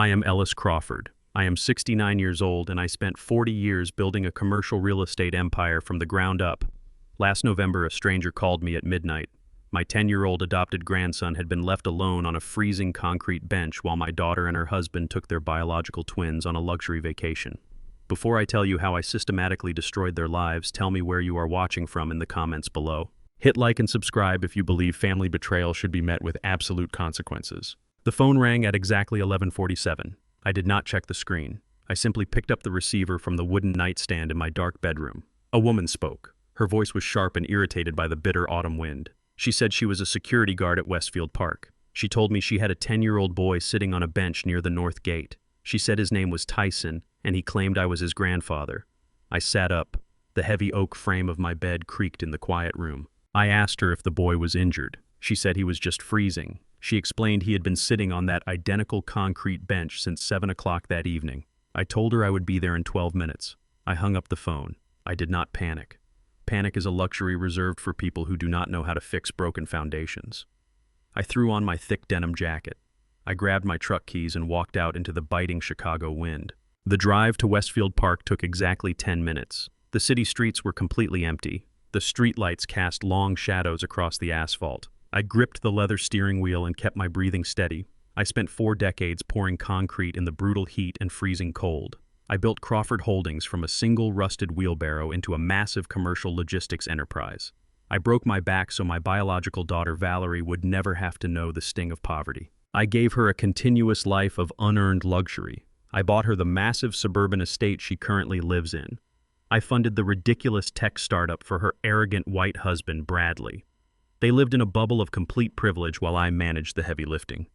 I am Ellis Crawford. I am 69 years old and I spent 40 years building a commercial real estate empire from the ground up. Last November, a stranger called me at midnight. My 10-year-old adopted grandson had been left alone on a freezing concrete bench while my daughter and her husband took their biological twins on a luxury vacation. Before I tell you how I systematically destroyed their lives, tell me where you are watching from in the comments below. Hit like and subscribe if you believe family betrayal should be met with absolute consequences. The phone rang at exactly 11:47. I did not check the screen. I simply picked up the receiver from the wooden nightstand in my dark bedroom. A woman spoke. Her voice was sharp and irritated by the bitter autumn wind. She said she was a security guard at Westfield Park. She told me she had a 10-year-old boy sitting on a bench near the north gate. She said his name was Tyson, and he claimed I was his grandfather. I sat up. The heavy oak frame of my bed creaked in the quiet room. I asked her if the boy was injured. She said he was just freezing. She explained he had been sitting on that identical concrete bench since 7 o'clock that evening. I told her I would be there in 12 minutes. I hung up the phone. I did not panic. Panic is a luxury reserved for people who do not know how to fix broken foundations. I threw on my thick denim jacket. I grabbed my truck keys and walked out into the biting Chicago wind. The drive to Westfield Park took exactly 10 minutes. The city streets were completely empty. The streetlights cast long shadows across the asphalt. I gripped the leather steering wheel and kept my breathing steady. I spent 4 decades pouring concrete in the brutal heat and freezing cold. I built Crawford Holdings from a single rusted wheelbarrow into a massive commercial logistics enterprise. I broke my back so my biological daughter Valerie would never have to know the sting of poverty. I gave her a continuous life of unearned luxury. I bought her the massive suburban estate she currently lives in. I funded the ridiculous tech startup for her arrogant white husband, Bradley. They lived in a bubble of complete privilege while I managed the heavy lifting.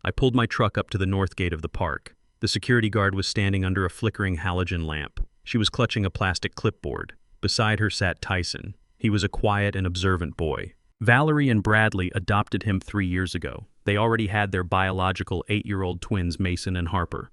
I pulled my truck up to the north gate of the park. The security guard was standing under a flickering halogen lamp. She was clutching a plastic clipboard. Beside her sat Tyson. He was a quiet and observant boy. Valerie and Bradley adopted him 3 years ago. They already had their biological 8-year-old twins, Mason and Harper.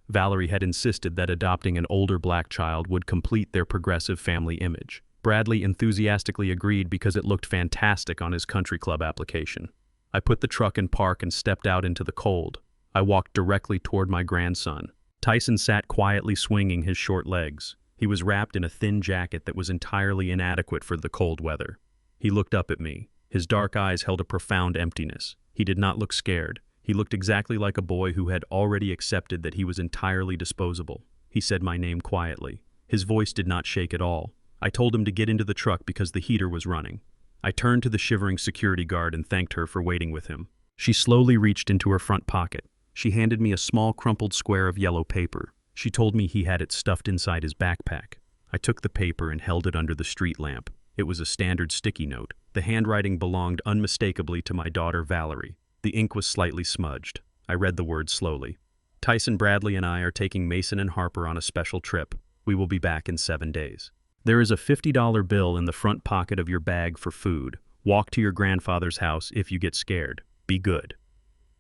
Valerie had insisted that adopting an older black child would complete their progressive family image. Bradley enthusiastically agreed because it looked fantastic on his country club application. I put the truck in park and stepped out into the cold. I walked directly toward my grandson. Tyson sat quietly swinging his short legs. He was wrapped in a thin jacket that was entirely inadequate for the cold weather. He looked up at me. His dark eyes held a profound emptiness. He did not look scared. He looked exactly like a boy who had already accepted that he was entirely disposable. He said my name quietly. His voice did not shake at all. I told him to get into the truck because the heater was running. I turned to the shivering security guard and thanked her for waiting with him. She slowly reached into her front pocket. She handed me a small crumpled square of yellow paper. She told me he had it stuffed inside his backpack. I took the paper and held it under the street lamp. It was a standard sticky note. The handwriting belonged unmistakably to my daughter Valerie. The ink was slightly smudged. I read the words slowly. Tyson, Bradley, and I are taking Mason and Harper on a special trip. We will be back in 7 days. There is a $50 bill in the front pocket of your bag for food. Walk to your grandfather's house if you get scared. Be good.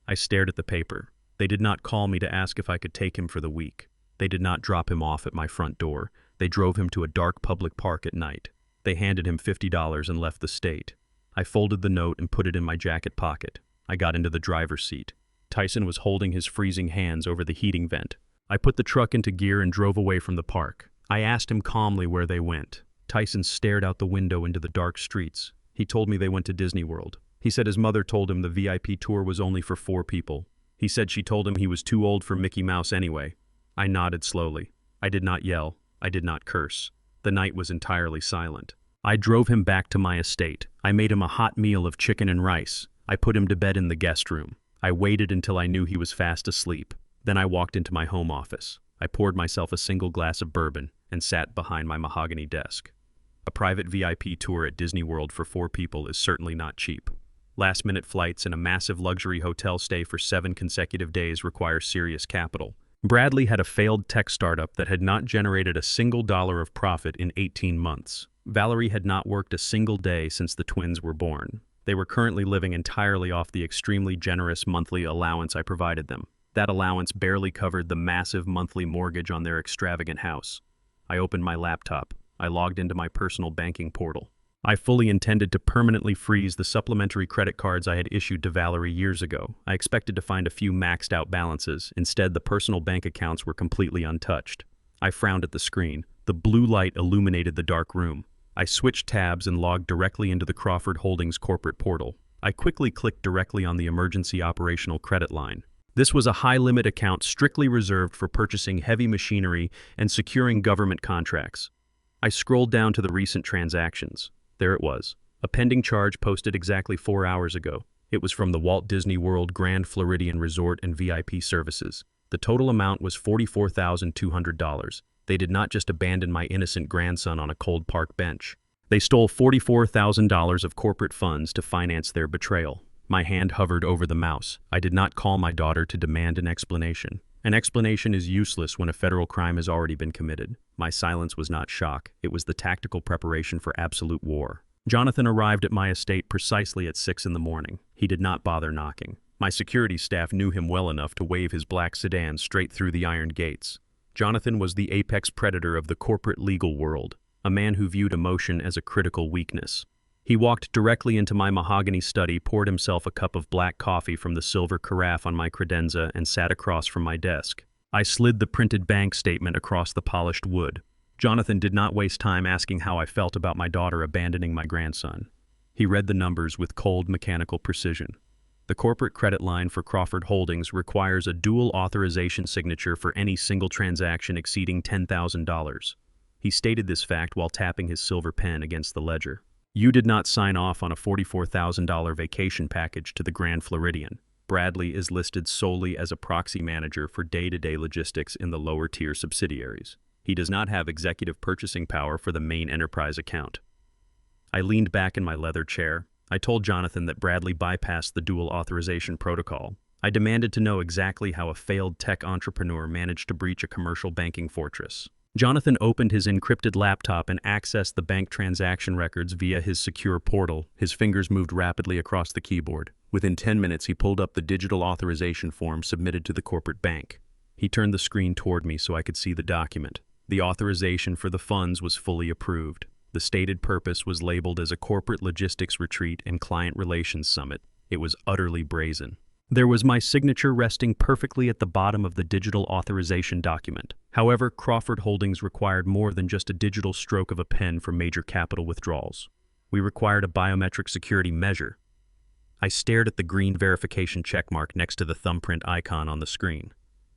I stared at the paper. They did not call me to ask if I could take him for the week. They did not drop him off at my front door. They drove him to a dark public park at night. They handed him $50 and left the state. I folded the note and put it in my jacket pocket. I got into the driver's seat. Tyson was holding his freezing hands over the heating vent. I put the truck into gear and drove away from the park. I asked him calmly where they went. Tyson stared out the window into the dark streets. He told me they went to Disney World. He said his mother told him the VIP tour was only for 4 people. He said she told him he was too old for Mickey Mouse anyway. I nodded slowly. I did not yell. I did not curse. The night was entirely silent. I drove him back to my estate. I made him a hot meal of chicken and rice. I put him to bed in the guest room. I waited until I knew he was fast asleep. Then I walked into my home office. I poured myself a single glass of bourbon and sat behind my mahogany desk. A private VIP tour at Disney World for 4 people is certainly not cheap. Last-minute flights and a massive luxury hotel stay for 7 consecutive days require serious capital. Bradley had a failed tech startup that had not generated a single dollar of profit in 18 months. Valerie had not worked a single day since the twins were born. They were currently living entirely off the extremely generous monthly allowance I provided them. That allowance barely covered the massive monthly mortgage on their extravagant house. I opened my laptop. I logged into my personal banking portal. I fully intended to permanently freeze the supplementary credit cards I had issued to Valerie years ago. I expected to find a few maxed out balances. Instead, the personal bank accounts were completely untouched. I frowned at the screen. The blue light illuminated the dark room. I switched tabs and logged directly into the Crawford Holdings corporate portal. I quickly clicked directly on the emergency operational credit line. This was a high-limit account strictly reserved for purchasing heavy machinery and securing government contracts. I scrolled down to the recent transactions. There it was, a pending charge posted exactly 4 hours ago. It was from the Walt Disney World Grand Floridian Resort and VIP Services. The total amount was $44,200. They did not just abandon my innocent grandson on a cold park bench. They stole $44,000 of corporate funds to finance their betrayal. My hand hovered over the mouse. I did not call my daughter to demand an explanation. An explanation is useless when a federal crime has already been committed. My silence was not shock. It was the tactical preparation for absolute war. Jonathan arrived at my estate precisely at 6 in the morning. He did not bother knocking. My security staff knew him well enough to wave his black sedan straight through the iron gates. Jonathan was the apex predator of the corporate legal world, a man who viewed emotion as a critical weakness. He walked directly into my mahogany study, poured himself a cup of black coffee from the silver carafe on my credenza, and sat across from my desk. I slid the printed bank statement across the polished wood. Jonathan did not waste time asking how I felt about my daughter abandoning my grandson. He read the numbers with cold, mechanical precision. The corporate credit line for Crawford Holdings requires a dual authorization signature for any single transaction exceeding $10,000. He stated this fact while tapping his silver pen against the ledger. You did not sign off on a $44,000 vacation package to the Grand Floridian. Bradley is listed solely as a proxy manager for day-to-day logistics in the lower-tier subsidiaries. He does not have executive purchasing power for the main enterprise account. I leaned back in my leather chair. I told Jonathan that Bradley bypassed the dual authorization protocol. I demanded to know exactly how a failed tech entrepreneur managed to breach a commercial banking fortress. Jonathan opened his encrypted laptop and accessed the bank transaction records via his secure portal. His fingers moved rapidly across the keyboard. Within 10 minutes, he pulled up the digital authorization form submitted to the corporate bank. He turned the screen toward me so I could see the document. The authorization for the funds was fully approved. The stated purpose was labeled as a corporate logistics retreat and client relations summit. It was utterly brazen. There was my signature resting perfectly at the bottom of the digital authorization document. However, Crawford Holdings required more than just a digital stroke of a pen for major capital withdrawals. We required a biometric security measure. I stared at the green verification checkmark next to the thumbprint icon on the screen.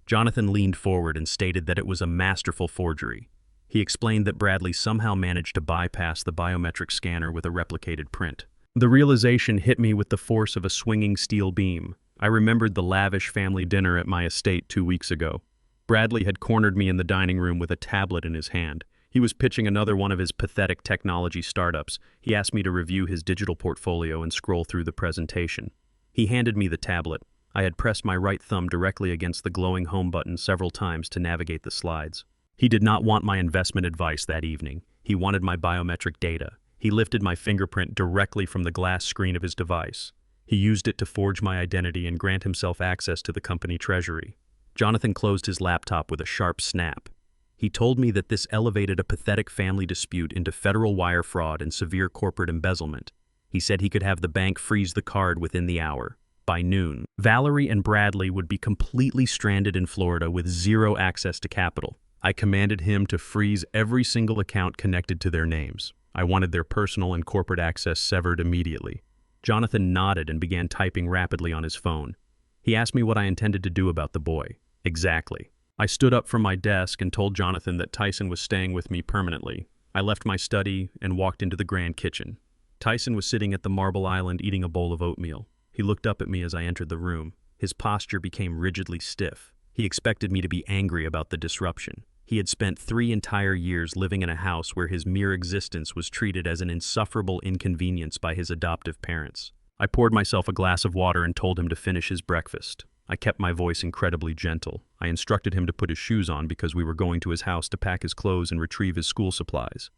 Jonathan leaned forward and stated that it was a masterful forgery. He explained that Bradley somehow managed to bypass the biometric scanner with a replicated print. The realization hit me with the force of a swinging steel beam. I remembered the lavish family dinner at my estate 2 weeks ago. Bradley had cornered me in the dining room with a tablet in his hand. He was pitching another one of his pathetic technology startups. He asked me to review his digital portfolio and scroll through the presentation. He handed me the tablet. I had pressed my right thumb directly against the glowing home button several times to navigate the slides. He did not want my investment advice that evening. He wanted my biometric data. He lifted my fingerprint directly from the glass screen of his device. He used it to forge my identity and grant himself access to the company treasury. Jonathan closed his laptop with a sharp snap. He told me that this elevated a pathetic family dispute into federal wire fraud and severe corporate embezzlement. He said he could have the bank freeze the card within the hour. By noon, Valerie and Bradley would be completely stranded in Florida with zero access to capital. I commanded him to freeze every single account connected to their names. I wanted their personal and corporate access severed immediately. Jonathan nodded and began typing rapidly on his phone. He asked me what I intended to do about the boy. Exactly. I stood up from my desk and told Jonathan that Tyson was staying with me permanently. I left my study and walked into the grand kitchen. Tyson was sitting at the marble island eating a bowl of oatmeal. He looked up at me as I entered the room. His posture became rigidly stiff. He expected me to be angry about the disruption. He had spent 3 entire years living in a house where his mere existence was treated as an insufferable inconvenience by his adoptive parents. I poured myself a glass of water and told him to finish his breakfast. I kept my voice incredibly gentle. I instructed him to put his shoes on because we were going to his house to pack his clothes and retrieve his school supplies.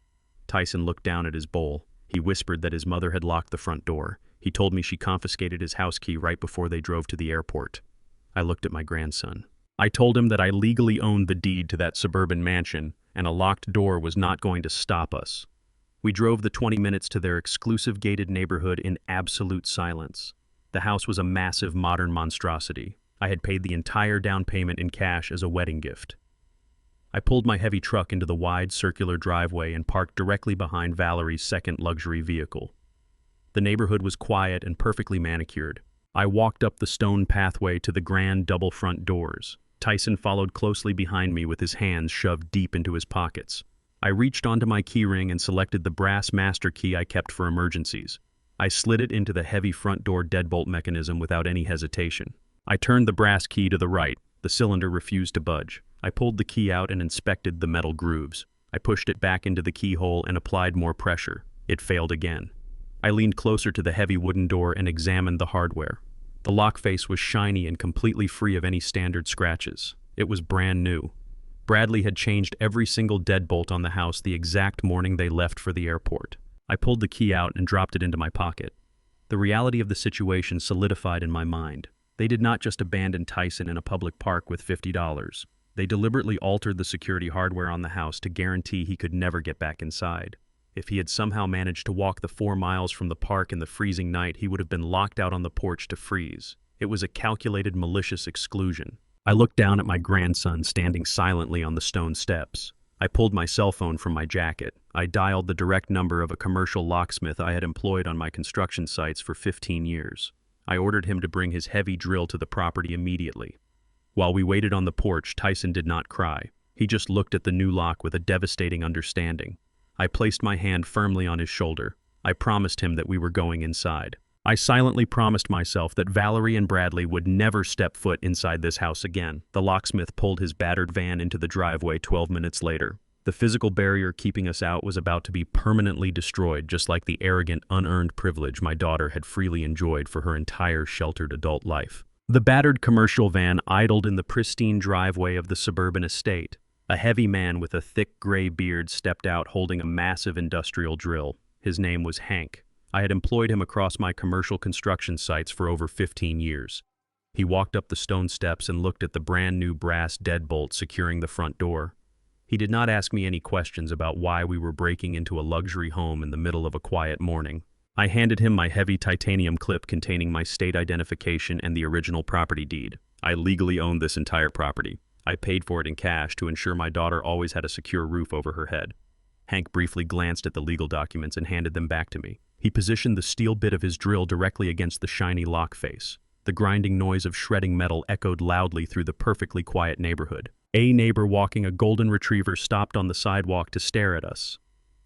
Tyson looked down at his bowl. He whispered that his mother had locked the front door. He told me she confiscated his house key right before they drove to the airport. I looked at my grandson. I told him that I legally owned the deed to that suburban mansion, and a locked door was not going to stop us. We drove the 20 minutes to their exclusive gated neighborhood in absolute silence. The house was a massive modern monstrosity. I had paid the entire down payment in cash as a wedding gift. I pulled my heavy truck into the wide circular driveway and parked directly behind Valerie's second luxury vehicle. The neighborhood was quiet and perfectly manicured. I walked up the stone pathway to the grand double front doors. Tyson followed closely behind me with his hands shoved deep into his pockets. I reached onto my keyring and selected the brass master key I kept for emergencies. I slid it into the heavy front door deadbolt mechanism without any hesitation. I turned the brass key to the right. The cylinder refused to budge. I pulled the key out and inspected the metal grooves. I pushed it back into the keyhole and applied more pressure. It failed again. I leaned closer to the heavy wooden door and examined the hardware. The lock face was shiny and completely free of any standard scratches. It was brand new. Bradley had changed every single deadbolt on the house the exact morning they left for the airport. I pulled the key out and dropped it into my pocket. The reality of the situation solidified in my mind. They did not just abandon Tyson in a public park with $50. They deliberately altered the security hardware on the house to guarantee he could never get back inside. If he had somehow managed to walk the 4 miles from the park in the freezing night, he would have been locked out on the porch to freeze. It was a calculated, malicious exclusion. I looked down at my grandson standing silently on the stone steps. I pulled my cell phone from my jacket. I dialed the direct number of a commercial locksmith I had employed on my construction sites for 15 years. I ordered him to bring his heavy drill to the property immediately. While we waited on the porch, Tyson did not cry. He just looked at the new lock with a devastating understanding. I placed my hand firmly on his shoulder. I promised him that we were going inside. I silently promised myself that Valerie and Bradley would never step foot inside this house again. The locksmith pulled his battered van into the driveway 12 minutes later. The physical barrier keeping us out was about to be permanently destroyed, just like the arrogant, unearned privilege my daughter had freely enjoyed for her entire sheltered adult life. The battered commercial van idled in the pristine driveway of the suburban estate. A heavy man with a thick gray beard stepped out holding a massive industrial drill. His name was Hank. I had employed him across my commercial construction sites for over 15 years. He walked up the stone steps and looked at the brand new brass deadbolt securing the front door. He did not ask me any questions about why we were breaking into a luxury home in the middle of a quiet morning. I handed him my heavy titanium clip containing my state identification and the original property deed. I legally owned this entire property. I paid for it in cash to ensure my daughter always had a secure roof over her head. Hank briefly glanced at the legal documents and handed them back to me. He positioned the steel bit of his drill directly against the shiny lock face. The grinding noise of shredding metal echoed loudly through the perfectly quiet neighborhood. A neighbor walking a golden retriever stopped on the sidewalk to stare at us.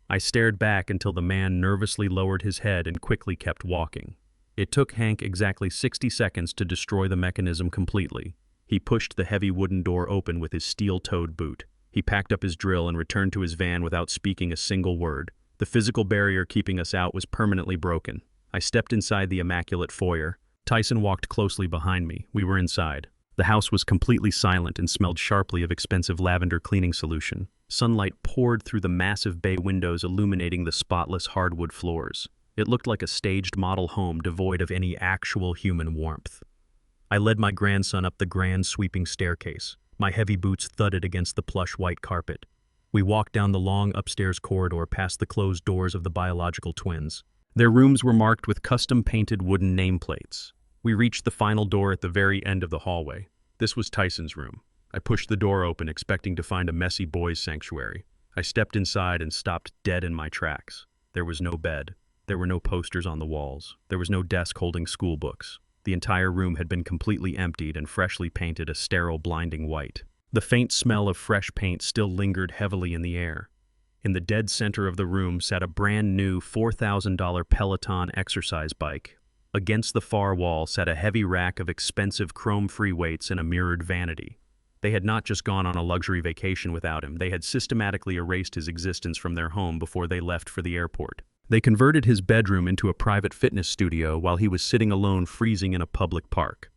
I stared back until the man nervously lowered his head and quickly kept walking. It took Hank exactly 60 seconds to destroy the mechanism completely. He pushed the heavy wooden door open with his steel-toed boot. He packed up his drill and returned to his van without speaking a single word. The physical barrier keeping us out was permanently broken. I stepped inside the immaculate foyer. Tyson walked closely behind me. We were inside. The house was completely silent and smelled sharply of expensive lavender cleaning solution. Sunlight poured through the massive bay windows, illuminating the spotless hardwood floors. It looked like a staged model home devoid of any actual human warmth. I led my grandson up the grand sweeping staircase. My heavy boots thudded against the plush white carpet. We walked down the long upstairs corridor past the closed doors of the biological twins. Their rooms were marked with custom-painted wooden nameplates. We reached the final door at the very end of the hallway. This was Tyson's room. I pushed the door open, expecting to find a messy boys' sanctuary. I stepped inside and stopped dead in my tracks. There was no bed. There were no posters on the walls. There was no desk holding school books. The entire room had been completely emptied and freshly painted a sterile, blinding white. The faint smell of fresh paint still lingered heavily in the air. In the dead center of the room sat a brand new $4,000 Peloton exercise bike. Against the far wall sat a heavy rack of expensive chrome-free weights and a mirrored vanity. They had not just gone on a luxury vacation without him, they had systematically erased his existence from their home before they left for the airport. They converted his bedroom into a private fitness studio while he was sitting alone freezing in a public park.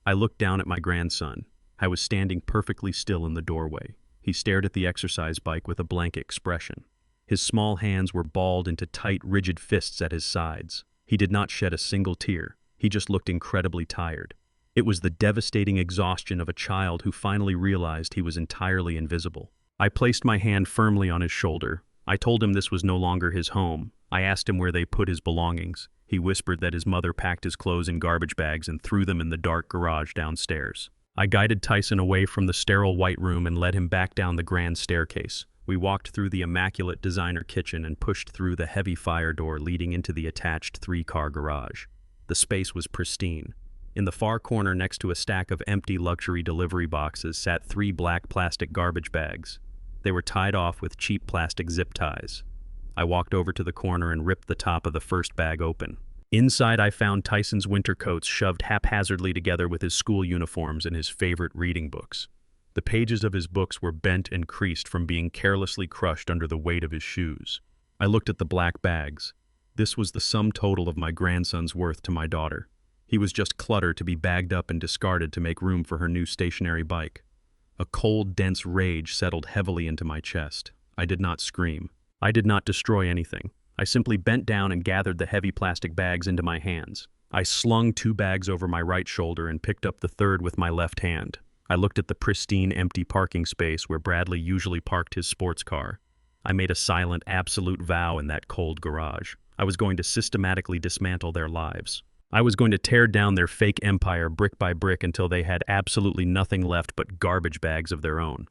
I looked down at my grandson. I was standing perfectly still in the doorway. He stared at the exercise bike with a blank expression. His small hands were balled into tight, rigid fists at his sides. He did not shed a single tear. He just looked incredibly tired. It was the devastating exhaustion of a child who finally realized he was entirely invisible. I placed my hand firmly on his shoulder. I told him this was no longer his home. I asked him where they put his belongings. He whispered that his mother packed his clothes in garbage bags and threw them in the dark garage downstairs. I guided Tyson away from the sterile white room and led him back down the grand staircase. We walked through the immaculate designer kitchen and pushed through the heavy fire door leading into the attached three-car garage. The space was pristine. In the far corner next to a stack of empty luxury delivery boxes sat 3 black plastic garbage bags. They were tied off with cheap plastic zip ties. I walked over to the corner and ripped the top of the first bag open. Inside, I found Tyson's winter coats shoved haphazardly together with his school uniforms and his favorite reading books. The pages of his books were bent and creased from being carelessly crushed under the weight of his shoes. I looked at the black bags. This was the sum total of my grandson's worth to my daughter. He was just clutter to be bagged up and discarded to make room for her new stationary bike. A cold, dense rage settled heavily into my chest. I did not scream. I did not destroy anything. I simply bent down and gathered the heavy plastic bags into my hands. I slung 2 bags over my right shoulder and picked up the third with my left hand. I looked at the pristine, empty parking space where Bradley usually parked his sports car. I made a silent, absolute vow in that cold garage. I was going to systematically dismantle their lives. I was going to tear down their fake empire brick by brick until they had absolutely nothing left but garbage bags of their own.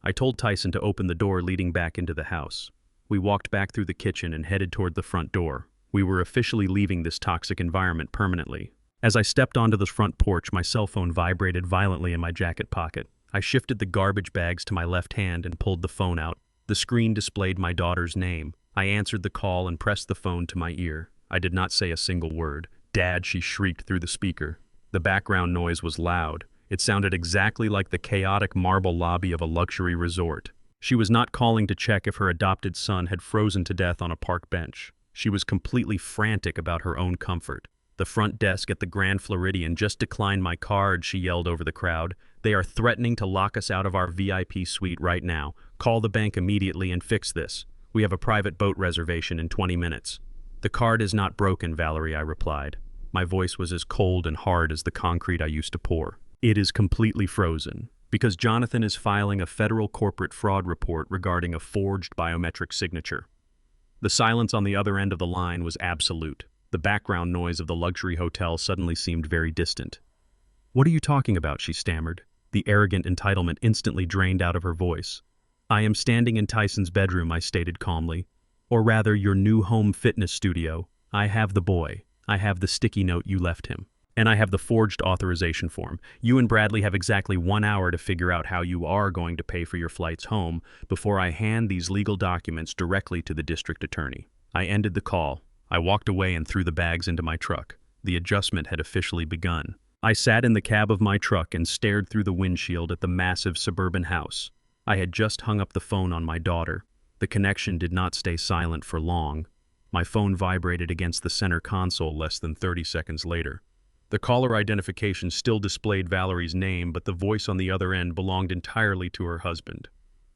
I told Tyson to open the door leading back into the house. We walked back through the kitchen and headed toward the front door. We were officially leaving this toxic environment permanently. As I stepped onto the front porch, my cell phone vibrated violently in my jacket pocket. I shifted the garbage bags to my left hand and pulled the phone out. The screen displayed my daughter's name. I answered the call and pressed the phone to my ear. I did not say a single word. "Dad," she shrieked through the speaker. The background noise was loud. It sounded exactly like the chaotic marble lobby of a luxury resort. She was not calling to check if her adopted son had frozen to death on a park bench. She was completely frantic about her own comfort. "The front desk at the Grand Floridian just declined my card," she yelled over the crowd. "They are threatening to lock us out of our VIP suite right now. Call the bank immediately and fix this. We have a private boat reservation in 20 minutes. "The card is not broken, Valerie," I replied. My voice was as cold and hard as the concrete I used to pour. "It is completely frozen, because Jonathan is filing a federal corporate fraud report regarding a forged biometric signature." The silence on the other end of the line was absolute. The background noise of the luxury hotel suddenly seemed very distant. "What are you talking about?" she stammered. The arrogant entitlement instantly drained out of her voice. "I am standing in Tyson's bedroom," I stated calmly. "Or rather, your new home fitness studio. I have the boy. I have the sticky note you left him. And I have the forged authorization form. You and Bradley have exactly 1 hour to figure out how you are going to pay for your flights home before I hand these legal documents directly to the district attorney." I ended the call. I walked away and threw the bags into my truck. The adjustment had officially begun. I sat in the cab of my truck and stared through the windshield at the massive suburban house. I had just hung up the phone on my daughter. The connection did not stay silent for long. My phone vibrated against the center console less than 30 seconds later. The caller identification still displayed Valerie's name, but the voice on the other end belonged entirely to her husband.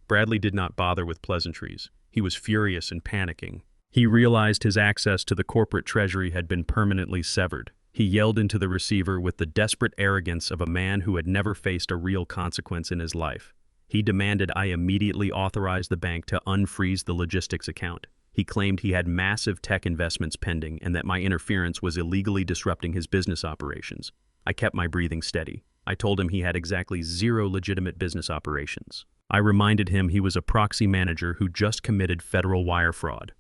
Bradley did not bother with pleasantries. He was furious and panicking. He realized his access to the corporate treasury had been permanently severed. He yelled into the receiver with the desperate arrogance of a man who had never faced a real consequence in his life. He demanded I immediately authorize the bank to unfreeze the logistics account. He claimed he had massive tech investments pending and that my interference was illegally disrupting his business operations. I kept my breathing steady. I told him he had exactly 0 legitimate business operations. I reminded him he was a proxy manager who just committed federal wire fraud.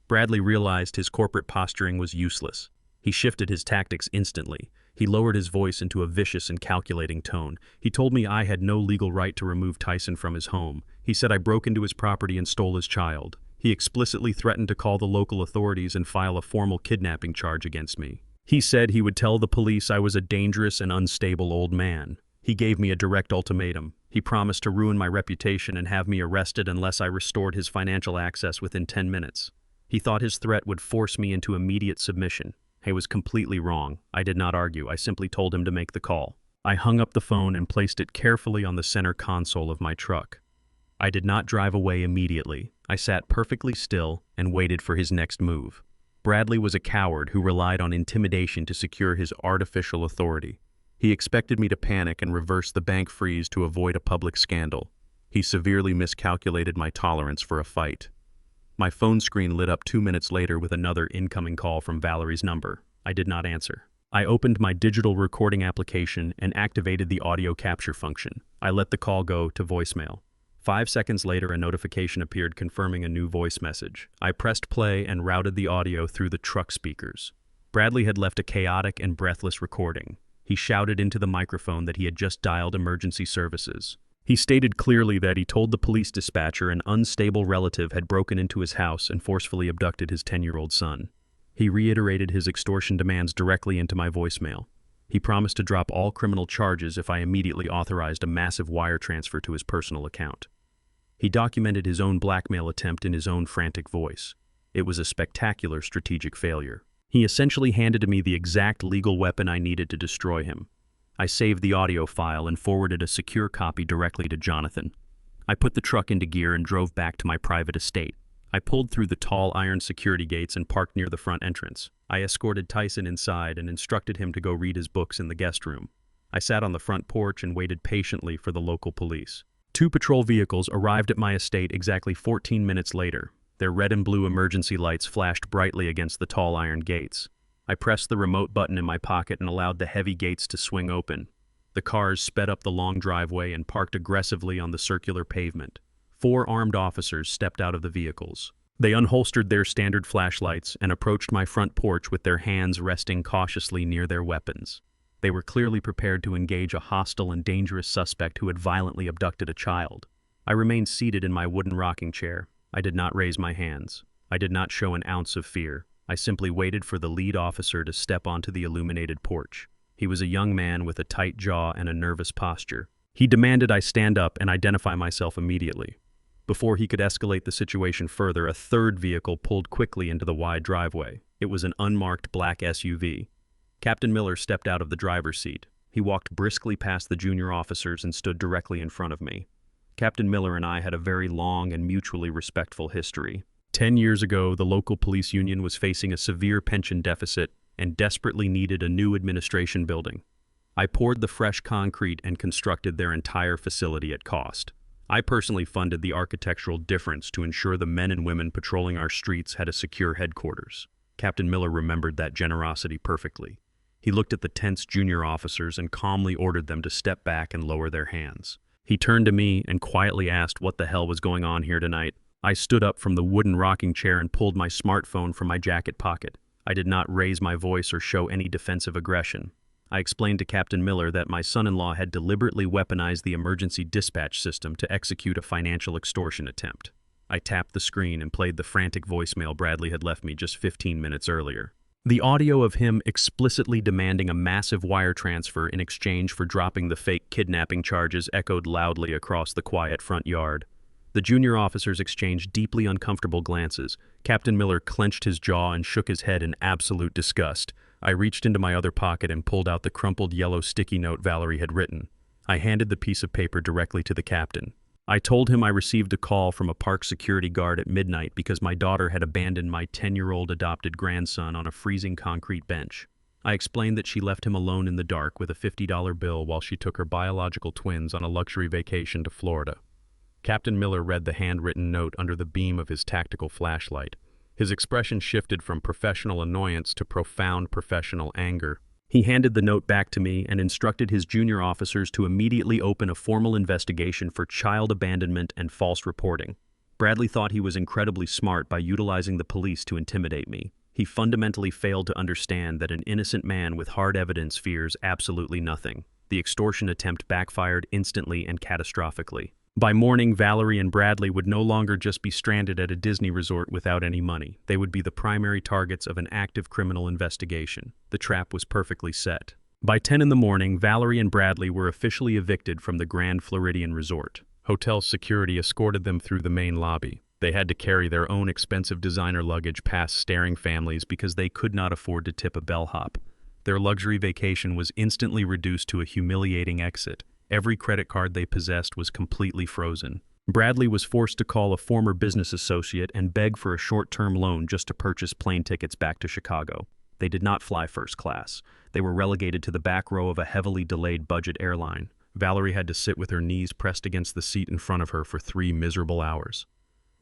Bradley realized his corporate posturing was useless. He shifted his tactics instantly. He lowered his voice into a vicious and calculating tone. He told me I had no legal right to remove Tyson from his home. He said I broke into his property and stole his child. He explicitly threatened to call the local authorities and file a formal kidnapping charge against me. He said he would tell the police I was a dangerous and unstable old man. He gave me a direct ultimatum. He promised to ruin my reputation and have me arrested unless I restored his financial access within 10 minutes. He thought his threat would force me into immediate submission. He was completely wrong. I did not argue. I simply told him to make the call. I hung up the phone and placed it carefully on the center console of my truck. I did not drive away immediately. I sat perfectly still and waited for his next move. Bradley was a coward who relied on intimidation to secure his artificial authority. He expected me to panic and reverse the bank freeze to avoid a public scandal. He severely miscalculated my tolerance for a fight. My phone screen lit up 2 minutes later with another incoming call from Valerie's number. I did not answer. I opened my digital recording application and activated the audio capture function. I let the call go to voicemail. 5 seconds later, a notification appeared confirming a new voice message. I pressed play and routed the audio through the truck speakers. Bradley had left a chaotic and breathless recording. He shouted into the microphone that he had just dialed emergency services. He stated clearly that he told the police dispatcher an unstable relative had broken into his house and forcefully abducted his 10-year-old son. He reiterated his extortion demands directly into my voicemail. He promised to drop all criminal charges if I immediately authorized a massive wire transfer to his personal account. He documented his own blackmail attempt in his own frantic voice. It was a spectacular strategic failure. He essentially handed to me the exact legal weapon I needed to destroy him. I saved the audio file and forwarded a secure copy directly to Jonathan. I put the truck into gear and drove back to my private estate. I pulled through the tall iron security gates and parked near the front entrance. I escorted Tyson inside and instructed him to go read his books in the guest room. I sat on the front porch and waited patiently for the local police. 2 patrol vehicles arrived at my estate exactly 14 minutes later. Their red and blue emergency lights flashed brightly against the tall iron gates. I pressed the remote button in my pocket and allowed the heavy gates to swing open. The cars sped up the long driveway and parked aggressively on the circular pavement. 4 armed officers stepped out of the vehicles. They unholstered their standard flashlights and approached my front porch with their hands resting cautiously near their weapons. They were clearly prepared to engage a hostile and dangerous suspect who had violently abducted a child. I remained seated in my wooden rocking chair. I did not raise my hands. I did not show an ounce of fear. I simply waited for the lead officer to step onto the illuminated porch. He was a young man with a tight jaw and a nervous posture. He demanded I stand up and identify myself immediately. Before he could escalate the situation further, a third vehicle pulled quickly into the wide driveway. It was an unmarked black SUV. Captain Miller stepped out of the driver's seat. He walked briskly past the junior officers and stood directly in front of me. Captain Miller and I had a very long and mutually respectful history. 10 years ago, the local police union was facing a severe pension deficit and desperately needed a new administration building. I poured the fresh concrete and constructed their entire facility at cost. I personally funded the architectural difference to ensure the men and women patrolling our streets had a secure headquarters. Captain Miller remembered that generosity perfectly. He looked at the tense junior officers and calmly ordered them to step back and lower their hands. He turned to me and quietly asked what the hell was going on here tonight. I stood up from the wooden rocking chair and pulled my smartphone from my jacket pocket. I did not raise my voice or show any defensive aggression. I explained to Captain Miller that my son-in-law had deliberately weaponized the emergency dispatch system to execute a financial extortion attempt. I tapped the screen and played the frantic voicemail Bradley had left me just 15 minutes earlier. The audio of him explicitly demanding a massive wire transfer in exchange for dropping the fake kidnapping charges echoed loudly across the quiet front yard. The junior officers exchanged deeply uncomfortable glances. Captain Miller clenched his jaw and shook his head in absolute disgust. I reached into my other pocket and pulled out the crumpled yellow sticky note Valerie had written. I handed the piece of paper directly to the captain. I told him I received a call from a park security guard at midnight because my daughter had abandoned my 10-year-old adopted grandson on a freezing concrete bench. I explained that she left him alone in the dark with a $50 bill while she took her biological twins on a luxury vacation to Florida. Captain Miller read the handwritten note under the beam of his tactical flashlight. His expression shifted from professional annoyance to profound professional anger. He handed the note back to me and instructed his junior officers to immediately open a formal investigation for child abandonment and false reporting. Bradley thought he was incredibly smart by utilizing the police to intimidate me. He fundamentally failed to understand that an innocent man with hard evidence fears absolutely nothing. The extortion attempt backfired instantly and catastrophically. By morning, Valerie and Bradley would no longer just be stranded at a Disney resort without any money. They would be the primary targets of an active criminal investigation. The trap was perfectly set. By 10 in the morning, Valerie and Bradley were officially evicted from the Grand Floridian Resort. Hotel security escorted them through the main lobby. They had to carry their own expensive designer luggage past staring families because they could not afford to tip a bellhop. Their luxury vacation was instantly reduced to a humiliating exit. Every credit card they possessed was completely frozen. Bradley was forced to call a former business associate and beg for a short-term loan just to purchase plane tickets back to Chicago. They did not fly first class. They were relegated to the back row of a heavily delayed budget airline. Valerie had to sit with her knees pressed against the seat in front of her for 3 miserable hours.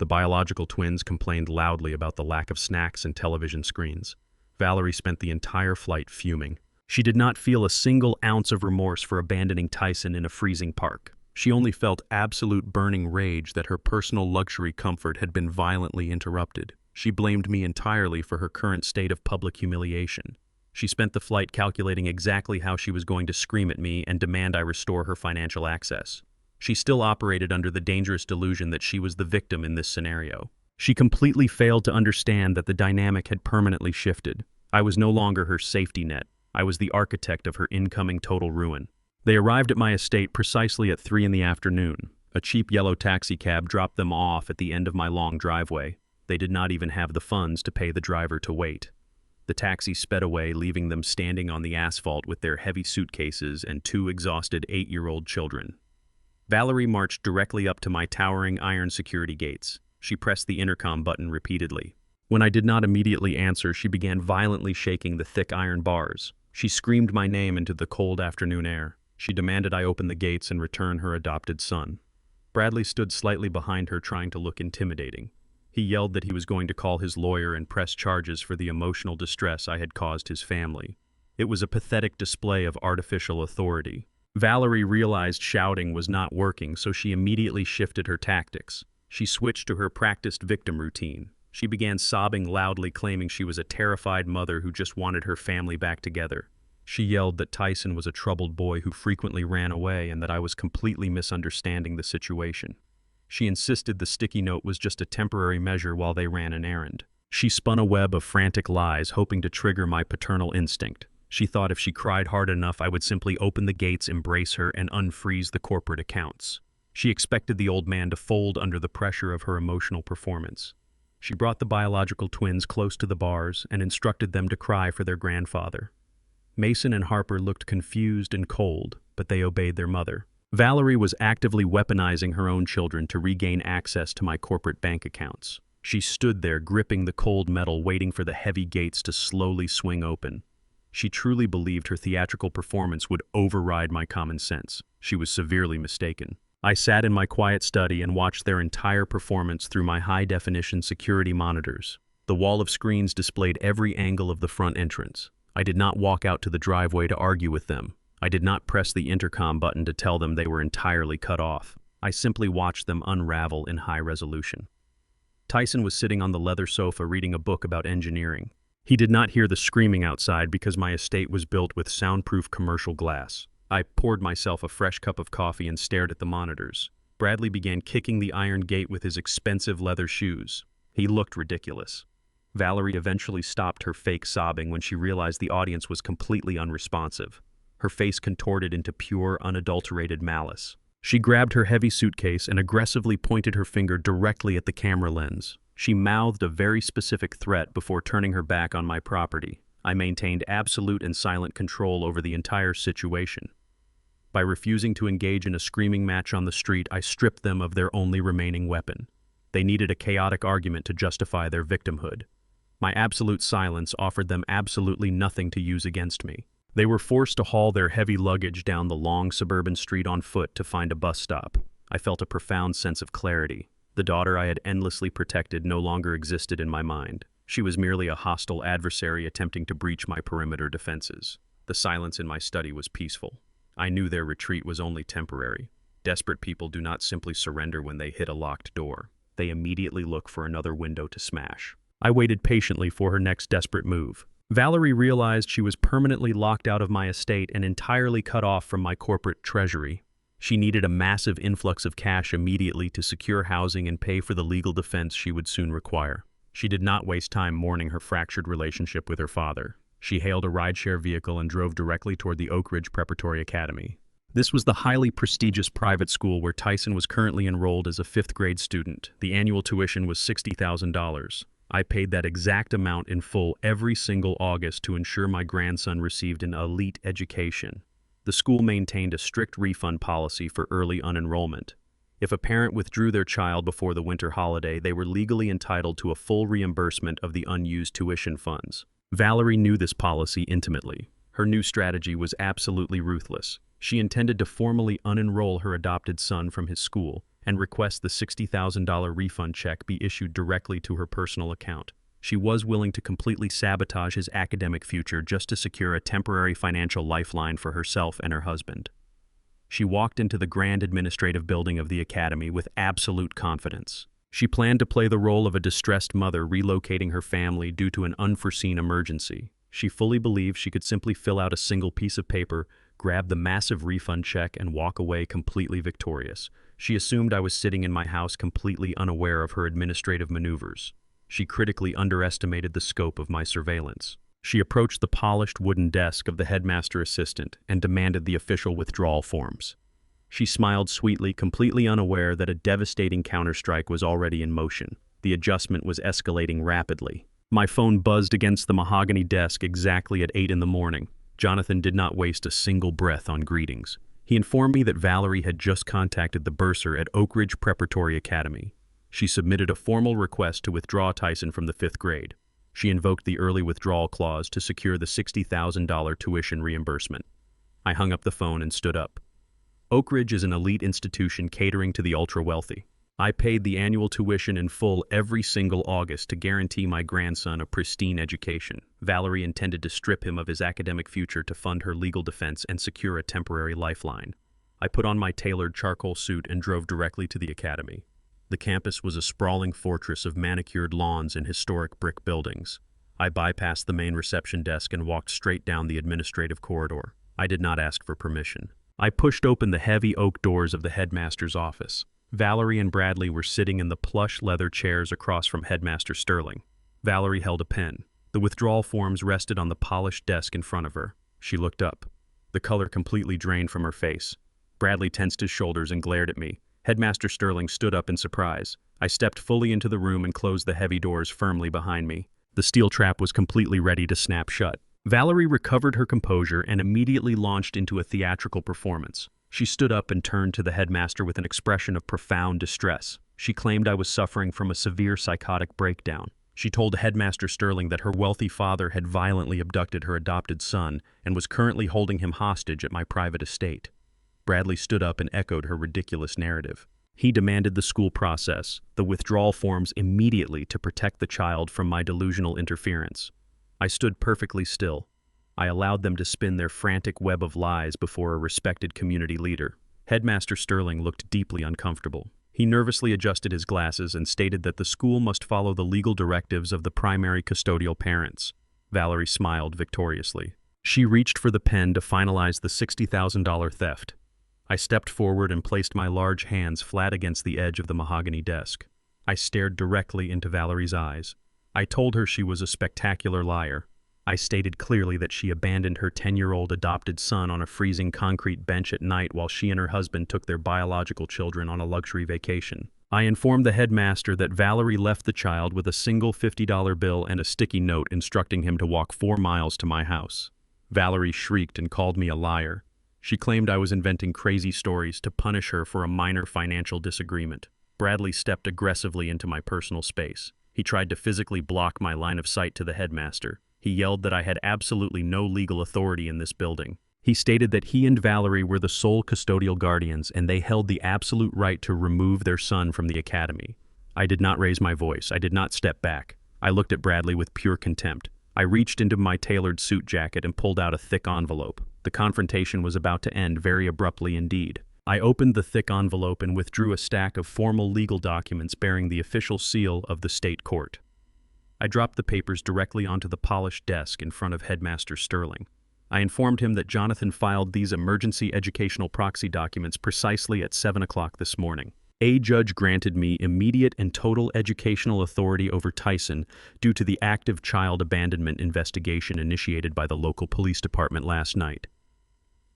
The biological twins complained loudly about the lack of snacks and television screens. Valerie spent the entire flight fuming. She did not feel a single ounce of remorse for abandoning Tyson in a freezing park. She only felt absolute burning rage that her personal luxury comfort had been violently interrupted. She blamed me entirely for her current state of public humiliation. She spent the flight calculating exactly how she was going to scream at me and demand I restore her financial access. She still operated under the dangerous delusion that she was the victim in this scenario. She completely failed to understand that the dynamic had permanently shifted. I was no longer her safety net. I was the architect of her incoming total ruin. They arrived at my estate precisely at 3 in the afternoon. A cheap yellow taxi cab dropped them off at the end of my long driveway. They did not even have the funds to pay the driver to wait. The taxi sped away, leaving them standing on the asphalt with their heavy suitcases and 2 exhausted 8-year-old children. Valerie marched directly up to my towering iron security gates. She pressed the intercom button repeatedly. When I did not immediately answer, she began violently shaking the thick iron bars. She screamed my name into the cold afternoon air. She demanded I open the gates and return her adopted son. Bradley stood slightly behind her, trying to look intimidating. He yelled that he was going to call his lawyer and press charges for the emotional distress I had caused his family. It was a pathetic display of artificial authority. Valerie realized shouting was not working, so she immediately shifted her tactics. She switched to her practiced victim routine. She began sobbing loudly, claiming she was a terrified mother who just wanted her family back together. She yelled that Tyson was a troubled boy who frequently ran away and that I was completely misunderstanding the situation. She insisted the sticky note was just a temporary measure while they ran an errand. She spun a web of frantic lies, hoping to trigger my paternal instinct. She thought if she cried hard enough, I would simply open the gates, embrace her, and unfreeze the corporate accounts. She expected the old man to fold under the pressure of her emotional performance. She brought the biological twins close to the bars and instructed them to cry for their grandfather. Mason and Harper looked confused and cold, but they obeyed their mother. Valerie was actively weaponizing her own children to regain access to my corporate bank accounts. She stood there, gripping the cold metal, waiting for the heavy gates to slowly swing open. She truly believed her theatrical performance would override my common sense. She was severely mistaken. I sat in my quiet study and watched their entire performance through my high-definition security monitors. The wall of screens displayed every angle of the front entrance. I did not walk out to the driveway to argue with them. I did not press the intercom button to tell them they were entirely cut off. I simply watched them unravel in high resolution. Tyson was sitting on the leather sofa reading a book about engineering. He did not hear the screaming outside because my estate was built with soundproof commercial glass. I poured myself a fresh cup of coffee and stared at the monitors. Bradley began kicking the iron gate with his expensive leather shoes. He looked ridiculous. Valerie eventually stopped her fake sobbing when she realized the audience was completely unresponsive. Her face contorted into pure, unadulterated malice. She grabbed her heavy suitcase and aggressively pointed her finger directly at the camera lens. She mouthed a very specific threat before turning her back on my property. I maintained absolute and silent control over the entire situation. By refusing to engage in a screaming match on the street, I stripped them of their only remaining weapon. They needed a chaotic argument to justify their victimhood. My absolute silence offered them absolutely nothing to use against me. They were forced to haul their heavy luggage down the long suburban street on foot to find a bus stop. I felt a profound sense of clarity. The daughter I had endlessly protected no longer existed in my mind. She was merely a hostile adversary attempting to breach my perimeter defenses. The silence in my study was peaceful. I knew their retreat was only temporary. Desperate people do not simply surrender when they hit a locked door. They immediately look for another window to smash. I waited patiently for her next desperate move. Valerie realized she was permanently locked out of my estate and entirely cut off from my corporate treasury. She needed a massive influx of cash immediately to secure housing and pay for the legal defense she would soon require. She did not waste time mourning her fractured relationship with her father. She hailed a rideshare vehicle and drove directly toward the Oak Ridge Preparatory Academy. This was the highly prestigious private school where Tyson was currently enrolled as a 5th grade student. The annual tuition was $60,000. I paid that exact amount in full every single August to ensure my grandson received an elite education. The school maintained a strict refund policy for early unenrollment. If a parent withdrew their child before the winter holiday, they were legally entitled to a full reimbursement of the unused tuition funds. Valerie knew this policy intimately. Her new strategy was absolutely ruthless. She intended to formally unenroll her adopted son from his school. and request the $60,000 refund check be issued directly to her personal account. She was willing to completely sabotage his academic future just to secure a temporary financial lifeline for herself and her husband. She walked into the grand administrative building of the academy with absolute confidence. She planned to play the role of a distressed mother relocating her family due to an unforeseen emergency. She fully believed she could simply fill out a single piece of paper, grab the massive refund check, and walk away completely victorious. She assumed I was sitting in my house completely unaware of her administrative maneuvers. She critically underestimated the scope of my surveillance. She approached the polished wooden desk of the headmaster assistant and demanded the official withdrawal forms. She smiled sweetly, completely unaware that a devastating counterstrike was already in motion. The adjustment was escalating rapidly. My phone buzzed against the mahogany desk exactly at 8 in the morning. Jonathan did not waste a single breath on greetings. He informed me that Valerie had just contacted the bursar at Oak Ridge Preparatory Academy. She submitted a formal request to withdraw Tyson from the 5th grade. She invoked the early withdrawal clause to secure the $60,000 tuition reimbursement. I hung up the phone and stood up. Oak Ridge is an elite institution catering to the ultra-wealthy. I paid the annual tuition in full every single August to guarantee my grandson a pristine education. Valerie intended to strip him of his academic future to fund her legal defense and secure a temporary lifeline. I put on my tailored charcoal suit and drove directly to the academy. The campus was a sprawling fortress of manicured lawns and historic brick buildings. I bypassed the main reception desk and walked straight down the administrative corridor. I did not ask for permission. I pushed open the heavy oak doors of the headmaster's office. Valerie and Bradley were sitting in the plush leather chairs across from Headmaster Sterling. Valerie held a pen. The withdrawal forms rested on the polished desk in front of her. She looked up. The color completely drained from her face. Bradley tensed his shoulders and glared at me. Headmaster Sterling stood up in surprise. I stepped fully into the room and closed the heavy doors firmly behind me. The steel trap was completely ready to snap shut. Valerie recovered her composure and immediately launched into a theatrical performance. She stood up and turned to the headmaster with an expression of profound distress. She claimed I was suffering from a severe psychotic breakdown. She told Headmaster Sterling that her wealthy father had violently abducted her adopted son and was currently holding him hostage at my private estate. Bradley stood up and echoed her ridiculous narrative. He demanded the school process, the withdrawal forms immediately to protect the child from my delusional interference. I stood perfectly still. I allowed them to spin their frantic web of lies before a respected community leader. Headmaster Sterling looked deeply uncomfortable. He nervously adjusted his glasses and stated that the school must follow the legal directives of the primary custodial parents. Valerie smiled victoriously. She reached for the pen to finalize the $60,000 theft. I stepped forward and placed my large hands flat against the edge of the mahogany desk. I stared directly into Valerie's eyes. I told her she was a spectacular liar. I stated clearly that she abandoned her 10-year-old adopted son on a freezing concrete bench at night while she and her husband took their biological children on a luxury vacation. I informed the headmaster that Valerie left the child with a single $50 bill and a sticky note instructing him to walk 4 miles to my house. Valerie shrieked and called me a liar. She claimed I was inventing crazy stories to punish her for a minor financial disagreement. Bradley stepped aggressively into my personal space. He tried to physically block my line of sight to the headmaster. He yelled that I had absolutely no legal authority in this building. He stated that he and Valerie were the sole custodial guardians and they held the absolute right to remove their son from the academy. I did not raise my voice. I did not step back. I looked at Bradley with pure contempt. I reached into my tailored suit jacket and pulled out a thick envelope. The confrontation was about to end very abruptly indeed. I opened the thick envelope and withdrew a stack of formal legal documents bearing the official seal of the state court. I dropped the papers directly onto the polished desk in front of Headmaster Sterling. I informed him that Jonathan filed these emergency educational proxy documents precisely at 7 o'clock this morning. A judge granted me immediate and total educational authority over Tyson due to the active child abandonment investigation initiated by the local police department last night.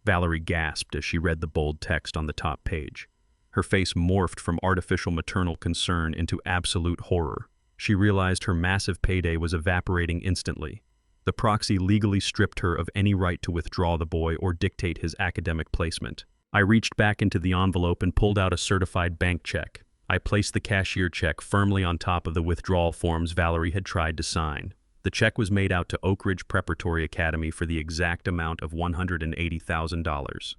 Valerie gasped as she read the bold text on the top page. Her face morphed from artificial maternal concern into absolute horror. She realized her massive payday was evaporating instantly. The proxy legally stripped her of any right to withdraw the boy or dictate his academic placement. I reached back into the envelope and pulled out a certified bank check. I placed the cashier check firmly on top of the withdrawal forms Valerie had tried to sign. The check was made out to Oak Ridge Preparatory Academy for the exact amount of $180,000.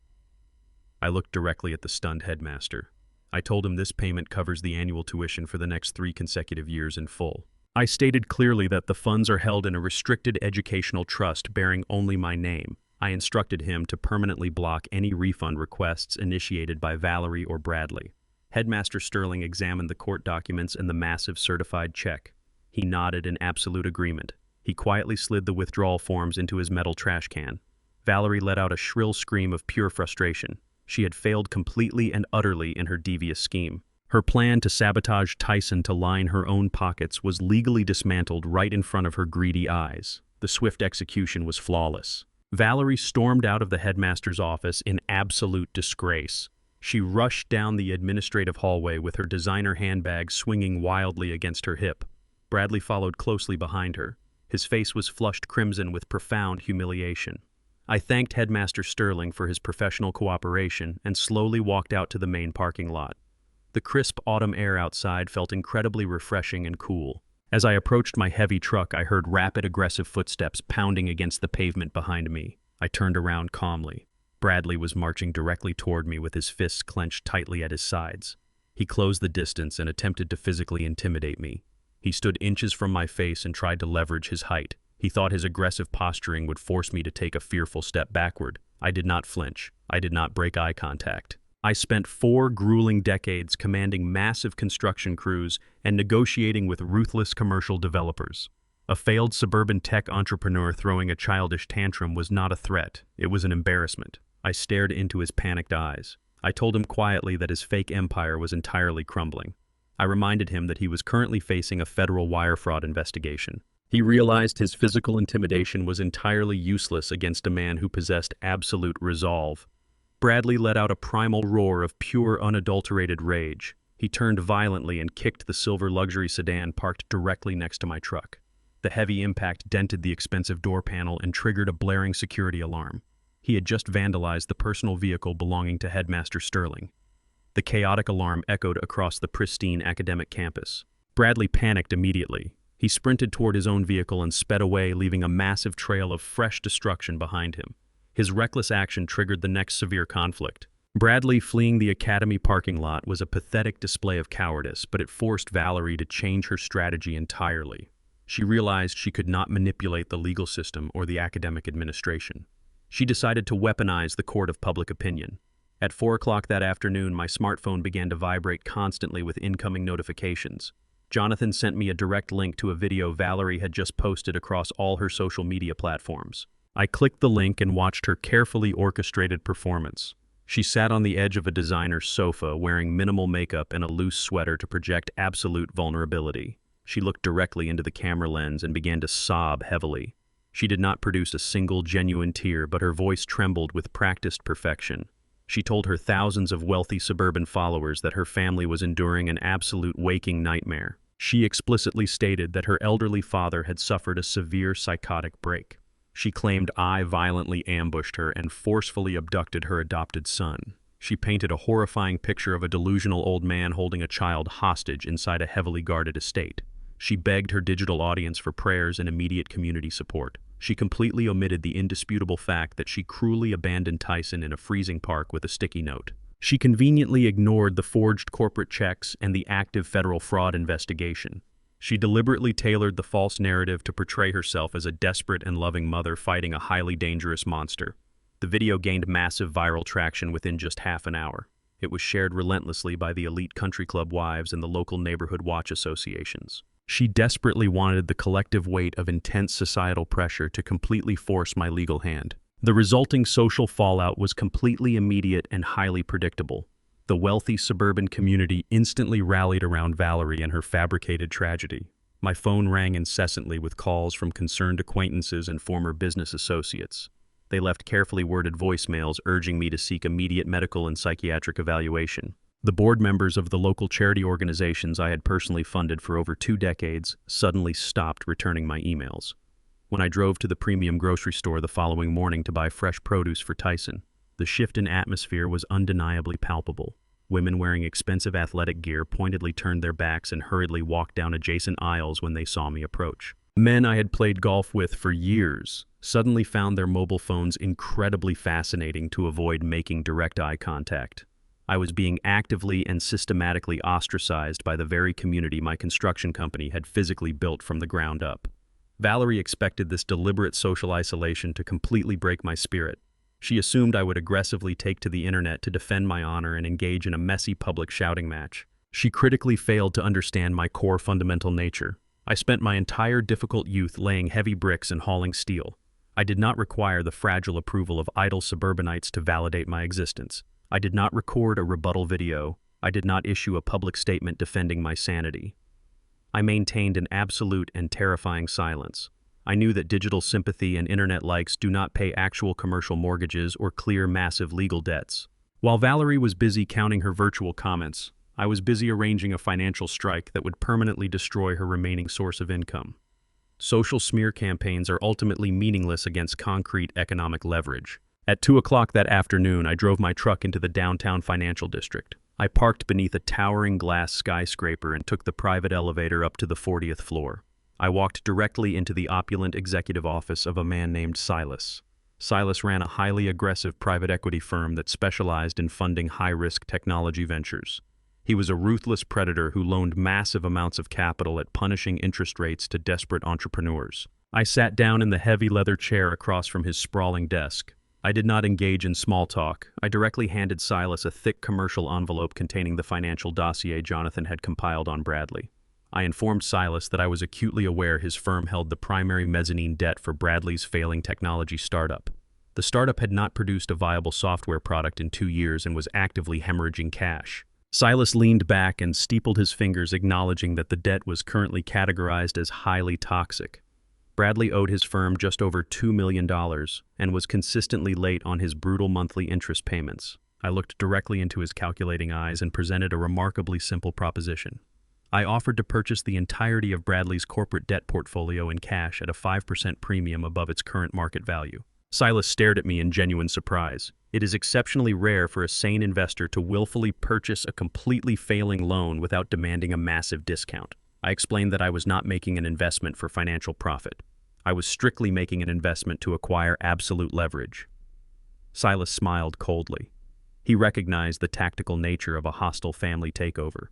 I looked directly at the stunned headmaster. I told him this payment covers the annual tuition for the next 3 consecutive years in full. I stated clearly that the funds are held in a restricted educational trust bearing only my name. I instructed him to permanently block any refund requests initiated by Valerie or Bradley. Headmaster Sterling examined the court documents and the massive certified check. He nodded in absolute agreement. He quietly slid the withdrawal forms into his metal trash can. Valerie let out a shrill scream of pure frustration. She had failed completely and utterly in her devious scheme. Her plan to sabotage Tyson to line her own pockets was legally dismantled right in front of her greedy eyes. The swift execution was flawless. Valerie stormed out of the headmaster's office in absolute disgrace. She rushed down the administrative hallway with her designer handbag swinging wildly against her hip. Bradley followed closely behind her. His face was flushed crimson with profound humiliation. I thanked Headmaster Sterling for his professional cooperation and slowly walked out to the main parking lot. The crisp autumn air outside felt incredibly refreshing and cool. As I approached my heavy truck, I heard rapid, aggressive footsteps pounding against the pavement behind me. I turned around calmly. Bradley was marching directly toward me with his fists clenched tightly at his sides. He closed the distance and attempted to physically intimidate me. He stood inches from my face and tried to leverage his height. He thought his aggressive posturing would force me to take a fearful step backward. I did not flinch. I did not break eye contact. I spent 4 grueling decades commanding massive construction crews and negotiating with ruthless commercial developers. A failed suburban tech entrepreneur throwing a childish tantrum was not a threat. It was an embarrassment. I stared into his panicked eyes. I told him quietly that his fake empire was entirely crumbling. I reminded him that he was currently facing a federal wire fraud investigation. He realized his physical intimidation was entirely useless against a man who possessed absolute resolve. Bradley let out a primal roar of pure, unadulterated rage. He turned violently and kicked the silver luxury sedan parked directly next to my truck. The heavy impact dented the expensive door panel and triggered a blaring security alarm. He had just vandalized the personal vehicle belonging to Headmaster Sterling. The chaotic alarm echoed across the pristine academic campus. Bradley panicked immediately. He sprinted toward his own vehicle and sped away, leaving a massive trail of fresh destruction behind him. His reckless action triggered the next severe conflict. Bradley fleeing the academy parking lot was a pathetic display of cowardice, but it forced Valerie to change her strategy entirely. She realized she could not manipulate the legal system or the academic administration. She decided to weaponize the court of public opinion. At 4 o'clock that afternoon, my smartphone began to vibrate constantly with incoming notifications. Jonathan sent me a direct link to a video Valerie had just posted across all her social media platforms. I clicked the link and watched her carefully orchestrated performance. She sat on the edge of a designer's sofa wearing minimal makeup and a loose sweater to project absolute vulnerability. She looked directly into the camera lens and began to sob heavily. She did not produce a single genuine tear, but her voice trembled with practiced perfection. She told her thousands of wealthy suburban followers that her family was enduring an absolute waking nightmare. She explicitly stated that her elderly father had suffered a severe psychotic break. She claimed I violently ambushed her and forcefully abducted her adopted son. She painted a horrifying picture of a delusional old man holding a child hostage inside a heavily guarded estate. She begged her digital audience for prayers and immediate community support. She completely omitted the indisputable fact that she cruelly abandoned Tyson in a freezing park with a sticky note. She conveniently ignored the forged corporate checks and the active federal fraud investigation. She deliberately tailored the false narrative to portray herself as a desperate and loving mother fighting a highly dangerous monster. The video gained massive viral traction within just half an hour. It was shared relentlessly by the elite country club wives and the local neighborhood watch associations. She desperately wanted the collective weight of intense societal pressure to completely force my legal hand. The resulting social fallout was completely immediate and highly predictable. The wealthy suburban community instantly rallied around Valerie and her fabricated tragedy. My phone rang incessantly with calls from concerned acquaintances and former business associates. They left carefully worded voicemails urging me to seek immediate medical and psychiatric evaluation. The board members of the local charity organizations I had personally funded for over 2 decades suddenly stopped returning my emails. When I drove to the premium grocery store the following morning to buy fresh produce for Tyson, the shift in atmosphere was undeniably palpable. Women wearing expensive athletic gear pointedly turned their backs and hurriedly walked down adjacent aisles when they saw me approach. Men I had played golf with for years suddenly found their mobile phones incredibly fascinating to avoid making direct eye contact. I was being actively and systematically ostracized by the very community my construction company had physically built from the ground up. Valerie expected this deliberate social isolation to completely break my spirit. She assumed I would aggressively take to the internet to defend my honor and engage in a messy public shouting match. She critically failed to understand my core fundamental nature. I spent my entire difficult youth laying heavy bricks and hauling steel. I did not require the fragile approval of idle suburbanites to validate my existence. I did not record a rebuttal video. I did not issue a public statement defending my sanity. I maintained an absolute and terrifying silence. I knew that digital sympathy and internet likes do not pay actual commercial mortgages or clear massive legal debts. While Valerie was busy counting her virtual comments, I was busy arranging a financial strike that would permanently destroy her remaining source of income. Social smear campaigns are ultimately meaningless against concrete economic leverage. At 2 o'clock that afternoon, I drove my truck into the downtown financial district. I parked beneath a towering glass skyscraper and took the private elevator up to the 40th floor. I walked directly into the opulent executive office of a man named Silas. Silas ran a highly aggressive private equity firm that specialized in funding high-risk technology ventures. He was a ruthless predator who loaned massive amounts of capital at punishing interest rates to desperate entrepreneurs. I sat down in the heavy leather chair across from his sprawling desk. I did not engage in small talk. I directly handed Silas a thick commercial envelope containing the financial dossier Jonathan had compiled on Bradley. I informed Silas that I was acutely aware his firm held the primary mezzanine debt for Bradley's failing technology startup. The startup had not produced a viable software product in 2 years and was actively hemorrhaging cash. Silas leaned back and steepled his fingers, acknowledging that the debt was currently categorized as highly toxic. Bradley owed his firm just over $2 million and was consistently late on his brutal monthly interest payments. I looked directly into his calculating eyes and presented a remarkably simple proposition. I offered to purchase the entirety of Bradley's corporate debt portfolio in cash at a 5% premium above its current market value. Silas stared at me in genuine surprise. It is exceptionally rare for a sane investor to willfully purchase a completely failing loan without demanding a massive discount. I explained that I was not making an investment for financial profit. I was strictly making an investment to acquire absolute leverage. Silas smiled coldly. He recognized the tactical nature of a hostile family takeover.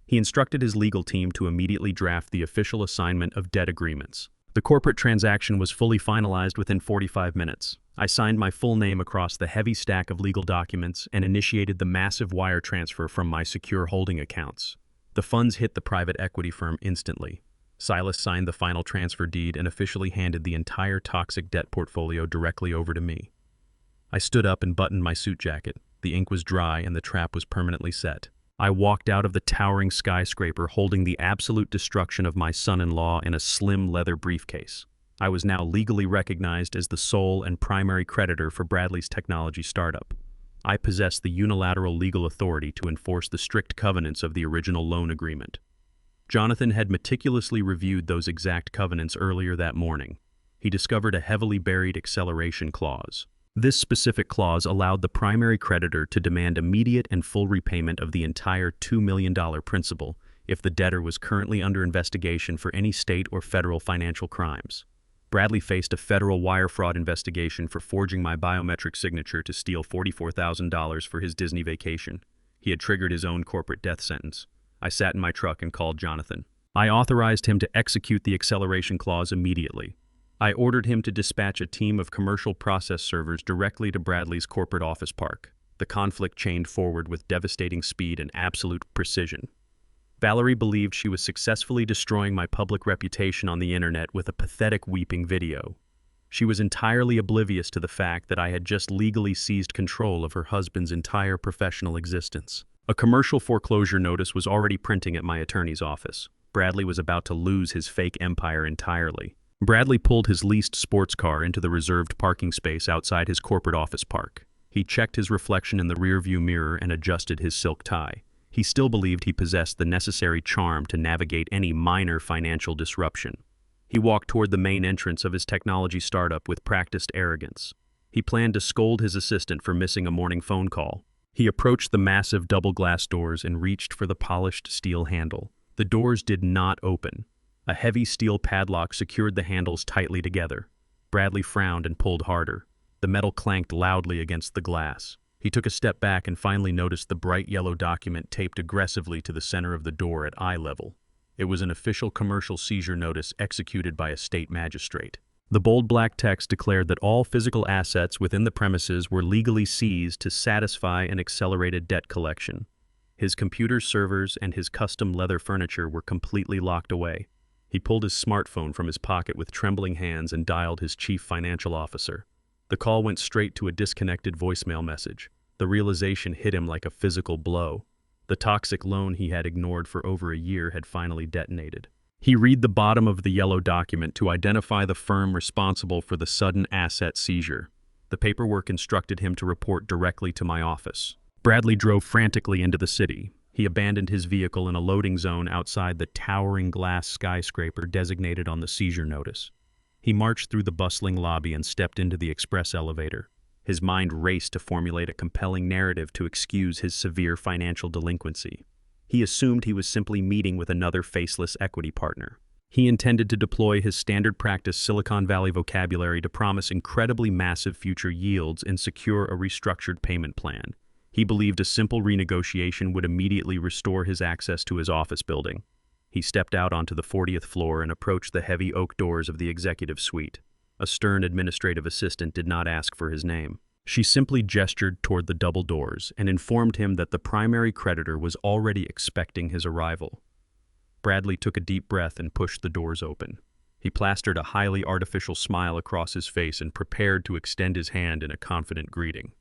He instructed his legal team to immediately draft the official assignment of debt agreements. The corporate transaction was fully finalized within 45 minutes. I signed my full name across the heavy stack of legal documents and initiated the massive wire transfer from my secure holding accounts. The funds hit the private equity firm instantly. Silas signed the final transfer deed and officially handed the entire toxic debt portfolio directly over to me. I stood up and buttoned my suit jacket. The ink was dry and the trap was permanently set. I walked out of the towering skyscraper holding the absolute destruction of my son-in-law in a slim leather briefcase. I was now legally recognized as the sole and primary creditor for Bradley's technology startup. I possessed the unilateral legal authority to enforce the strict covenants of the original loan agreement. Jonathan had meticulously reviewed those exact covenants earlier that morning. He discovered a heavily buried acceleration clause. This specific clause allowed the primary creditor to demand immediate and full repayment of the entire $2 million principal if the debtor was currently under investigation for any state or federal financial crimes. Bradley faced a federal wire fraud investigation for forging my biometric signature to steal $44,000 for his Disney vacation. He had triggered his own corporate death sentence. I sat in my truck and called Jonathan. I authorized him to execute the acceleration clause immediately. I ordered him to dispatch a team of commercial process servers directly to Bradley's corporate office park. The conflict chained forward with devastating speed and absolute precision. Valerie believed she was successfully destroying my public reputation on the internet with a pathetic weeping video. She was entirely oblivious to the fact that I had just legally seized control of her husband's entire professional existence. A commercial foreclosure notice was already printing at my attorney's office. Bradley was about to lose his fake empire entirely. Bradley pulled his leased sports car into the reserved parking space outside his corporate office park. He checked his reflection in the rearview mirror and adjusted his silk tie. He still believed he possessed the necessary charm to navigate any minor financial disruption. He walked toward the main entrance of his technology startup with practiced arrogance. He planned to scold his assistant for missing a morning phone call. He approached the massive double-glass doors and reached for the polished steel handle. The doors did not open. A heavy steel padlock secured the handles tightly together. Bradley frowned and pulled harder. The metal clanked loudly against the glass. He took a step back and finally noticed the bright yellow document taped aggressively to the center of the door at eye level. It was an official commercial seizure notice executed by a state magistrate. The bold black text declared that all physical assets within the premises were legally seized to satisfy an accelerated debt collection. His computer servers and his custom leather furniture were completely locked away. He pulled his smartphone from his pocket with trembling hands and dialed his chief financial officer. The call went straight to a disconnected voicemail message. The realization hit him like a physical blow. The toxic loan he had ignored for over a year had finally detonated. He read the bottom of the yellow document to identify the firm responsible for the sudden asset seizure. The paperwork instructed him to report directly to my office. Bradley drove frantically into the city. He abandoned his vehicle in a loading zone outside the towering glass skyscraper designated on the seizure notice. He marched through the bustling lobby and stepped into the express elevator. His mind raced to formulate a compelling narrative to excuse his severe financial delinquency. He assumed he was simply meeting with another faceless equity partner. He intended to deploy his standard practice Silicon Valley vocabulary to promise incredibly massive future yields and secure a restructured payment plan. He believed a simple renegotiation would immediately restore his access to his office building. He stepped out onto the 40th floor and approached the heavy oak doors of the executive suite. A stern administrative assistant did not ask for his name. She simply gestured toward the double doors and informed him that the primary creditor was already expecting his arrival. Bradley took a deep breath and pushed the doors open. He plastered a highly artificial smile across his face and prepared to extend his hand in a confident greeting.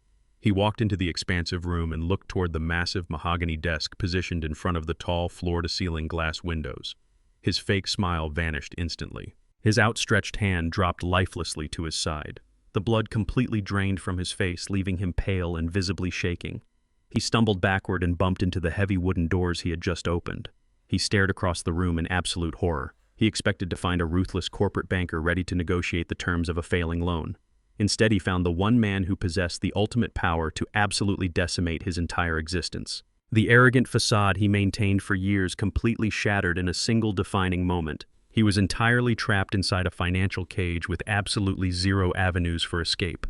He walked into the expansive room and looked toward the massive mahogany desk positioned in front of the tall floor-to-ceiling glass windows. His fake smile vanished instantly. His outstretched hand dropped lifelessly to his side. The blood completely drained from his face, leaving him pale and visibly shaking. He stumbled backward and bumped into the heavy wooden doors he had just opened. He stared across the room in absolute horror. He expected to find a ruthless corporate banker ready to negotiate the terms of a failing loan. Instead, he found the one man who possessed the ultimate power to absolutely decimate his entire existence. The arrogant facade he maintained for years completely shattered in a single defining moment. He was entirely trapped inside a financial cage with absolutely zero avenues for escape.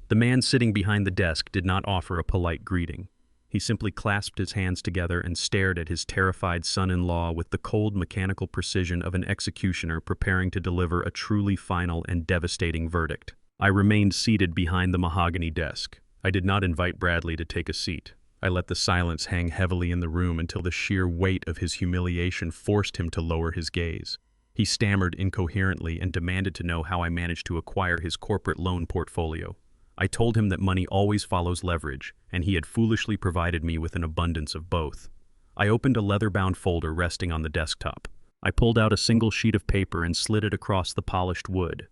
The man sitting behind the desk did not offer a polite greeting. He simply clasped his hands together and stared at his terrified son-in-law with the cold mechanical precision of an executioner preparing to deliver a truly final and devastating verdict. I remained seated behind the mahogany desk. I did not invite Bradley to take a seat. I let the silence hang heavily in the room until the sheer weight of his humiliation forced him to lower his gaze. He stammered incoherently and demanded to know how I managed to acquire his corporate loan portfolio. I told him that money always follows leverage, and he had foolishly provided me with an abundance of both. I opened a leather-bound folder resting on the desktop. I pulled out a single sheet of paper and slid it across the polished wood.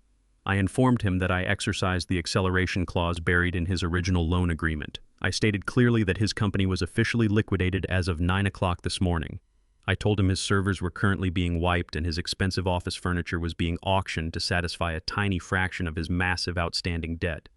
I informed him that I exercised the acceleration clause buried in his original loan agreement. I stated clearly that his company was officially liquidated as of 9 o'clock this morning. I told him his servers were currently being wiped and his expensive office furniture was being auctioned to satisfy a tiny fraction of his massive outstanding debt.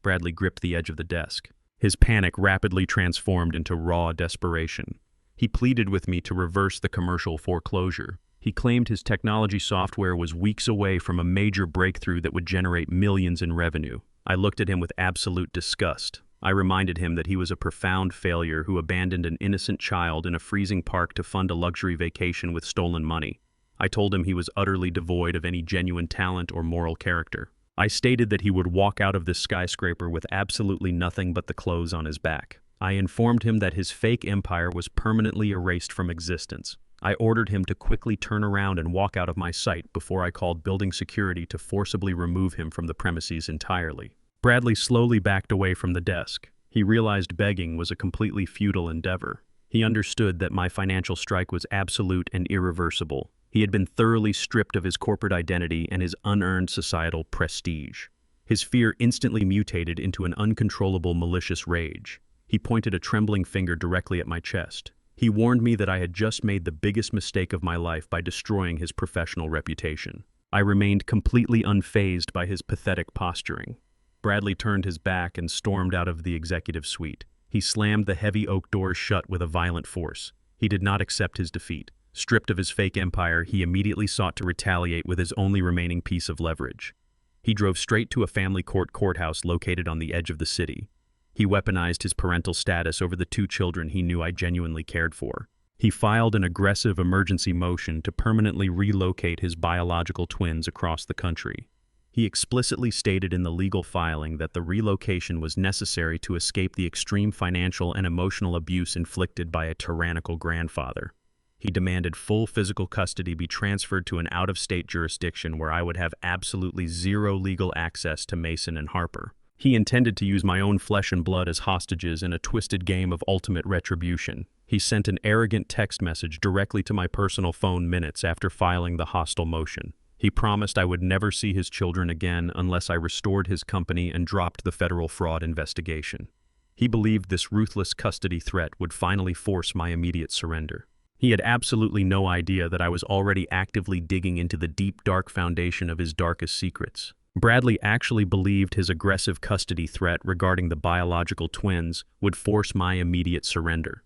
Bradley gripped the edge of the desk. His panic rapidly transformed into raw desperation. He pleaded with me to reverse the commercial foreclosure. He claimed his technology software was weeks away from a major breakthrough that would generate millions in revenue. I looked at him with absolute disgust. I reminded him that he was a profound failure who abandoned an innocent child in a freezing park to fund a luxury vacation with stolen money. I told him he was utterly devoid of any genuine talent or moral character. I stated that he would walk out of this skyscraper with absolutely nothing but the clothes on his back. I informed him that his fake empire was permanently erased from existence. I ordered him to quickly turn around and walk out of my sight before I called building security to forcibly remove him from the premises entirely. Bradley slowly backed away from the desk. He realized begging was a completely futile endeavor. He understood that my financial strike was absolute and irreversible. He had been thoroughly stripped of his corporate identity and his unearned societal prestige. His fear instantly mutated into an uncontrollable malicious rage. He pointed a trembling finger directly at my chest. He warned me that I had just made the biggest mistake of my life by destroying his professional reputation. I remained completely unfazed by his pathetic posturing. Bradley turned his back and stormed out of the executive suite. He slammed the heavy oak doors shut with a violent force. He did not accept his defeat. Stripped of his fake empire, he immediately sought to retaliate with his only remaining piece of leverage. He drove straight to a family court courthouse located on the edge of the city. He weaponized his parental status over the two children he knew I genuinely cared for. He filed an aggressive emergency motion to permanently relocate his biological twins across the country. He explicitly stated in the legal filing that the relocation was necessary to escape the extreme financial and emotional abuse inflicted by a tyrannical grandfather. He demanded full physical custody be transferred to an out-of-state jurisdiction where I would have absolutely zero legal access to Mason and Harper. He intended to use my own flesh and blood as hostages in a twisted game of ultimate retribution. He sent an arrogant text message directly to my personal phone minutes after filing the hostile motion. He promised I would never see his children again unless I restored his company and dropped the federal fraud investigation. He believed this ruthless custody threat would finally force my immediate surrender. He had absolutely no idea that I was already actively digging into the deep, dark foundation of his darkest secrets. Bradley actually believed his aggressive custody threat regarding the biological twins would force my immediate surrender.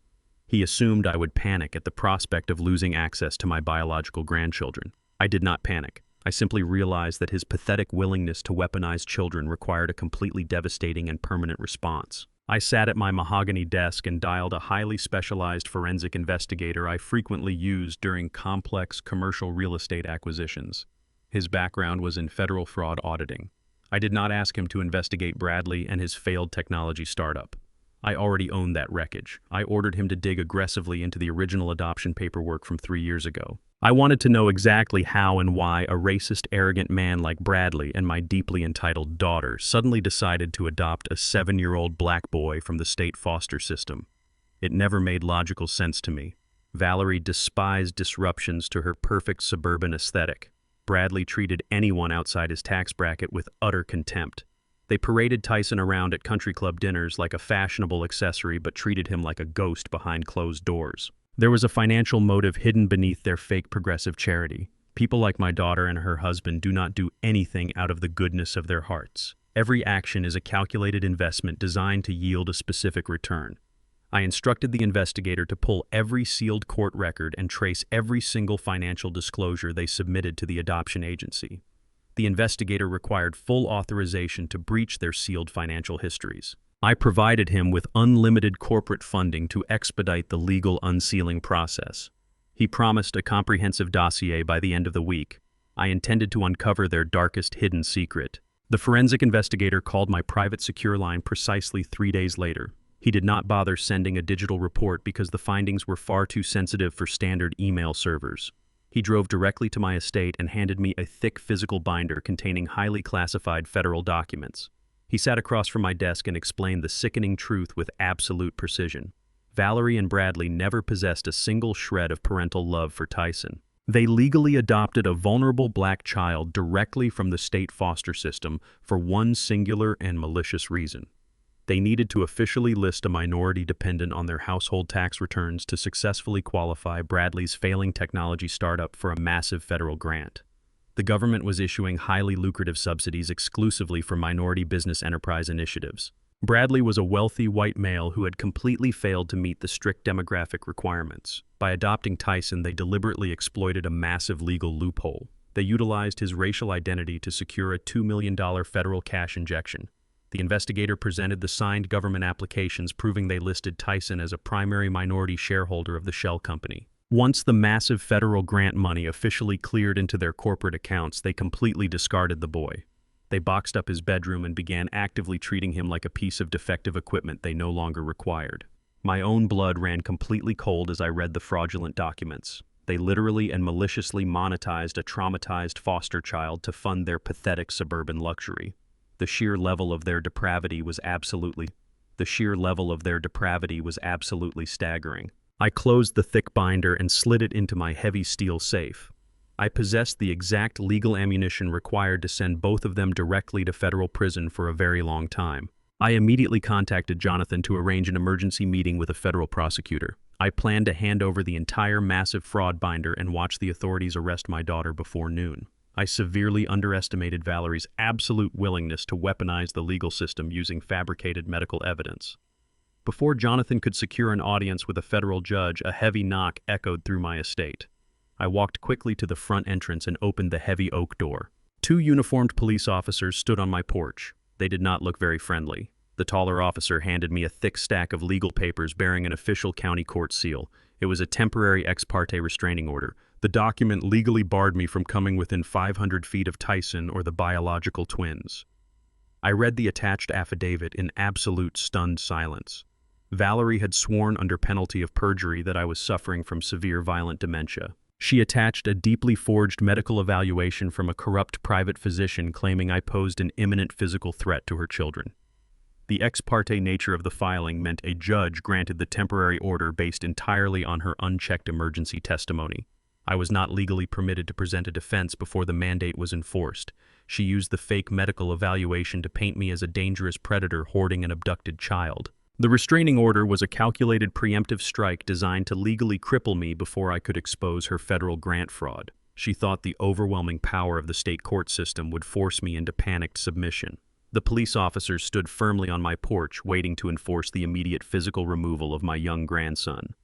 He assumed I would panic at the prospect of losing access to my biological grandchildren. I did not panic. I simply realized that his pathetic willingness to weaponize children required a completely devastating and permanent response. I sat at my mahogany desk and dialed a highly specialized forensic investigator I frequently used during complex commercial real estate acquisitions. His background was in federal fraud auditing. I did not ask him to investigate Bradley and his failed technology startup. I already owned that wreckage. I ordered him to dig aggressively into the original adoption paperwork from 3 years ago. I wanted to know exactly how and why a racist, arrogant man like Bradley and my deeply entitled daughter suddenly decided to adopt a 7-year-old black boy from the state foster system. It never made logical sense to me. Valerie despised disruptions to her perfect suburban aesthetic. Bradley treated anyone outside his tax bracket with utter contempt. They paraded Tyson around at country club dinners like a fashionable accessory but treated him like a ghost behind closed doors. There was a financial motive hidden beneath their fake progressive charity. People like my daughter and her husband do not do anything out of the goodness of their hearts. Every action is a calculated investment designed to yield a specific return. I instructed the investigator to pull every sealed court record and trace every single financial disclosure they submitted to the adoption agency. The investigator required full authorization to breach their sealed financial histories. I provided him with unlimited corporate funding to expedite the legal unsealing process. He promised a comprehensive dossier by the end of the week. I intended to uncover their darkest hidden secret. The forensic investigator called my private secure line precisely 3 days later. He did not bother sending a digital report because the findings were far too sensitive for standard email servers. He drove directly to my estate and handed me a thick physical binder containing highly classified federal documents. He sat across from my desk and explained the sickening truth with absolute precision. Valerie and Bradley never possessed a single shred of parental love for Tyson. They legally adopted a vulnerable black child directly from the state foster system for one singular and malicious reason. They needed to officially list a minority dependent on their household tax returns to successfully qualify Bradley's failing technology startup for a massive federal grant. The government was issuing highly lucrative subsidies exclusively for minority business enterprise initiatives. Bradley was a wealthy white male who had completely failed to meet the strict demographic requirements. By adopting Tyson, they deliberately exploited a massive legal loophole. They utilized his racial identity to secure a $2 million federal cash injection. The investigator presented the signed government applications proving they listed Tyson as a primary minority shareholder of the shell company. Once the massive federal grant money officially cleared into their corporate accounts, they completely discarded the boy. They boxed up his bedroom and began actively treating him like a piece of defective equipment they no longer required. My own blood ran completely cold as I read the fraudulent documents. They literally and maliciously monetized a traumatized foster child to fund their pathetic suburban luxury. The sheer level of their depravity was absolutely staggering. I closed the thick binder and slid it into my heavy steel safe. I possessed the exact legal ammunition required to send both of them directly to federal prison for a very long time. I immediately contacted Jonathan to arrange an emergency meeting with a federal prosecutor. I planned to hand over the entire massive fraud binder and watch the authorities arrest my daughter before noon. I severely underestimated Valerie's absolute willingness to weaponize the legal system using fabricated medical evidence. Before Jonathan could secure an audience with a federal judge, a heavy knock echoed through my estate. I walked quickly to the front entrance and opened the heavy oak door. 2 uniformed police officers stood on my porch. They did not look very friendly. The taller officer handed me a thick stack of legal papers bearing an official county court seal. It was a temporary ex parte restraining order. The document legally barred me from coming within 500 feet of Tyson or the biological twins. I read the attached affidavit in absolute stunned silence. Valerie had sworn under penalty of perjury that I was suffering from severe violent dementia. She attached a deeply forged medical evaluation from a corrupt private physician claiming I posed an imminent physical threat to her children. The ex parte nature of the filing meant a judge granted the temporary order based entirely on her unchecked emergency testimony. I was not legally permitted to present a defense before the mandate was enforced. She used the fake medical evaluation to paint me as a dangerous predator hoarding an abducted child. The restraining order was a calculated preemptive strike designed to legally cripple me before I could expose her federal grant fraud. She thought the overwhelming power of the state court system would force me into panicked submission. The police officers stood firmly on my porch, waiting to enforce the immediate physical removal of my young grandson.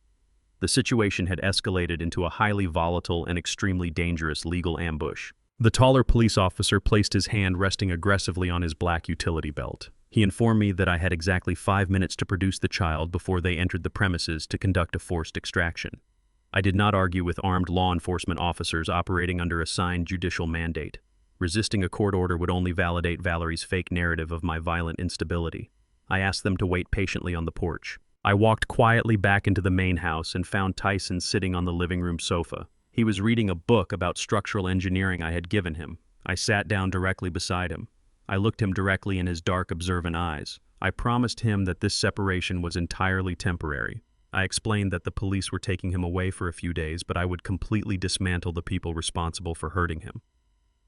The situation had escalated into a highly volatile and extremely dangerous legal ambush. The taller police officer placed his hand resting aggressively on his black utility belt. He informed me that I had exactly 5 minutes to produce the child before they entered the premises to conduct a forced extraction. I did not argue with armed law enforcement officers operating under a signed judicial mandate. Resisting a court order would only validate Valerie's fake narrative of my violent instability. I asked them to wait patiently on the porch. I walked quietly back into the main house and found Tyson sitting on the living room sofa. He was reading a book about structural engineering I had given him. I sat down directly beside him. I looked him directly in his dark, observant eyes. I promised him that this separation was entirely temporary. I explained that the police were taking him away for a few days, but I would completely dismantle the people responsible for hurting him.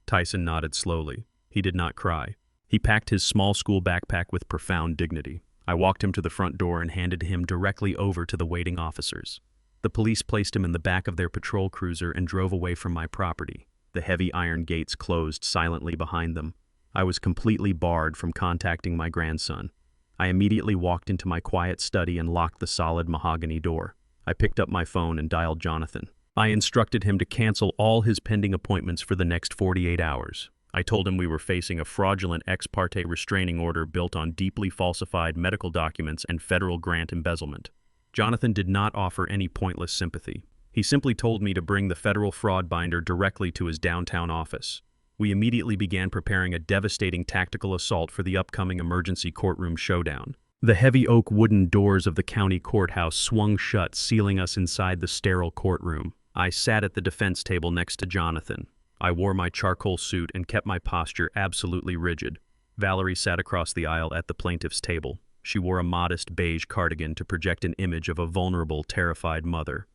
Tyson nodded slowly. He did not cry. He packed his small school backpack with profound dignity. I walked him to the front door and handed him directly over to the waiting officers. The police placed him in the back of their patrol cruiser and drove away from my property. The heavy iron gates closed silently behind them. I was completely barred from contacting my grandson. I immediately walked into my quiet study and locked the solid mahogany door. I picked up my phone and dialed Jonathan. I instructed him to cancel all his pending appointments for the next 48 hours. I told him we were facing a fraudulent ex parte restraining order built on deeply falsified medical documents and federal grant embezzlement. Jonathan did not offer any pointless sympathy. He simply told me to bring the federal fraud binder directly to his downtown office. We immediately began preparing a devastating tactical assault for the upcoming emergency courtroom showdown. The heavy oak wooden doors of the county courthouse swung shut, sealing us inside the sterile courtroom. I sat at the defense table next to Jonathan. I wore my charcoal suit and kept my posture absolutely rigid. Valerie sat across the aisle at the plaintiff's table. She wore a modest beige cardigan to project an image of a vulnerable, terrified mother.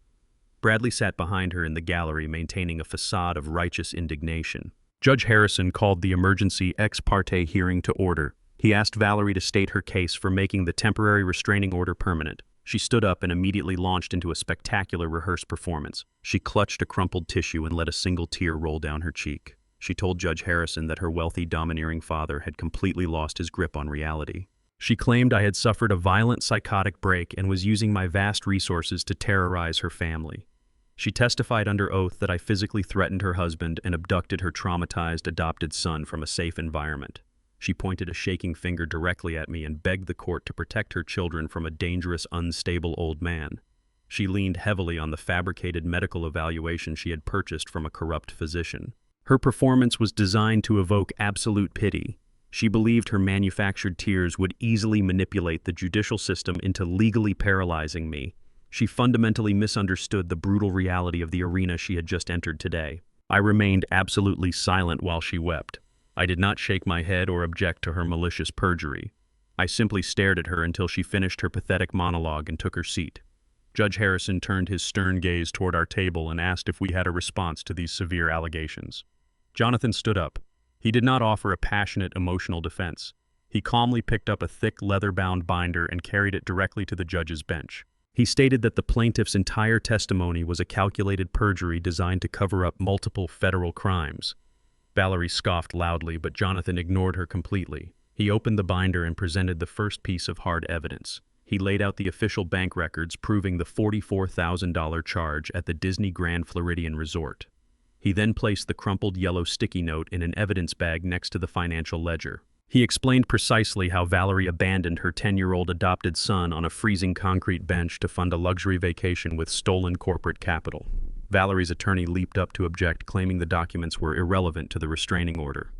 Bradley sat behind her in the gallery, maintaining a facade of righteous indignation. Judge Harrison called the emergency ex parte hearing to order. He asked Valerie to state her case for making the temporary restraining order permanent. She stood up and immediately launched into a spectacular rehearsed performance. She clutched a crumpled tissue and let a single tear roll down her cheek. She told Judge Harrison that her wealthy, domineering father had completely lost his grip on reality. She claimed I had suffered a violent psychotic break and was using my vast resources to terrorize her family. She testified under oath that I physically threatened her husband and abducted her traumatized adopted son from a safe environment. She pointed a shaking finger directly at me and begged the court to protect her children from a dangerous, unstable old man. She leaned heavily on the fabricated medical evaluation she had purchased from a corrupt physician. Her performance was designed to evoke absolute pity. She believed her manufactured tears would easily manipulate the judicial system into legally paralyzing me. She fundamentally misunderstood the brutal reality of the arena she had just entered today. I remained absolutely silent while she wept. I did not shake my head or object to her malicious perjury. I simply stared at her until she finished her pathetic monologue and took her seat. Judge Harrison turned his stern gaze toward our table and asked if we had a response to these severe allegations. Jonathan stood up. He did not offer a passionate, emotional defense. He calmly picked up a thick, leather-bound binder and carried it directly to the judge's bench. He stated that the plaintiff's entire testimony was a calculated perjury designed to cover up multiple federal crimes. Valerie scoffed loudly, but Jonathan ignored her completely. He opened the binder and presented the first piece of hard evidence. He laid out the official bank records proving the $44,000 charge at the Disney Grand Floridian Resort. He then placed the crumpled yellow sticky note in an evidence bag next to the financial ledger. He explained precisely how Valerie abandoned her 10-year-old adopted son on a freezing concrete bench to fund a luxury vacation with stolen corporate capital. Valerie's attorney leaped up to object, claiming the documents were irrelevant to the restraining order.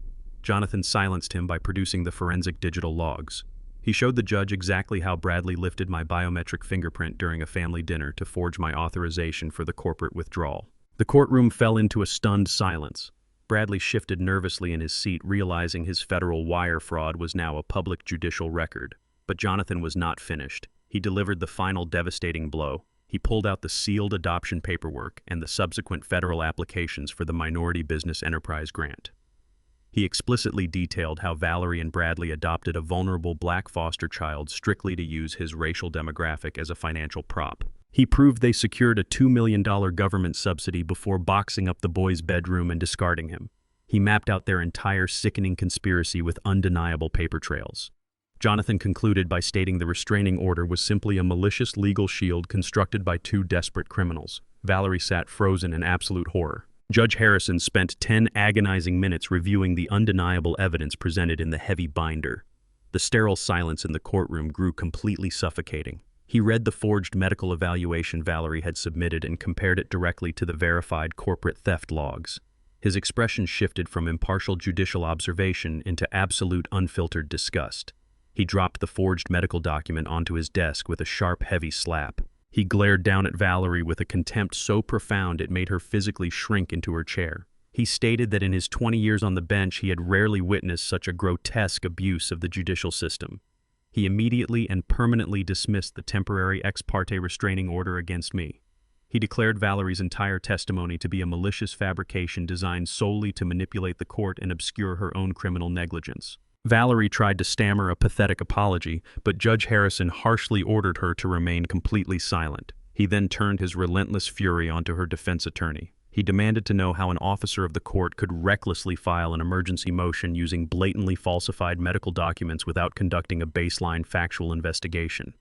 Jonathan silenced him by producing the forensic digital logs. He showed the judge exactly how Bradley lifted my biometric fingerprint during a family dinner to forge my authorization for the corporate withdrawal. The courtroom fell into a stunned silence. Bradley shifted nervously in his seat, realizing his federal wire fraud was now a public judicial record. But Jonathan was not finished. He delivered the final devastating blow. He pulled out the sealed adoption paperwork and the subsequent federal applications for the Minority Business Enterprise Grant. He explicitly detailed how Valerie and Bradley adopted a vulnerable black foster child strictly to use his racial demographic as a financial prop. He proved they secured a $2 million government subsidy before boxing up the boy's bedroom and discarding him. He mapped out their entire sickening conspiracy with undeniable paper trails. Jonathan concluded by stating the restraining order was simply a malicious legal shield constructed by two desperate criminals. Valerie sat frozen in absolute horror. Judge Harrison spent 10 agonizing minutes reviewing the undeniable evidence presented in the heavy binder. The sterile silence in the courtroom grew completely suffocating. He read the forged medical evaluation Valerie had submitted and compared it directly to the verified corporate theft logs. His expression shifted from impartial judicial observation into absolute unfiltered disgust. He dropped the forged medical document onto his desk with a sharp, heavy slap. He glared down at Valerie with a contempt so profound it made her physically shrink into her chair. He stated that in his 20 years on the bench he had rarely witnessed such a grotesque abuse of the judicial system. He immediately and permanently dismissed the temporary ex parte restraining order against me. He declared Valerie's entire testimony to be a malicious fabrication designed solely to manipulate the court and obscure her own criminal negligence. Valerie tried to stammer a pathetic apology, but Judge Harrison harshly ordered her to remain completely silent. He then turned his relentless fury onto her defense attorney. He demanded to know how an officer of the court could recklessly file an emergency motion using blatantly falsified medical documents without conducting a baseline factual investigation.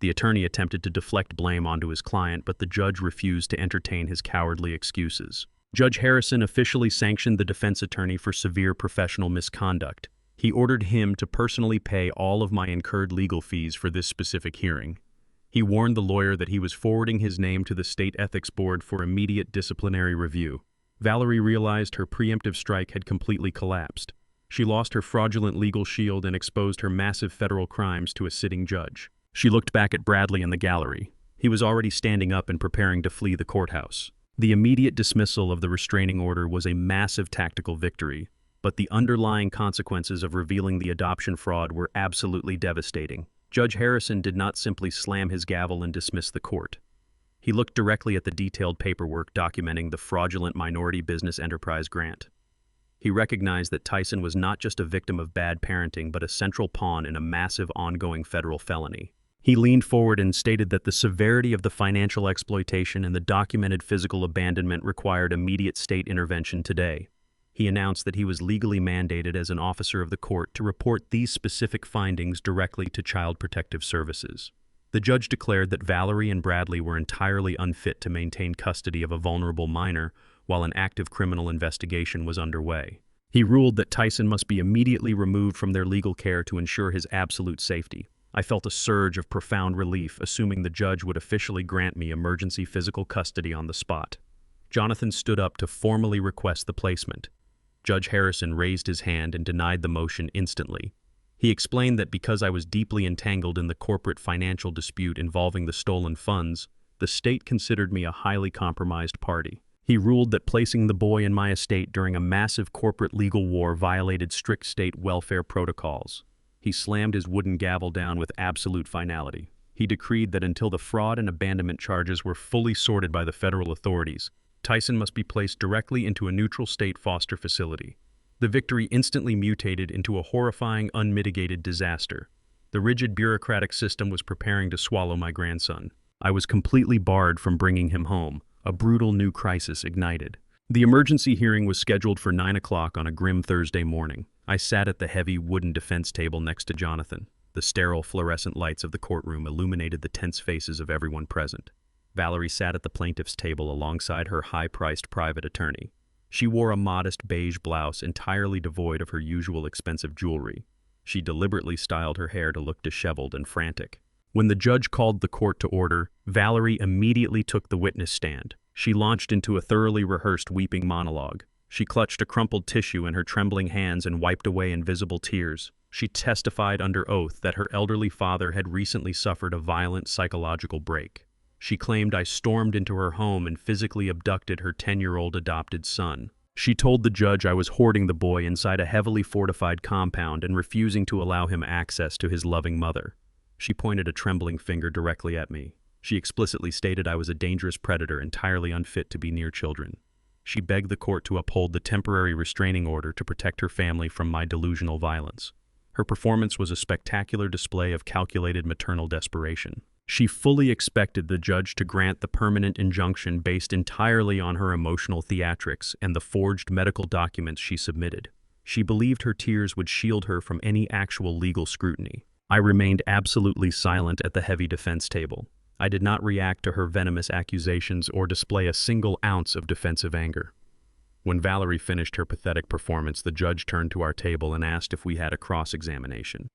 The attorney attempted to deflect blame onto his client, but the judge refused to entertain his cowardly excuses. Judge Harrison officially sanctioned the defense attorney for severe professional misconduct. He ordered him to personally pay all of my incurred legal fees for this specific hearing. He warned the lawyer that he was forwarding his name to the State Ethics Board for immediate disciplinary review. Valerie realized her preemptive strike had completely collapsed. She lost her fraudulent legal shield and exposed her massive federal crimes to a sitting judge. She looked back at Bradley in the gallery. He was already standing up and preparing to flee the courthouse. The immediate dismissal of the restraining order was a massive tactical victory, but the underlying consequences of revealing the adoption fraud were absolutely devastating. Judge Harrison did not simply slam his gavel and dismiss the court. He looked directly at the detailed paperwork documenting the fraudulent Minority Business Enterprise Grant. He recognized that Tyson was not just a victim of bad parenting, but a central pawn in a massive ongoing federal felony. He leaned forward and stated that the severity of the financial exploitation and the documented physical abandonment required immediate state intervention today. He announced that he was legally mandated as an officer of the court to report these specific findings directly to Child Protective Services. The judge declared that Valerie and Bradley were entirely unfit to maintain custody of a vulnerable minor while an active criminal investigation was underway. He ruled that Tyson must be immediately removed from their legal care to ensure his absolute safety. I felt a surge of profound relief, assuming the judge would officially grant me emergency physical custody on the spot. Jonathan stood up to formally request the placement. Judge Harrison raised his hand and denied the motion instantly. He explained that because I was deeply entangled in the corporate financial dispute involving the stolen funds, the state considered me a highly compromised party. He ruled that placing the boy in my estate during a massive corporate legal war violated strict state welfare protocols. He slammed his wooden gavel down with absolute finality. He decreed that until the fraud and abandonment charges were fully sorted by the federal authorities, Tyson must be placed directly into a neutral state foster facility. The victory instantly mutated into a horrifying, unmitigated disaster. The rigid bureaucratic system was preparing to swallow my grandson. I was completely barred from bringing him home. A brutal new crisis ignited. The emergency hearing was scheduled for 9 o'clock on a grim Thursday morning. I sat at the heavy wooden defense table next to Jonathan. The sterile fluorescent lights of the courtroom illuminated the tense faces of everyone present. Valerie sat at the plaintiff's table alongside her high-priced private attorney. She wore a modest beige blouse entirely devoid of her usual expensive jewelry. She deliberately styled her hair to look disheveled and frantic. When the judge called the court to order, Valerie immediately took the witness stand. She launched into a thoroughly rehearsed weeping monologue. She clutched a crumpled tissue in her trembling hands and wiped away invisible tears. She testified under oath that her elderly father had recently suffered a violent psychological break. She claimed I stormed into her home and physically abducted her 10-year-old adopted son. She told the judge I was hoarding the boy inside a heavily fortified compound and refusing to allow him access to his loving mother. She pointed a trembling finger directly at me. She explicitly stated I was a dangerous predator entirely unfit to be near children. She begged the court to uphold the temporary restraining order to protect her family from my delusional violence. Her performance was a spectacular display of calculated maternal desperation. She fully expected the judge to grant the permanent injunction based entirely on her emotional theatrics and the forged medical documents she submitted. She believed her tears would shield her from any actual legal scrutiny. I remained absolutely silent at the heavy defense table. I did not react to her venomous accusations or display a single ounce of defensive anger. When Valerie finished her pathetic performance, the judge turned to our table and asked if we had a cross-examination.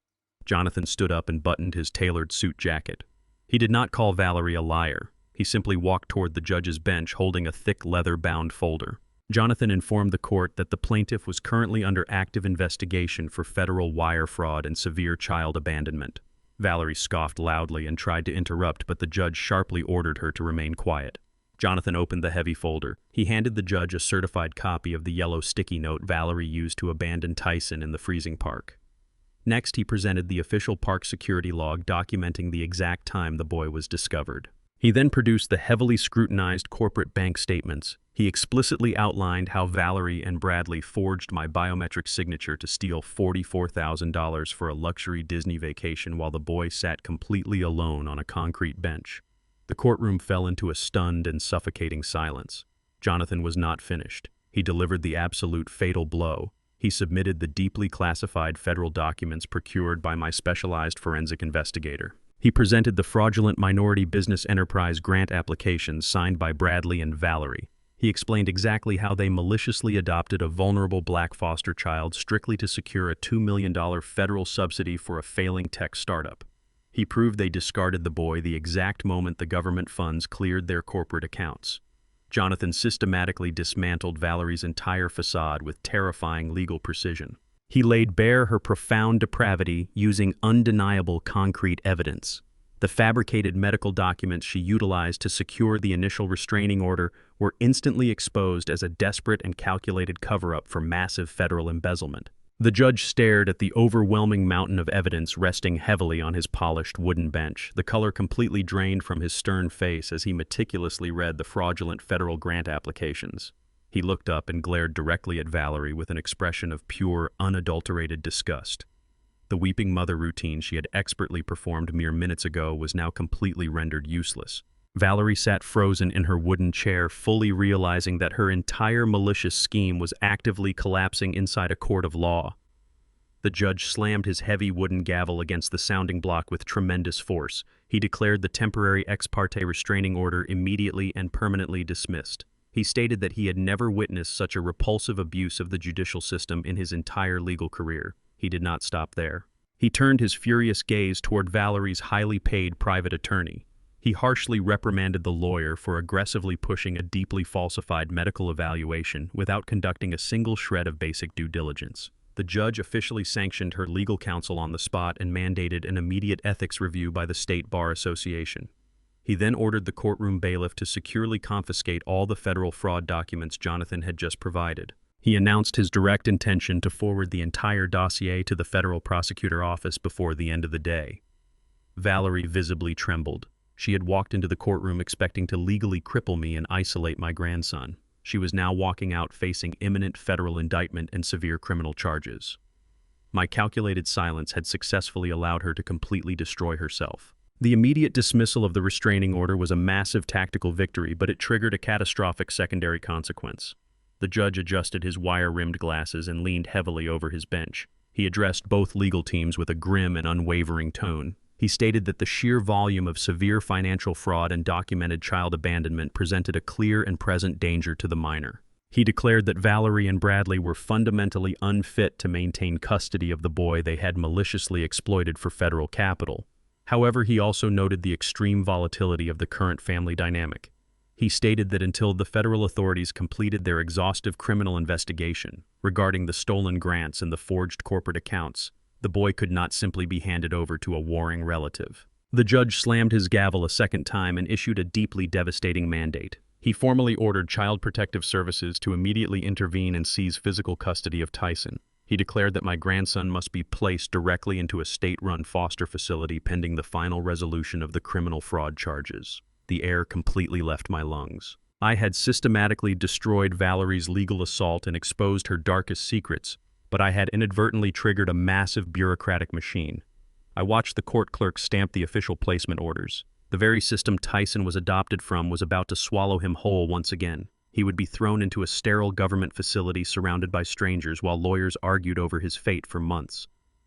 Jonathan stood up and buttoned his tailored suit jacket. He did not call Valerie a liar. He simply walked toward the judge's bench holding a thick leather-bound folder. Jonathan informed the court that the plaintiff was currently under active investigation for federal wire fraud and severe child abandonment. Valerie scoffed loudly and tried to interrupt, but the judge sharply ordered her to remain quiet. Jonathan opened the heavy folder. He handed the judge a certified copy of the yellow sticky note Valerie used to abandon Tyson in the freezing park. Next, he presented the official park security log documenting the exact time the boy was discovered. He then produced the heavily scrutinized corporate bank statements. He explicitly outlined how Valerie and Bradley forged my biometric signature to steal $44,000 for a luxury Disney vacation while the boy sat completely alone on a concrete bench. The courtroom fell into a stunned and suffocating silence. Jonathan was not finished. He delivered the absolute fatal blow. He submitted the deeply classified federal documents procured by my specialized forensic investigator. He presented the fraudulent minority business enterprise grant applications signed by Bradley and Valerie. He explained exactly how they maliciously adopted a vulnerable black foster child strictly to secure a $2 million federal subsidy for a failing tech startup. He proved they discarded the boy the exact moment the government funds cleared their corporate accounts. Jonathan systematically dismantled Valerie's entire facade with terrifying legal precision. He laid bare her profound depravity using undeniable concrete evidence. The fabricated medical documents she utilized to secure the initial restraining order were instantly exposed as a desperate and calculated cover-up for massive federal embezzlement. The judge stared at the overwhelming mountain of evidence resting heavily on his polished wooden bench, the color completely drained from his stern face as he meticulously read the fraudulent federal grant applications. He looked up and glared directly at Valerie with an expression of pure, unadulterated disgust. The weeping mother routine she had expertly performed mere minutes ago was now completely rendered useless. Valerie sat frozen in her wooden chair, fully realizing that her entire malicious scheme was actively collapsing inside a court of law. The judge slammed his heavy wooden gavel against the sounding block with tremendous force. He declared the temporary ex parte restraining order immediately and permanently dismissed. He stated that he had never witnessed such a repulsive abuse of the judicial system in his entire legal career. He did not stop there. He turned his furious gaze toward Valerie's highly paid private attorney. He harshly reprimanded the lawyer for aggressively pushing a deeply falsified medical evaluation without conducting a single shred of basic due diligence. The judge officially sanctioned her legal counsel on the spot and mandated an immediate ethics review by the State Bar Association. He then ordered the courtroom bailiff to securely confiscate all the federal fraud documents Jonathan had just provided. He announced his direct intention to forward the entire dossier to the federal prosecutor office before the end of the day. Valerie visibly trembled. She had walked into the courtroom expecting to legally cripple me and isolate my grandson. She was now walking out facing imminent federal indictment and severe criminal charges. My calculated silence had successfully allowed her to completely destroy herself. The immediate dismissal of the restraining order was a massive tactical victory, but it triggered a catastrophic secondary consequence. The judge adjusted his wire-rimmed glasses and leaned heavily over his bench. He addressed both legal teams with a grim and unwavering tone. He stated that the sheer volume of severe financial fraud and documented child abandonment presented a clear and present danger to the minor. He declared that Valerie and Bradley were fundamentally unfit to maintain custody of the boy they had maliciously exploited for federal capital. However, he also noted the extreme volatility of the current family dynamic. He stated that until the federal authorities completed their exhaustive criminal investigation regarding the stolen grants and the forged corporate accounts, the boy could not simply be handed over to a warring relative. The judge slammed his gavel a second time and issued a deeply devastating mandate. He formally ordered Child Protective Services to immediately intervene and seize physical custody of Tyson. He declared that my grandson must be placed directly into a state-run foster facility pending the final resolution of the criminal fraud charges. The air completely left my lungs. I had systematically destroyed Valerie's legal assault and exposed her darkest secrets, but I had inadvertently triggered a massive bureaucratic machine. I watched the court clerk stamp the official placement orders. The very system Tyson was adopted from was about to swallow him whole once again. He would be thrown into a sterile government facility surrounded by strangers while lawyers argued over his fate for months.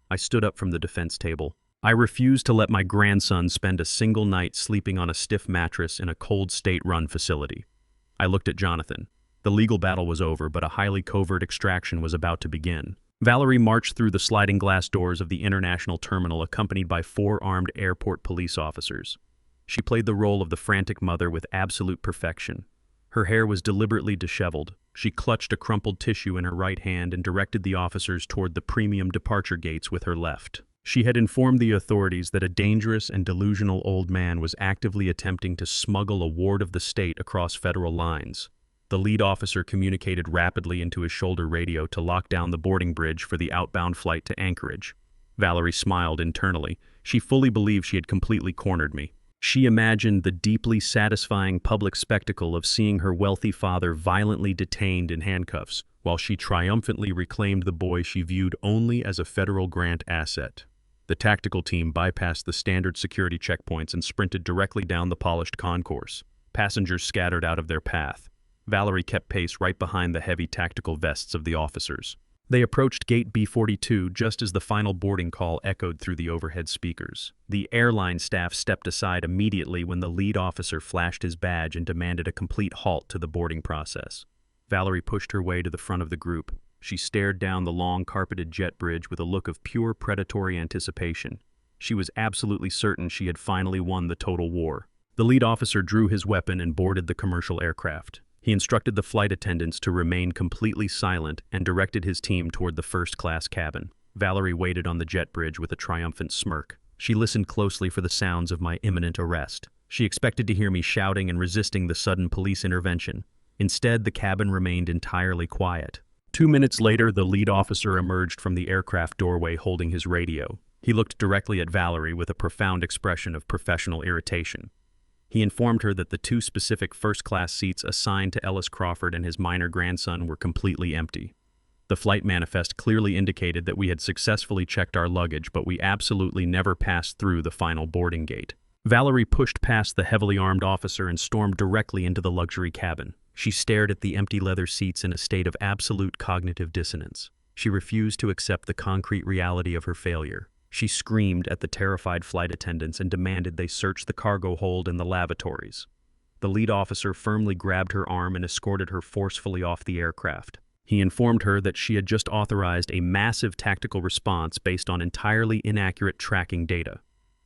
I stood up from the defense table. I refused to let my grandson spend a single night sleeping on a stiff mattress in a cold state-run facility. I looked at Jonathan. The legal battle was over, but a highly covert extraction was about to begin. Valerie marched through the sliding glass doors of the international terminal accompanied by 4 armed airport police officers. She played the role of the frantic mother with absolute perfection. Her hair was deliberately disheveled. She clutched a crumpled tissue in her right hand and directed the officers toward the premium departure gates with her left. She had informed the authorities that a dangerous and delusional old man was actively attempting to smuggle a ward of the state across federal lines. The lead officer communicated rapidly into his shoulder radio to lock down the boarding bridge for the outbound flight to Anchorage. Valerie smiled internally. She fully believed she had completely cornered me. She imagined the deeply satisfying public spectacle of seeing her wealthy father violently detained in handcuffs, while she triumphantly reclaimed the boy she viewed only as a federal grant asset. The tactical team bypassed the standard security checkpoints and sprinted directly down the polished concourse. Passengers scattered out of their path. Valerie kept pace right behind the heavy tactical vests of the officers. They approached gate B42 just as the final boarding call echoed through the overhead speakers. The airline staff stepped aside immediately when the lead officer flashed his badge and demanded a complete halt to the boarding process. Valerie pushed her way to the front of the group. She stared down the long carpeted jet bridge with a look of pure predatory anticipation. She was absolutely certain she had finally won the total war. The lead officer drew his weapon and boarded the commercial aircraft. He instructed the flight attendants to remain completely silent and directed his team toward the first-class cabin. Valerie waited on the jet bridge with a triumphant smirk. She listened closely for the sounds of my imminent arrest. She expected to hear me shouting and resisting the sudden police intervention. Instead, the cabin remained entirely quiet. 2 minutes later, the lead officer emerged from the aircraft doorway holding his radio. He looked directly at Valerie with a profound expression of professional irritation. He informed her that the 2 specific first-class seats assigned to Ellis Crawford and his minor grandson were completely empty. The flight manifest clearly indicated that we had successfully checked our luggage, but we absolutely never passed through the final boarding gate. Valerie pushed past the heavily armed officer and stormed directly into the luxury cabin. She stared at the empty leather seats in a state of absolute cognitive dissonance. She refused to accept the concrete reality of her failure. She screamed at the terrified flight attendants and demanded they search the cargo hold and the lavatories. The lead officer firmly grabbed her arm and escorted her forcefully off the aircraft. He informed her that she had just authorized a massive tactical response based on entirely inaccurate tracking data.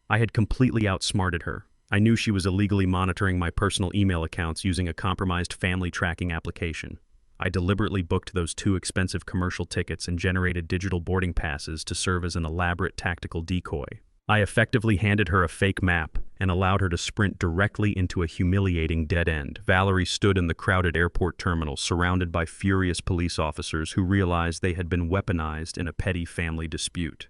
I had completely outsmarted her. I knew she was illegally monitoring my personal email accounts using a compromised family tracking application. I deliberately booked those 2 expensive commercial tickets and generated digital boarding passes to serve as an elaborate tactical decoy. I effectively handed her a fake map and allowed her to sprint directly into a humiliating dead end. Valerie stood in the crowded airport terminal, surrounded by furious police officers who realized they had been weaponized in a petty family dispute.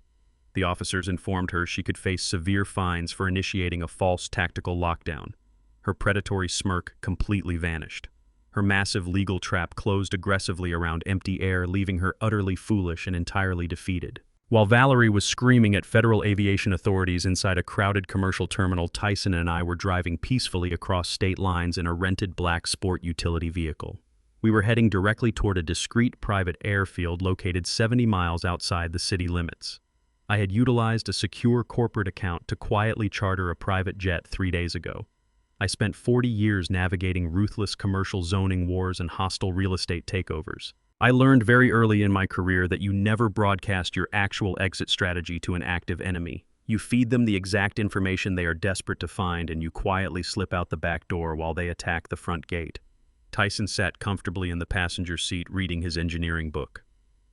The officers informed her she could face severe fines for initiating a false tactical lockdown. Her predatory smirk completely vanished. Her massive legal trap closed aggressively around empty air, leaving her utterly foolish and entirely defeated. While Valerie was screaming at federal aviation authorities inside a crowded commercial terminal, Tyson and I were driving peacefully across state lines in a rented black sport utility vehicle. We were heading directly toward a discreet private airfield located 70 miles outside the city limits. I had utilized a secure corporate account to quietly charter a private jet 3 days ago. I spent 40 years navigating ruthless commercial zoning wars and hostile real estate takeovers. I learned very early in my career that you never broadcast your actual exit strategy to an active enemy. You feed them the exact information they are desperate to find, and you quietly slip out the back door while they attack the front gate. Tyson sat comfortably in the passenger seat reading his engineering book.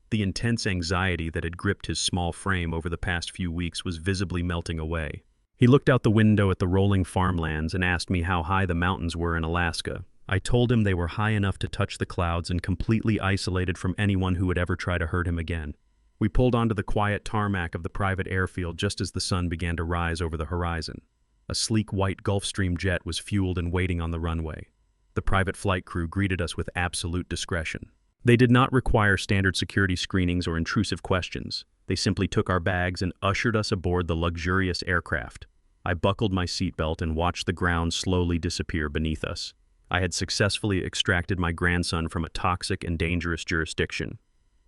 The intense anxiety that had gripped his small frame over the past few weeks was visibly melting away. He looked out the window at the rolling farmlands and asked me how high the mountains were in Alaska. I told him they were high enough to touch the clouds and completely isolated from anyone who would ever try to hurt him again. We pulled onto the quiet tarmac of the private airfield just as the sun began to rise over the horizon. A sleek white Gulfstream jet was fueled and waiting on the runway. The private flight crew greeted us with absolute discretion. They did not require standard security screenings or intrusive questions. They simply took our bags and ushered us aboard the luxurious aircraft. I buckled my seatbelt and watched the ground slowly disappear beneath us. I had successfully extracted my grandson from a toxic and dangerous jurisdiction.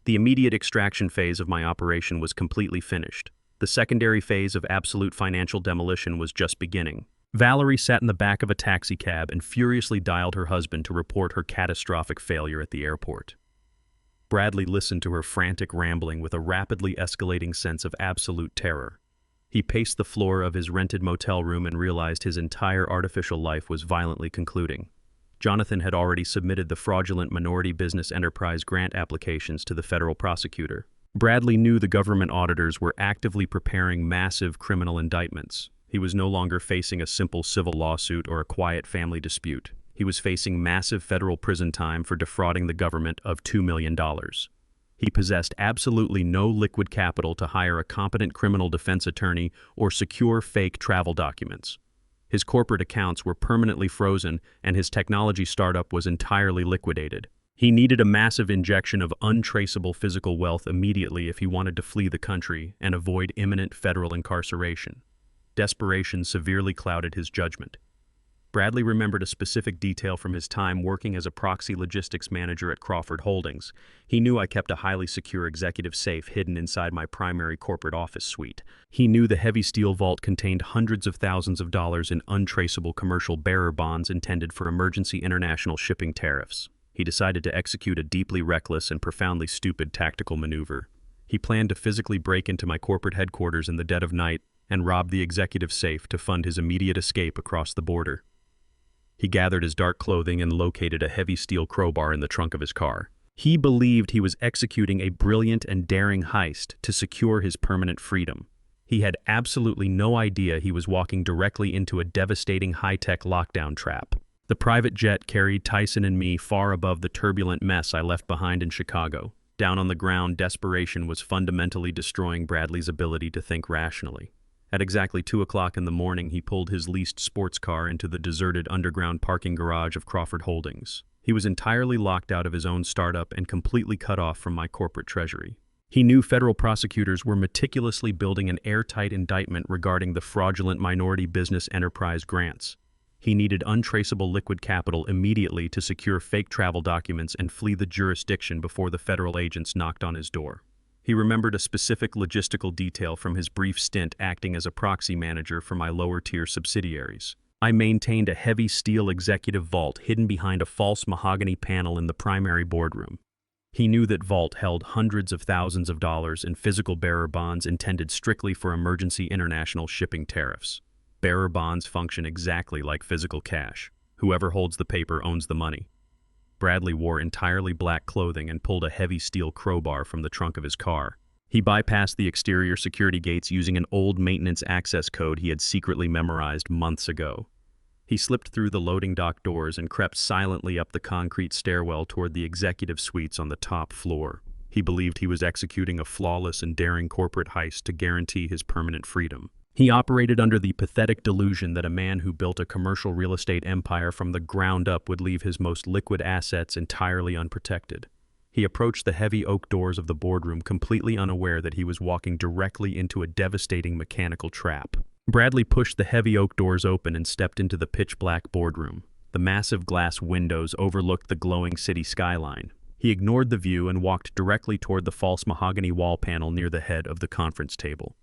The immediate extraction phase of my operation was completely finished. The secondary phase of absolute financial demolition was just beginning. Valerie sat in the back of a taxicab and furiously dialed her husband to report her catastrophic failure at the airport. Bradley listened to her frantic rambling with a rapidly escalating sense of absolute terror. He paced the floor of his rented motel room and realized his entire artificial life was violently concluding. Jonathan had already submitted the fraudulent minority business enterprise grant applications to the federal prosecutor. Bradley knew the government auditors were actively preparing massive criminal indictments. He was no longer facing a simple civil lawsuit or a quiet family dispute. He was facing massive federal prison time for defrauding the government of $2 million. He possessed absolutely no liquid capital to hire a competent criminal defense attorney or secure fake travel documents. His corporate accounts were permanently frozen, and his technology startup was entirely liquidated. He needed a massive injection of untraceable physical wealth immediately if he wanted to flee the country and avoid imminent federal incarceration. Desperation severely clouded his judgment. Bradley remembered a specific detail from his time working as a proxy logistics manager at Crawford Holdings. He knew I kept a highly secure executive safe hidden inside my primary corporate office suite. He knew the heavy steel vault contained hundreds of thousands of dollars in untraceable commercial bearer bonds intended for emergency international shipping tariffs. He decided to execute a deeply reckless and profoundly stupid tactical maneuver. He planned to physically break into my corporate headquarters in the dead of night and rob the executive safe to fund his immediate escape across the border. He gathered his dark clothing and located a heavy steel crowbar in the trunk of his car. He believed he was executing a brilliant and daring heist to secure his permanent freedom. He had absolutely no idea he was walking directly into a devastating high-tech lockdown trap. The private jet carried Tyson and me far above the turbulent mess I left behind in Chicago. Down on the ground, desperation was fundamentally destroying Bradley's ability to think rationally. At exactly 2 o'clock in the morning, he pulled his leased sports car into the deserted underground parking garage of Crawford Holdings. He was entirely locked out of his own startup and completely cut off from my corporate treasury. He knew federal prosecutors were meticulously building an airtight indictment regarding the fraudulent minority business enterprise grants. He needed untraceable liquid capital immediately to secure fake travel documents and flee the jurisdiction before the federal agents knocked on his door. He remembered a specific logistical detail from his brief stint acting as a proxy manager for my lower-tier subsidiaries. I maintained a heavy steel executive vault hidden behind a false mahogany panel in the primary boardroom. He knew that vault held hundreds of thousands of dollars in physical bearer bonds intended strictly for emergency international shipping tariffs. Bearer bonds function exactly like physical cash. Whoever holds the paper owns the money. Bradley wore entirely black clothing and pulled a heavy steel crowbar from the trunk of his car. He bypassed the exterior security gates using an old maintenance access code he had secretly memorized months ago. He slipped through the loading dock doors and crept silently up the concrete stairwell toward the executive suites on the top floor. He believed he was executing a flawless and daring corporate heist to guarantee his permanent freedom. He operated under the pathetic delusion that a man who built a commercial real estate empire from the ground up would leave his most liquid assets entirely unprotected. He approached the heavy oak doors of the boardroom completely unaware that he was walking directly into a devastating mechanical trap. Bradley pushed the heavy oak doors open and stepped into the pitch-black boardroom. The massive glass windows overlooked the glowing city skyline. He ignored the view and walked directly toward the false mahogany wall panel near the head of the conference table.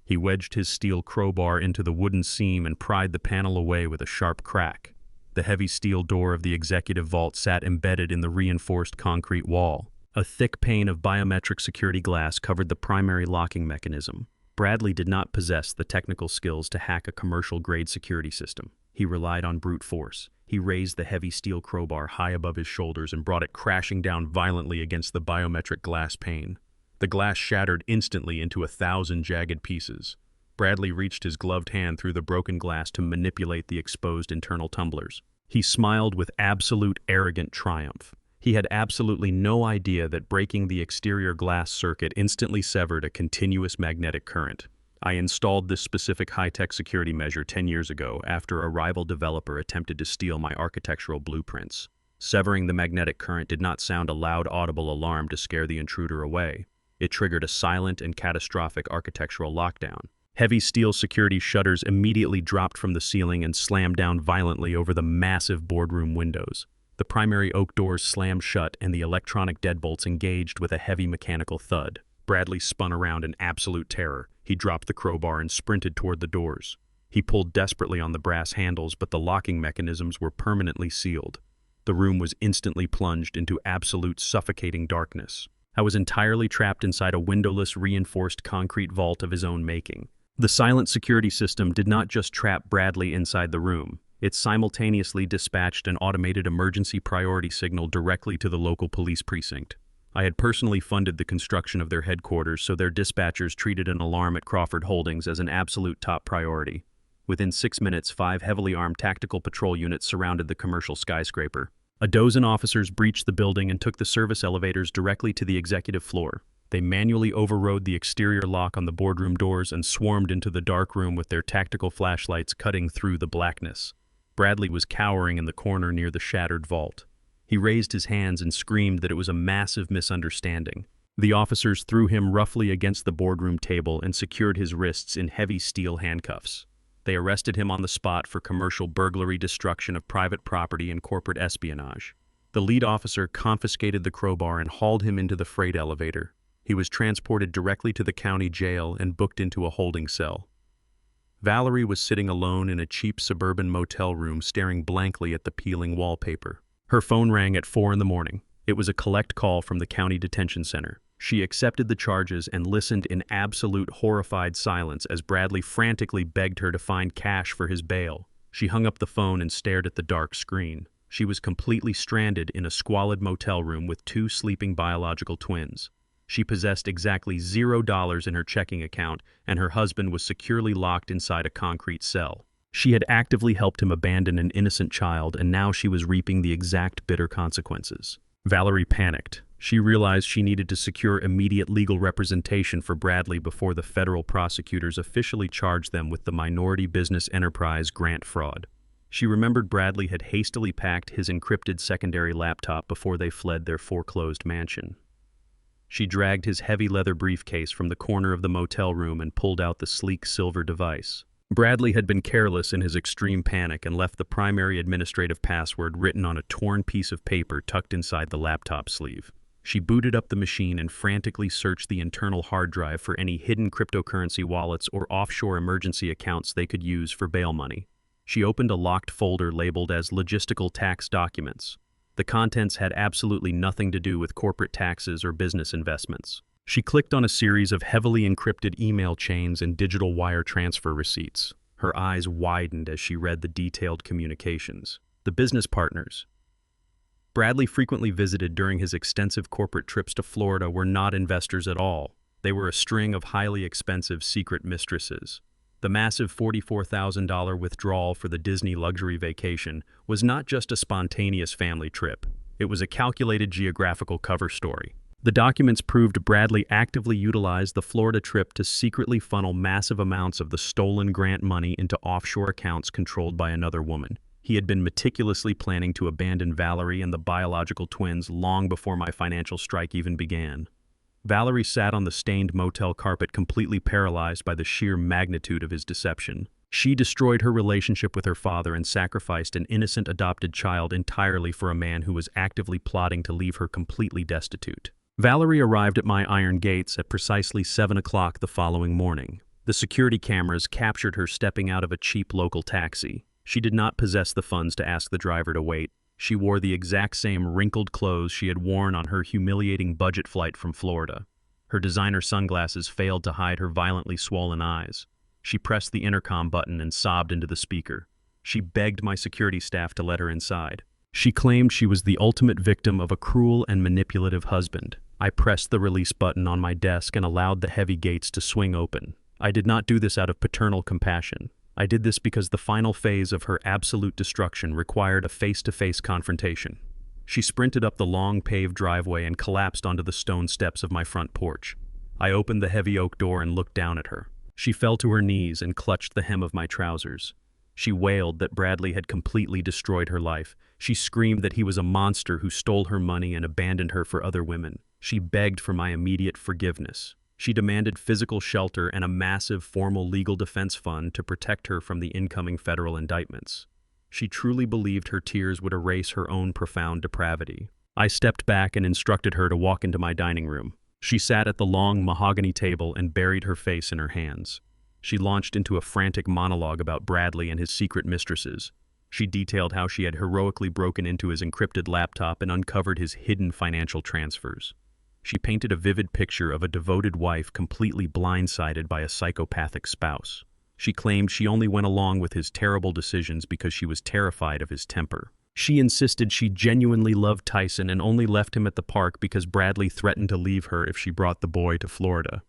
He wedged his steel crowbar into the wooden seam and pried the panel away with a sharp crack. The heavy steel door of the executive vault sat embedded in the reinforced concrete wall. A thick pane of biometric security glass covered the primary locking mechanism. Bradley did not possess the technical skills to hack a commercial-grade security system. He relied on brute force. He raised the heavy steel crowbar high above his shoulders and brought it crashing down violently against the biometric glass pane. The glass shattered instantly into 1,000 jagged pieces. Bradley reached his gloved hand through the broken glass to manipulate the exposed internal tumblers. He smiled with absolute arrogant triumph. He had absolutely no idea that breaking the exterior glass circuit instantly severed a continuous magnetic current. I installed this specific high-tech security measure 10 years ago after a rival developer attempted to steal my architectural blueprints. Severing the magnetic current did not sound a loud, audible alarm to scare the intruder away. It triggered a silent and catastrophic architectural lockdown. Heavy steel security shutters immediately dropped from the ceiling and slammed down violently over the massive boardroom windows. The primary oak doors slammed shut and the electronic deadbolts engaged with a heavy mechanical thud. Bradley spun around in absolute terror. He dropped the crowbar and sprinted toward the doors. He pulled desperately on the brass handles, but the locking mechanisms were permanently sealed. The room was instantly plunged into absolute suffocating darkness. I was entirely trapped inside a windowless, reinforced concrete vault of his own making. The silent security system did not just trap Bradley inside the room. It simultaneously dispatched an automated emergency priority signal directly to the local police precinct. I had personally funded the construction of their headquarters, so their dispatchers treated an alarm at Crawford Holdings as an absolute top priority. Within 6 minutes, 5 heavily armed tactical patrol units surrounded the commercial skyscraper. A dozen officers breached the building and took the service elevators directly to the executive floor. They manually overrode the exterior lock on the boardroom doors and swarmed into the dark room with their tactical flashlights cutting through the blackness. Bradley was cowering in the corner near the shattered vault. He raised his hands and screamed that it was a massive misunderstanding. The officers threw him roughly against the boardroom table and secured his wrists in heavy steel handcuffs. They arrested him on the spot for commercial burglary, destruction of private property, and corporate espionage. The lead officer confiscated the crowbar and hauled him into the freight elevator. He was transported directly to the county jail and booked into a holding cell. Valerie was sitting alone in a cheap suburban motel room staring blankly at the peeling wallpaper. Her phone rang at 4 in the morning. It was a collect call from the county detention center. She accepted the charges and listened in absolute horrified silence as Bradley frantically begged her to find cash for his bail. She hung up the phone and stared at the dark screen. She was completely stranded in a squalid motel room with 2 sleeping biological twins. She possessed exactly $0 in her checking account, and her husband was securely locked inside a concrete cell. She had actively helped him abandon an innocent child, and now she was reaping the exact bitter consequences. Valerie panicked. She realized she needed to secure immediate legal representation for Bradley before the federal prosecutors officially charged them with the minority business enterprise grant fraud. She remembered Bradley had hastily packed his encrypted secondary laptop before they fled their foreclosed mansion. She dragged his heavy leather briefcase from the corner of the motel room and pulled out the sleek silver device. Bradley had been careless in his extreme panic and left the primary administrative password written on a torn piece of paper tucked inside the laptop sleeve. She booted up the machine and frantically searched the internal hard drive for any hidden cryptocurrency wallets or offshore emergency accounts they could use for bail money. She opened a locked folder labeled as logistical tax documents. The contents had absolutely nothing to do with corporate taxes or business investments. She clicked on a series of heavily encrypted email chains and digital wire transfer receipts. Her eyes widened as she read the detailed communications. The business partners Bradley frequently visited during his extensive corporate trips to Florida were not investors at all. They were a string of highly expensive secret mistresses. The massive $44,000 withdrawal for the Disney luxury vacation was not just a spontaneous family trip. It was a calculated geographical cover story. The documents proved Bradley actively utilized the Florida trip to secretly funnel massive amounts of the stolen grant money into offshore accounts controlled by another woman. He had been meticulously planning to abandon Valerie and the biological twins long before my financial strike even began. Valerie sat on the stained motel carpet, completely paralyzed by the sheer magnitude of his deception. She destroyed her relationship with her father and sacrificed an innocent adopted child entirely for a man who was actively plotting to leave her completely destitute. Valerie arrived at my iron gates at precisely 7 o'clock the following morning. The security cameras captured her stepping out of a cheap local taxi. She did not possess the funds to ask the driver to wait. She wore the exact same wrinkled clothes she had worn on her humiliating budget flight from Florida. Her designer sunglasses failed to hide her violently swollen eyes. She pressed the intercom button and sobbed into the speaker. She begged my security staff to let her inside. She claimed she was the ultimate victim of a cruel and manipulative husband. I pressed the release button on my desk and allowed the heavy gates to swing open. I did not do this out of paternal compassion. I did this because the final phase of her absolute destruction required a face-to-face confrontation. She sprinted up the long paved driveway and collapsed onto the stone steps of my front porch. I opened the heavy oak door and looked down at her. She fell to her knees and clutched the hem of my trousers. She wailed that Bradley had completely destroyed her life. She screamed that he was a monster who stole her money and abandoned her for other women. She begged for my immediate forgiveness. She demanded physical shelter and a massive formal legal defense fund to protect her from the incoming federal indictments. She truly believed her tears would erase her own profound depravity. I stepped back and instructed her to walk into my dining room. She sat at the long mahogany table and buried her face in her hands. She launched into a frantic monologue about Bradley and his secret mistresses. She detailed how she had heroically broken into his encrypted laptop and uncovered his hidden financial transfers. She painted a vivid picture of a devoted wife completely blindsided by a psychopathic spouse. She claimed she only went along with his terrible decisions because she was terrified of his temper. She insisted she genuinely loved Tyson and only left him at the park because Bradley threatened to leave her if she brought the boy to Florida.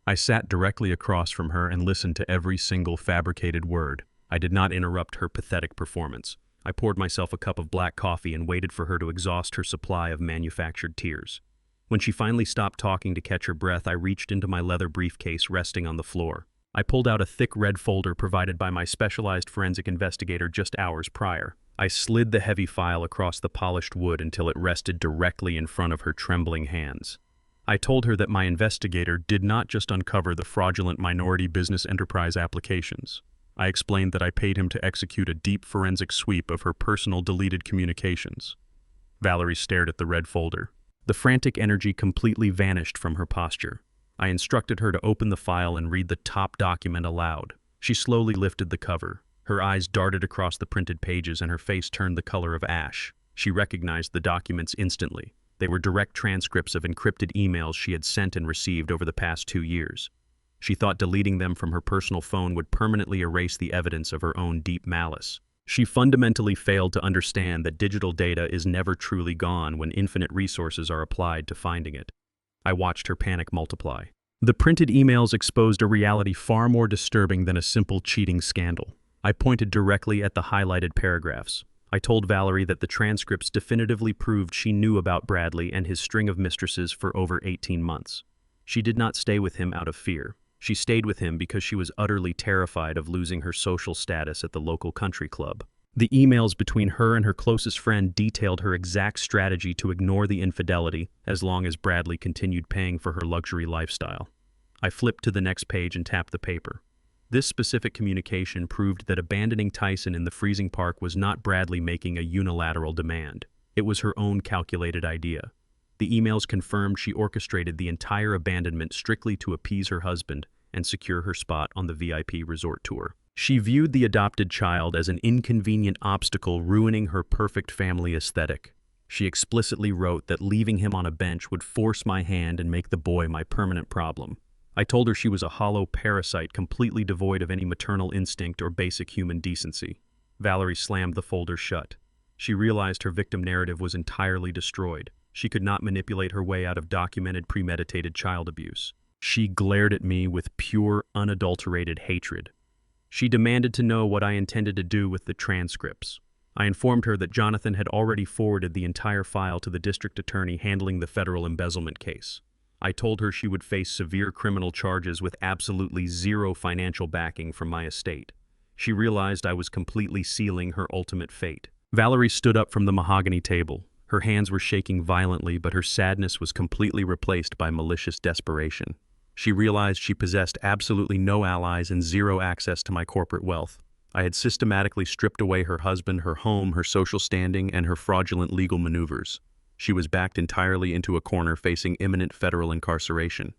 I sat directly across from her and listened to every single fabricated word. I did not interrupt her pathetic performance. I poured myself a cup of black coffee and waited for her to exhaust her supply of manufactured tears. When she finally stopped talking to catch her breath, I reached into my leather briefcase resting on the floor. I pulled out a thick red folder provided by my specialized forensic investigator just hours prior. I slid the heavy file across the polished wood until it rested directly in front of her trembling hands. I told her that my investigator did not just uncover the fraudulent minority business enterprise applications. I explained that I paid him to execute a deep forensic sweep of her personal deleted communications. Valerie stared at the red folder. The frantic energy completely vanished from her posture. I instructed her to open the file and read the top document aloud. She slowly lifted the cover. Her eyes darted across the printed pages and her face turned the color of ash. She recognized the documents instantly. They were direct transcripts of encrypted emails she had sent and received over the past 2 years. She thought deleting them from her personal phone would permanently erase the evidence of her own deep malice. She fundamentally failed to understand that digital data is never truly gone when infinite resources are applied to finding it. I watched her panic multiply. The printed emails exposed a reality far more disturbing than a simple cheating scandal. I pointed directly at the highlighted paragraphs. I told Valerie that the transcripts definitively proved she knew about Bradley and his string of mistresses for over 18 months. She did not stay with him out of fear. She stayed with him because she was utterly terrified of losing her social status at the local country club. The emails between her and her closest friend detailed her exact strategy to ignore the infidelity as long as Bradley continued paying for her luxury lifestyle. I flipped to the next page and tapped the paper. This specific communication proved that abandoning Tyson in the freezing park was not Bradley making a unilateral demand. It was her own calculated idea. The emails confirmed she orchestrated the entire abandonment strictly to appease her husband and secure her spot on the VIP resort tour. She viewed the adopted child as an inconvenient obstacle ruining her perfect family aesthetic. She explicitly wrote that leaving him on a bench would force my hand and make the boy my permanent problem. I told her she was a hollow parasite completely devoid of any maternal instinct or basic human decency. Valerie slammed the folder shut. She realized her victim narrative was entirely destroyed. She could not manipulate her way out of documented, premeditated child abuse. She glared at me with pure, unadulterated hatred. She demanded to know what I intended to do with the transcripts. I informed her that Jonathan had already forwarded the entire file to the district attorney handling the federal embezzlement case. I told her she would face severe criminal charges with absolutely zero financial backing from my estate. She realized I was completely sealing her ultimate fate. Valerie stood up from the mahogany table. Her hands were shaking violently, but her sadness was completely replaced by malicious desperation. She realized she possessed absolutely no allies and zero access to my corporate wealth. I had systematically stripped away her husband, her home, her social standing, and her fraudulent legal maneuvers. She was backed entirely into a corner facing imminent federal incarceration.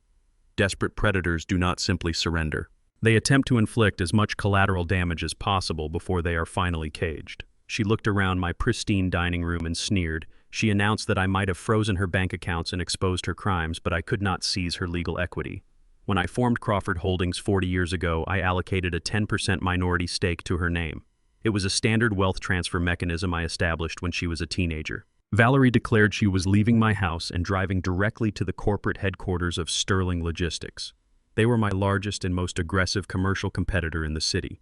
Desperate predators do not simply surrender. They attempt to inflict as much collateral damage as possible before they are finally caged. She looked around my pristine dining room and sneered. She announced that I might have frozen her bank accounts and exposed her crimes, but I could not seize her legal equity. When I formed Crawford Holdings 40 years ago, I allocated a 10% minority stake to her name. It was a standard wealth transfer mechanism I established when she was a teenager. Valerie declared she was leaving my house and driving directly to the corporate headquarters of Sterling Logistics. They were my largest and most aggressive commercial competitor in the city.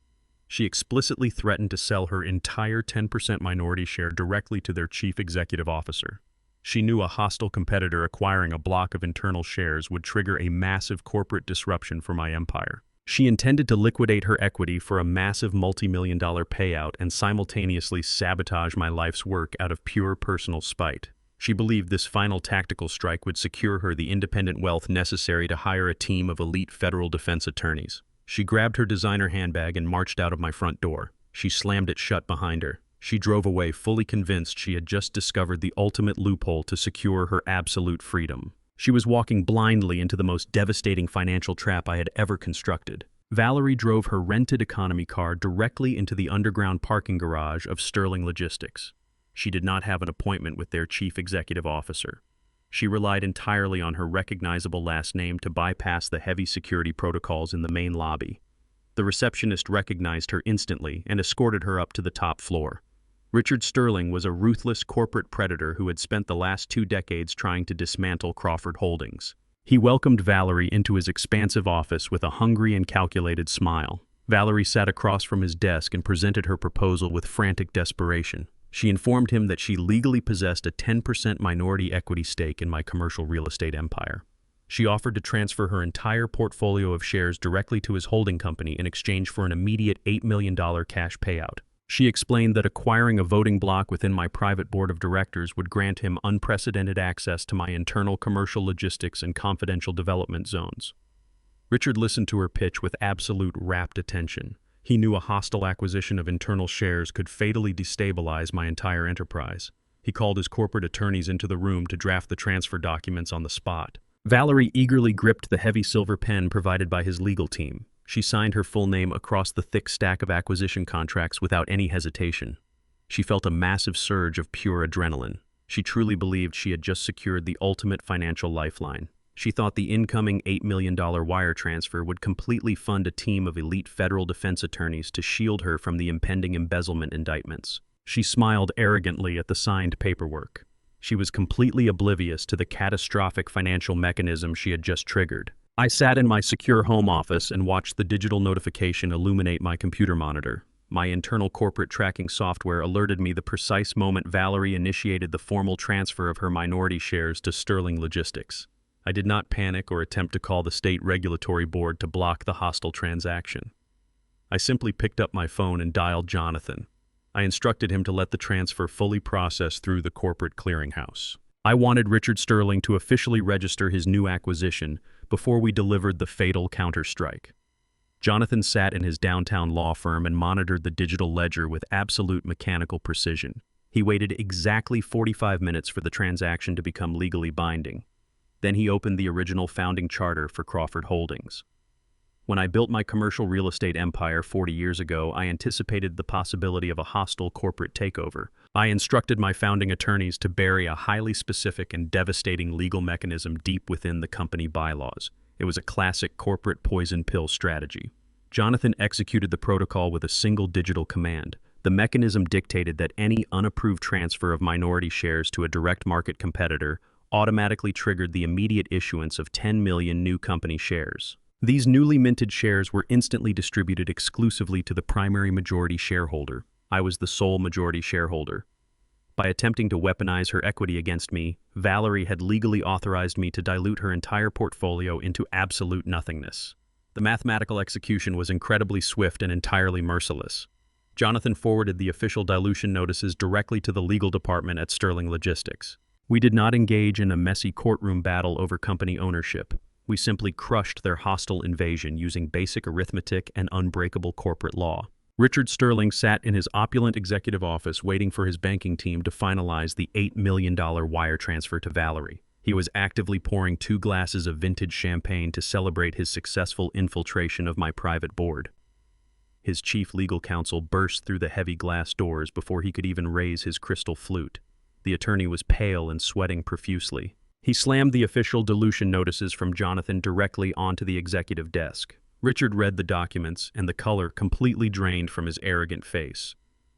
She explicitly threatened to sell her entire 10% minority share directly to their chief executive officer. She knew a hostile competitor acquiring a block of internal shares would trigger a massive corporate disruption for my empire. She intended to liquidate her equity for a massive multi-million-dollar payout and simultaneously sabotage my life's work out of pure personal spite. She believed this final tactical strike would secure her the independent wealth necessary to hire a team of elite federal defense attorneys. She grabbed her designer handbag and marched out of my front door. She slammed it shut behind her. She drove away fully convinced she had just discovered the ultimate loophole to secure her absolute freedom. She was walking blindly into the most devastating financial trap I had ever constructed. Valerie drove her rented economy car directly into the underground parking garage of Sterling Logistics. She did not have an appointment with their chief executive officer. She relied entirely on her recognizable last name to bypass the heavy security protocols in the main lobby. The receptionist recognized her instantly and escorted her up to the top floor. Richard Sterling was a ruthless corporate predator who had spent the last 2 decades trying to dismantle Crawford Holdings. He welcomed Valerie into his expansive office with a hungry and calculated smile. Valerie sat across from his desk and presented her proposal with frantic desperation. She informed him that she legally possessed a 10% minority equity stake in my commercial real estate empire. She offered to transfer her entire portfolio of shares directly to his holding company in exchange for an immediate $8 million cash payout. She explained that acquiring a voting block within my private board of directors would grant him unprecedented access to my internal commercial logistics and confidential development zones. Richard listened to her pitch with absolute rapt attention. He knew a hostile acquisition of internal shares could fatally destabilize my entire enterprise. He called his corporate attorneys into the room to draft the transfer documents on the spot. Valerie eagerly gripped the heavy silver pen provided by his legal team. She signed her full name across the thick stack of acquisition contracts without any hesitation. She felt a massive surge of pure adrenaline. She truly believed she had just secured the ultimate financial lifeline. She thought the incoming $8 million wire transfer would completely fund a team of elite federal defense attorneys to shield her from the impending embezzlement indictments. She smiled arrogantly at the signed paperwork. She was completely oblivious to the catastrophic financial mechanism she had just triggered. I sat in my secure home office and watched the digital notification illuminate my computer monitor. My internal corporate tracking software alerted me the precise moment Valerie initiated the formal transfer of her minority shares to Sterling Logistics. I did not panic or attempt to call the state regulatory board to block the hostile transaction. I simply picked up my phone and dialed Jonathan. I instructed him to let the transfer fully process through the corporate clearinghouse. I wanted Richard Sterling to officially register his new acquisition before we delivered the fatal counterstrike. Jonathan sat in his downtown law firm and monitored the digital ledger with absolute mechanical precision. He waited exactly 45 minutes for the transaction to become legally binding. Then he opened the original founding charter for Crawford Holdings. When I built my commercial real estate empire 40 years ago, I anticipated the possibility of a hostile corporate takeover. I instructed my founding attorneys to bury a highly specific and devastating legal mechanism deep within the company bylaws. It was a classic corporate poison pill strategy. Jonathan executed the protocol with a single digital command. The mechanism dictated that any unapproved transfer of minority shares to a direct market competitor automatically triggered the immediate issuance of 10 million new company shares. These newly minted shares were instantly distributed exclusively to the primary majority shareholder. I was the sole majority shareholder. By attempting to weaponize her equity against me, Valerie had legally authorized me to dilute her entire portfolio into absolute nothingness. The mathematical execution was incredibly swift and entirely merciless. Jonathan forwarded the official dilution notices directly to the legal department at Sterling Logistics. We did not engage in a messy courtroom battle over company ownership. We simply crushed their hostile invasion using basic arithmetic and unbreakable corporate law. Richard Sterling sat in his opulent executive office waiting for his banking team to finalize the $8 million wire transfer to Valerie. He was actively pouring 2 glasses of vintage champagne to celebrate his successful infiltration of my private board. His chief legal counsel burst through the heavy glass doors before he could even raise his crystal flute. The attorney was pale and sweating profusely. He slammed the official dilution notices from Jonathan directly onto the executive desk. Richard read the documents, and the color completely drained from his arrogant face.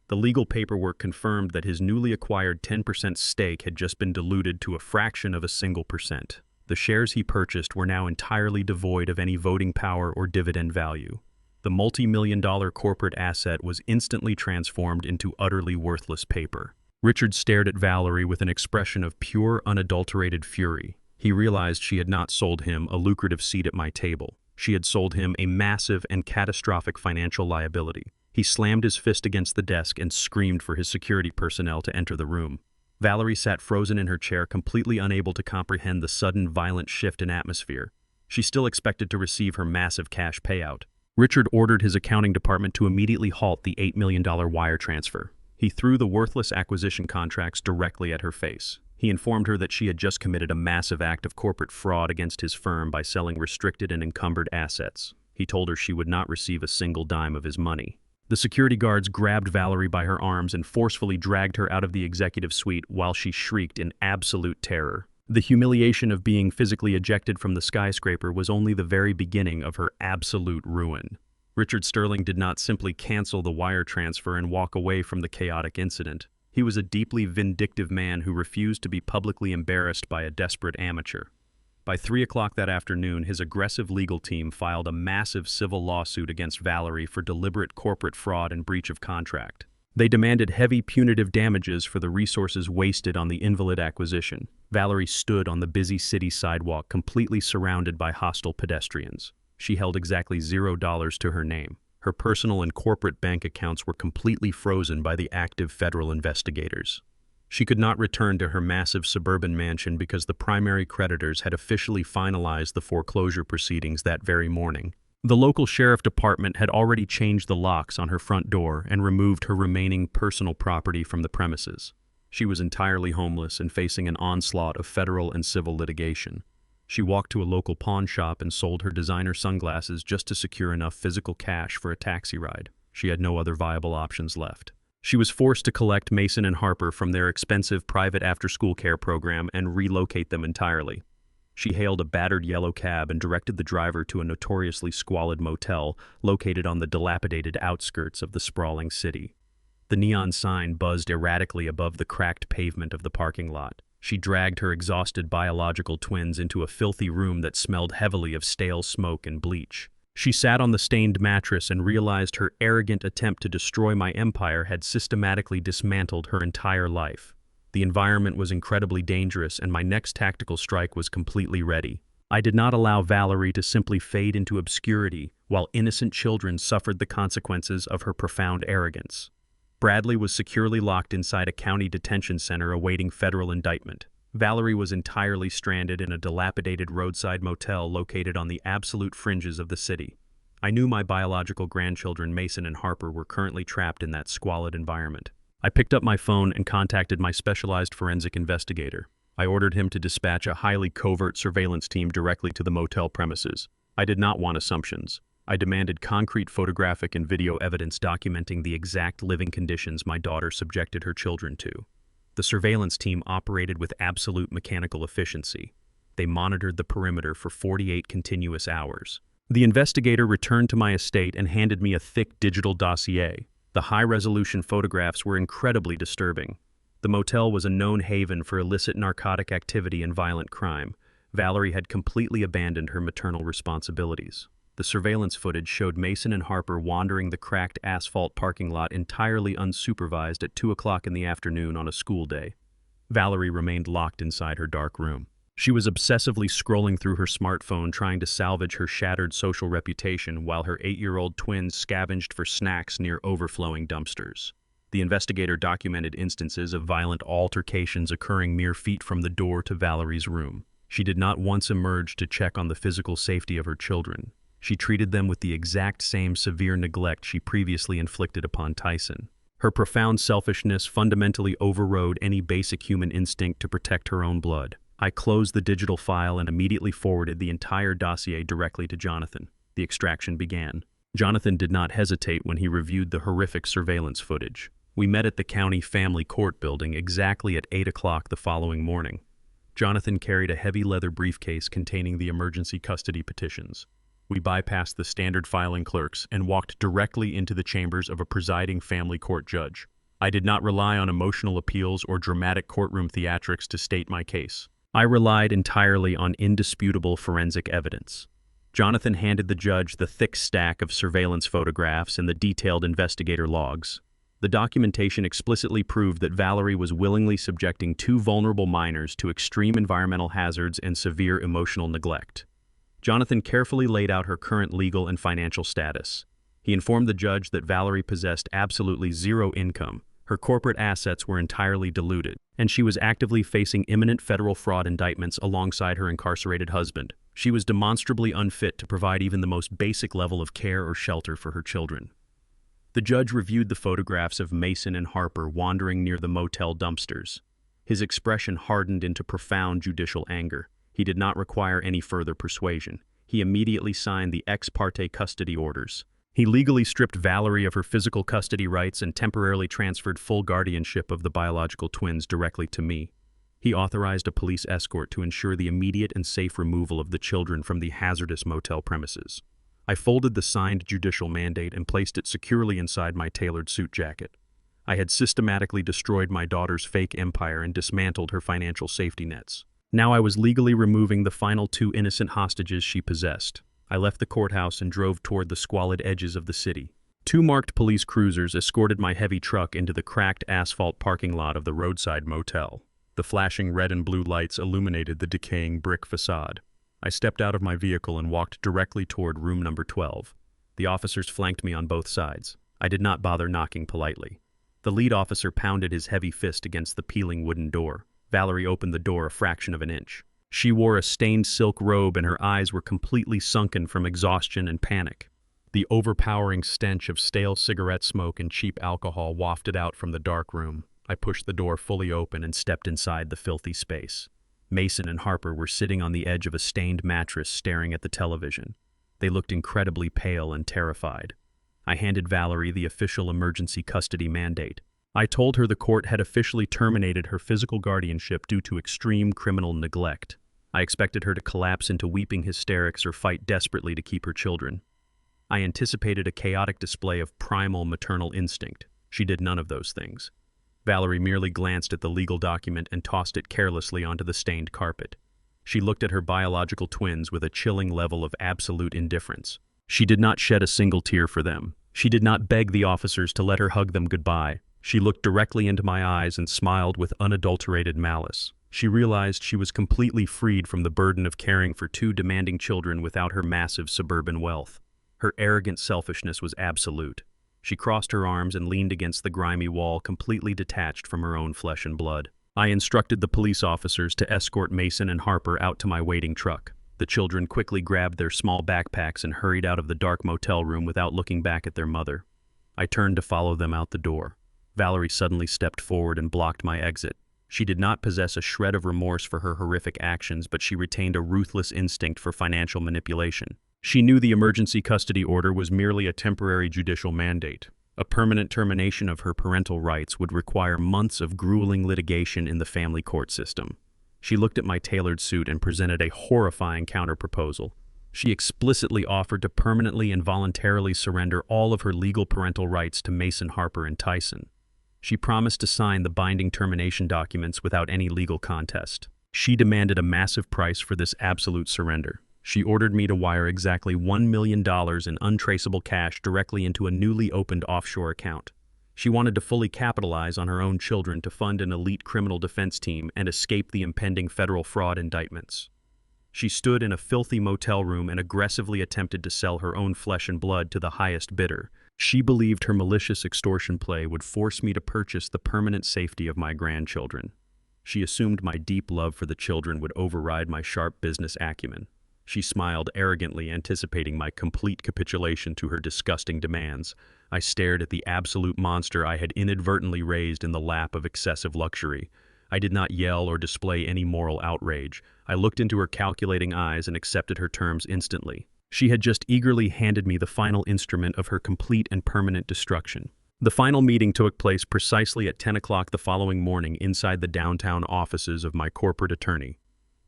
The legal paperwork confirmed that his newly acquired 10% stake had just been diluted to a fraction of a single percent. The shares he purchased were now entirely devoid of any voting power or dividend value. The multi-million-dollar corporate asset was instantly transformed into utterly worthless paper. Richard stared at Valerie with an expression of pure, unadulterated fury. He realized she had not sold him a lucrative seat at my table. She had sold him a massive and catastrophic financial liability. He slammed his fist against the desk and screamed for his security personnel to enter the room. Valerie sat frozen in her chair, completely unable to comprehend the sudden, violent shift in atmosphere. She still expected to receive her massive cash payout. Richard ordered his accounting department to immediately halt the $8 million wire transfer. He threw the worthless acquisition contracts directly at her face. He informed her that she had just committed a massive act of corporate fraud against his firm by selling restricted and encumbered assets. He told her she would not receive a single dime of his money. The security guards grabbed Valerie by her arms and forcefully dragged her out of the executive suite while she shrieked in absolute terror. The humiliation of being physically ejected from the skyscraper was only the very beginning of her absolute ruin. Richard Sterling did not simply cancel the wire transfer and walk away from the chaotic incident. He was a deeply vindictive man who refused to be publicly embarrassed by a desperate amateur. By 3 o'clock that afternoon, his aggressive legal team filed a massive civil lawsuit against Valerie for deliberate corporate fraud and breach of contract. They demanded heavy punitive damages for the resources wasted on the invalid acquisition. Valerie stood on the busy city sidewalk, completely surrounded by hostile pedestrians. She held exactly $0 to her name. Her personal and corporate bank accounts were completely frozen by the active federal investigators. She could not return to her massive suburban mansion because the primary creditors had officially finalized the foreclosure proceedings that very morning. The local sheriff department had already changed the locks on her front door and removed her remaining personal property from the premises. She was entirely homeless and facing an onslaught of federal and civil litigation. She walked to a local pawn shop and sold her designer sunglasses just to secure enough physical cash for a taxi ride. She had no other viable options left. She was forced to collect Mason and Harper from their expensive private after-school care program and relocate them entirely. She hailed a battered yellow cab and directed the driver to a notoriously squalid motel located on the dilapidated outskirts of the sprawling city. The neon sign buzzed erratically above the cracked pavement of the parking lot. She dragged her exhausted biological twins into a filthy room that smelled heavily of stale smoke and bleach. She sat on the stained mattress and realized her arrogant attempt to destroy my empire had systematically dismantled her entire life. The environment was incredibly dangerous, and my next tactical strike was completely ready. I did not allow Valerie to simply fade into obscurity while innocent children suffered the consequences of her profound arrogance. Bradley was securely locked inside a county detention center awaiting federal indictment. Valerie was entirely stranded in a dilapidated roadside motel located on the absolute fringes of the city. I knew my biological grandchildren Mason and Harper were currently trapped in that squalid environment. I picked up my phone and contacted my specialized forensic investigator. I ordered him to dispatch a highly covert surveillance team directly to the motel premises. I did not want assumptions. I demanded concrete photographic and video evidence documenting the exact living conditions my daughter subjected her children to. The surveillance team operated with absolute mechanical efficiency. They monitored the perimeter for 48 continuous hours. The investigator returned to my estate and handed me a thick digital dossier. The high-resolution photographs were incredibly disturbing. The motel was a known haven for illicit narcotic activity and violent crime. Valerie had completely abandoned her maternal responsibilities. The surveillance footage showed Mason and Harper wandering the cracked asphalt parking lot entirely unsupervised at 2 o'clock in the afternoon on a school day. Valerie remained locked inside her dark room. She was obsessively scrolling through her smartphone trying to salvage her shattered social reputation while her 8-year-old twins scavenged for snacks near overflowing dumpsters. The investigator documented instances of violent altercations occurring mere feet from the door to Valerie's room. She did not once emerge to check on the physical safety of her children. She treated them with the exact same severe neglect she previously inflicted upon Tyson. Her profound selfishness fundamentally overrode any basic human instinct to protect her own blood. I closed the digital file and immediately forwarded the entire dossier directly to Jonathan. The extraction began. Jonathan did not hesitate when he reviewed the horrific surveillance footage. We met at the county family court building exactly at 8 o'clock the following morning. Jonathan carried a heavy leather briefcase containing the emergency custody petitions. We bypassed the standard filing clerks and walked directly into the chambers of a presiding family court judge. I did not rely on emotional appeals or dramatic courtroom theatrics to state my case. I relied entirely on indisputable forensic evidence. Jonathan handed the judge the thick stack of surveillance photographs and the detailed investigator logs. The documentation explicitly proved that Valerie was willingly subjecting two vulnerable minors to extreme environmental hazards and severe emotional neglect. Jonathan carefully laid out her current legal and financial status. He informed the judge that Valerie possessed absolutely zero income, her corporate assets were entirely diluted, and she was actively facing imminent federal fraud indictments alongside her incarcerated husband. She was demonstrably unfit to provide even the most basic level of care or shelter for her children. The judge reviewed the photographs of Mason and Harper wandering near the motel dumpsters. His expression hardened into profound judicial anger. He did not require any further persuasion. He immediately signed the ex parte custody orders. He legally stripped Valerie of her physical custody rights and temporarily transferred full guardianship of the biological twins directly to me. He authorized a police escort to ensure the immediate and safe removal of the children from the hazardous motel premises. I folded the signed judicial mandate and placed it securely inside my tailored suit jacket. I had systematically destroyed my daughter's fake empire and dismantled her financial safety nets. Now I was legally removing the final two innocent hostages she possessed. I left the courthouse and drove toward the squalid edges of the city. Two marked police cruisers escorted my heavy truck into the cracked asphalt parking lot of the roadside motel. The flashing red and blue lights illuminated the decaying brick facade. I stepped out of my vehicle and walked directly toward room number 12. The officers flanked me on both sides. I did not bother knocking politely. The lead officer pounded his heavy fist against the peeling wooden door. Valerie opened the door a fraction of an inch. She wore a stained silk robe and her eyes were completely sunken from exhaustion and panic. The overpowering stench of stale cigarette smoke and cheap alcohol wafted out from the dark room. I pushed the door fully open and stepped inside the filthy space. Mason and Harper were sitting on the edge of a stained mattress staring at the television. They looked incredibly pale and terrified. I handed Valerie the official emergency custody mandate. I told her the court had officially terminated her physical guardianship due to extreme criminal neglect. I expected her to collapse into weeping hysterics or fight desperately to keep her children. I anticipated a chaotic display of primal maternal instinct. She did none of those things. Valerie merely glanced at the legal document and tossed it carelessly onto the stained carpet. She looked at her biological twins with a chilling level of absolute indifference. She did not shed a single tear for them. She did not beg the officers to let her hug them goodbye. She looked directly into my eyes and smiled with unadulterated malice. She realized she was completely freed from the burden of caring for two demanding children without her massive suburban wealth. Her arrogant selfishness was absolute. She crossed her arms and leaned against the grimy wall, completely detached from her own flesh and blood. I instructed the police officers to escort Mason and Harper out to my waiting truck. The children quickly grabbed their small backpacks and hurried out of the dark motel room without looking back at their mother. I turned to follow them out the door. Valerie suddenly stepped forward and blocked my exit. She did not possess a shred of remorse for her horrific actions, but she retained a ruthless instinct for financial manipulation. She knew the emergency custody order was merely a temporary judicial mandate. A permanent termination of her parental rights would require months of grueling litigation in the family court system. She looked at my tailored suit and presented a horrifying counterproposal. She explicitly offered to permanently and voluntarily surrender all of her legal parental rights to Mason, Harper, and Tyson. She promised to sign the binding termination documents without any legal contest. She demanded a massive price for this absolute surrender. She ordered me to wire exactly $1 million in untraceable cash directly into a newly opened offshore account. She wanted to fully capitalize on her own children to fund an elite criminal defense team and escape the impending federal fraud indictments. She stood in a filthy motel room and aggressively attempted to sell her own flesh and blood to the highest bidder. She believed her malicious extortion play would force me to purchase the permanent safety of my grandchildren. She assumed my deep love for the children would override my sharp business acumen. She smiled arrogantly, anticipating my complete capitulation to her disgusting demands. I stared at the absolute monster I had inadvertently raised in the lap of excessive luxury. I did not yell or display any moral outrage. I looked into her calculating eyes and accepted her terms instantly. She had just eagerly handed me the final instrument of her complete and permanent destruction. The final meeting took place precisely at 10 o'clock the following morning inside the downtown offices of my corporate attorney.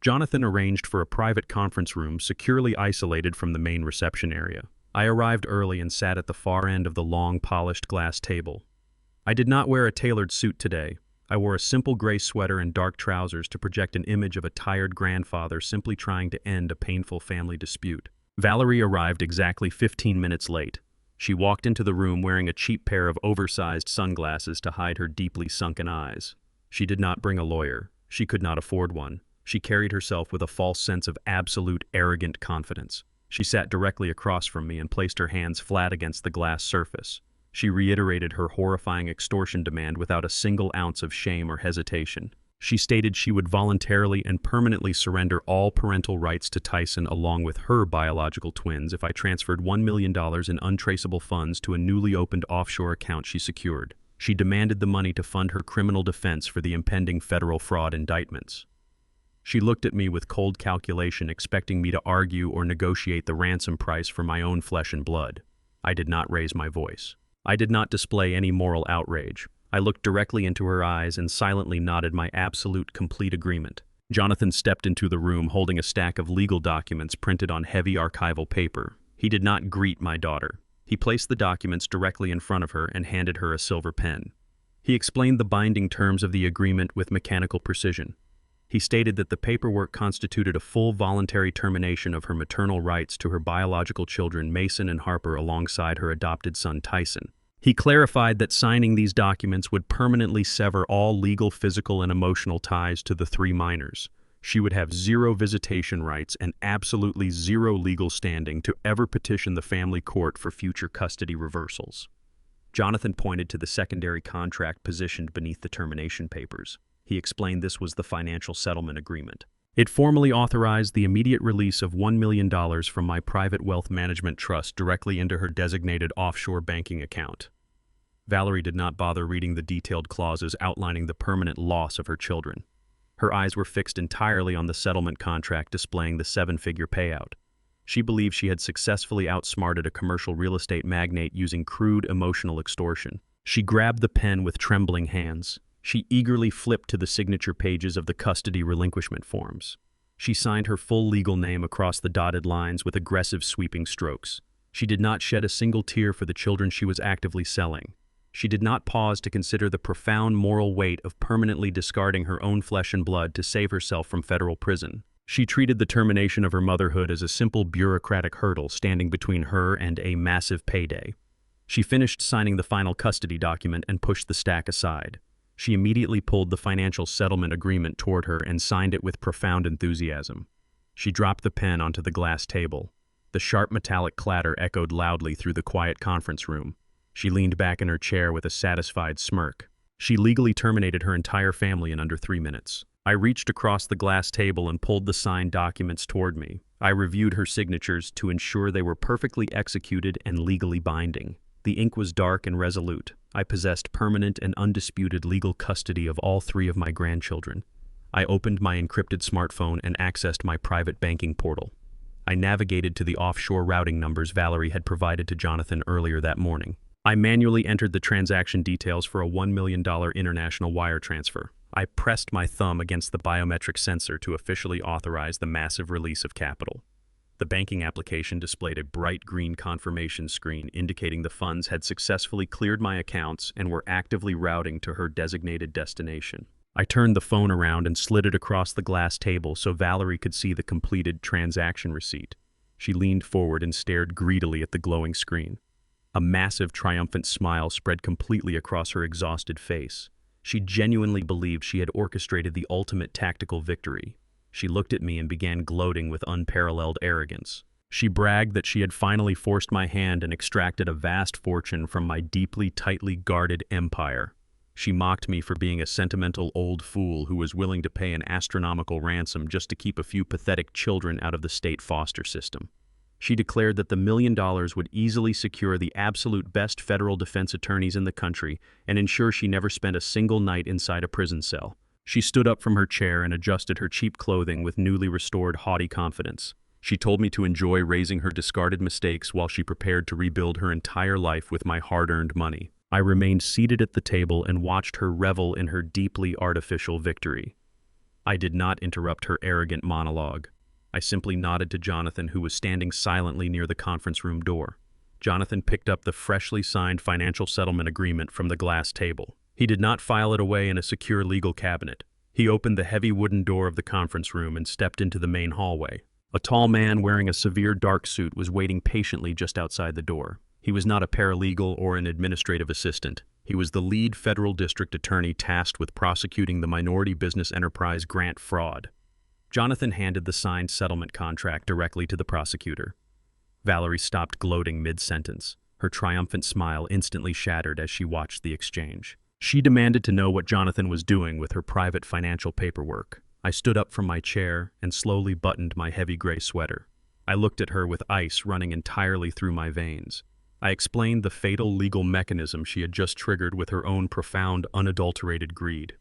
Jonathan arranged for a private conference room securely isolated from the main reception area. I arrived early and sat at the far end of the long, polished glass table. I did not wear a tailored suit today. I wore a simple gray sweater and dark trousers to project an image of a tired grandfather simply trying to end a painful family dispute. Valerie arrived exactly 15 minutes late. She walked into the room wearing a cheap pair of oversized sunglasses to hide her deeply sunken eyes. She did not bring a lawyer. She could not afford one. She carried herself with a false sense of absolute, arrogant confidence. She sat directly across from me and placed her hands flat against the glass surface. She reiterated her horrifying extortion demand without a single ounce of shame or hesitation. She stated she would voluntarily and permanently surrender all parental rights to Tyson along with her biological twins if I transferred $1 million in untraceable funds to a newly opened offshore account she secured. She demanded the money to fund her criminal defense for the impending federal fraud indictments. She looked at me with cold calculation, expecting me to argue or negotiate the ransom price for my own flesh and blood. I did not raise my voice. I did not display any moral outrage. I looked directly into her eyes and silently nodded my absolute, complete agreement. Jonathan stepped into the room holding a stack of legal documents printed on heavy archival paper. He did not greet my daughter. He placed the documents directly in front of her and handed her a silver pen. He explained the binding terms of the agreement with mechanical precision. He stated that the paperwork constituted a full voluntary termination of her maternal rights to her biological children Mason and Harper alongside her adopted son Tyson. He clarified that signing these documents would permanently sever all legal, physical, and emotional ties to the three minors. She would have zero visitation rights and absolutely zero legal standing to ever petition the family court for future custody reversals. Jonathan pointed to the secondary contract positioned beneath the termination papers. He explained this was the financial settlement agreement. It formally authorized the immediate release of $1 million from my private wealth management trust directly into her designated offshore banking account. Valerie did not bother reading the detailed clauses outlining the permanent loss of her children. Her eyes were fixed entirely on the settlement contract displaying the seven-figure payout. She believed she had successfully outsmarted a commercial real estate magnate using crude emotional extortion. She grabbed the pen with trembling hands. She eagerly flipped to the signature pages of the custody relinquishment forms. She signed her full legal name across the dotted lines with aggressive sweeping strokes. She did not shed a single tear for the children she was actively selling. She did not pause to consider the profound moral weight of permanently discarding her own flesh and blood to save herself from federal prison. She treated the termination of her motherhood as a simple bureaucratic hurdle standing between her and a massive payday. She finished signing the final custody document and pushed the stack aside. She immediately pulled the financial settlement agreement toward her and signed it with profound enthusiasm. She dropped the pen onto the glass table. The sharp metallic clatter echoed loudly through the quiet conference room. She leaned back in her chair with a satisfied smirk. She legally terminated her entire family in under 3 minutes. I reached across the glass table and pulled the signed documents toward me. I reviewed her signatures to ensure they were perfectly executed and legally binding. The ink was dark and resolute. I possessed permanent and undisputed legal custody of all 3 of my grandchildren. I opened my encrypted smartphone and accessed my private banking portal. I navigated to the offshore routing numbers Valerie had provided to Jonathan earlier that morning. I manually entered the transaction details for a $1 million international wire transfer. I pressed my thumb against the biometric sensor to officially authorize the massive release of capital. The banking application displayed a bright green confirmation screen indicating the funds had successfully cleared my accounts and were actively routing to her designated destination. I turned the phone around and slid it across the glass table so Valerie could see the completed transaction receipt. She leaned forward and stared greedily at the glowing screen. A massive, triumphant smile spread completely across her exhausted face. She genuinely believed she had orchestrated the ultimate tactical victory. She looked at me and began gloating with unparalleled arrogance. She bragged that she had finally forced my hand and extracted a vast fortune from my deeply, tightly guarded empire. She mocked me for being a sentimental old fool who was willing to pay an astronomical ransom just to keep a few pathetic children out of the state foster system. She declared that the $1 million would easily secure the absolute best federal defense attorneys in the country and ensure she never spent a single night inside a prison cell. She stood up from her chair and adjusted her cheap clothing with newly restored haughty confidence. She told me to enjoy raising her discarded mistakes while she prepared to rebuild her entire life with my hard-earned money. I remained seated at the table and watched her revel in her deeply artificial victory. I did not interrupt her arrogant monologue. I simply nodded to Jonathan, who was standing silently near the conference room door. Jonathan picked up the freshly signed financial settlement agreement from the glass table. He did not file it away in a secure legal cabinet. He opened the heavy wooden door of the conference room and stepped into the main hallway. A tall man wearing a severe dark suit was waiting patiently just outside the door. He was not a paralegal or an administrative assistant. He was the lead federal district attorney tasked with prosecuting the minority business enterprise grant fraud. Jonathan handed the signed settlement contract directly to the prosecutor. Valerie stopped gloating mid-sentence. Her triumphant smile instantly shattered as she watched the exchange. She demanded to know what Jonathan was doing with her private financial paperwork. I stood up from my chair and slowly buttoned my heavy gray sweater. I looked at her with ice running entirely through my veins. I explained the fatal legal mechanism she had just triggered with her own profound, unadulterated greed.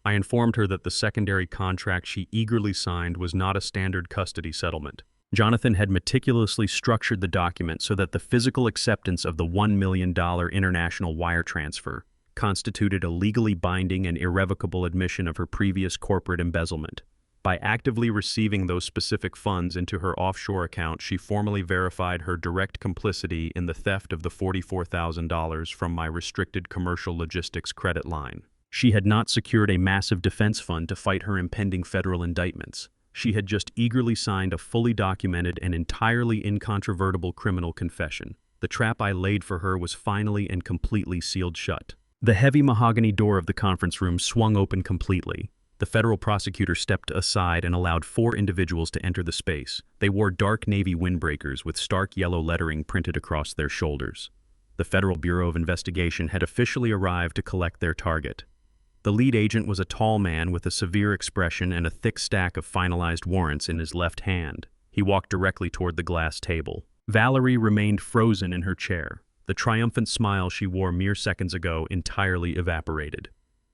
I informed her that the secondary contract she eagerly signed was not a standard custody settlement. Jonathan had meticulously structured the document so that the physical acceptance of the $1 million international wire transfer constituted a legally binding and irrevocable admission of her previous corporate embezzlement. By actively receiving those specific funds into her offshore account, she formally verified her direct complicity in the theft of the $44,000 from my restricted commercial logistics credit line. She had not secured a massive defense fund to fight her impending federal indictments. She had just eagerly signed a fully documented and entirely incontrovertible criminal confession. The trap I laid for her was finally and completely sealed shut. The heavy mahogany door of the conference room swung open completely. The federal prosecutor stepped aside and allowed 4 individuals to enter the space. They wore dark navy windbreakers with stark yellow lettering printed across their shoulders. The Federal Bureau of Investigation had officially arrived to collect their target. The lead agent was a tall man with a severe expression and a thick stack of finalized warrants in his left hand. He walked directly toward the glass table. Valerie remained frozen in her chair. The triumphant smile she wore mere seconds ago entirely evaporated.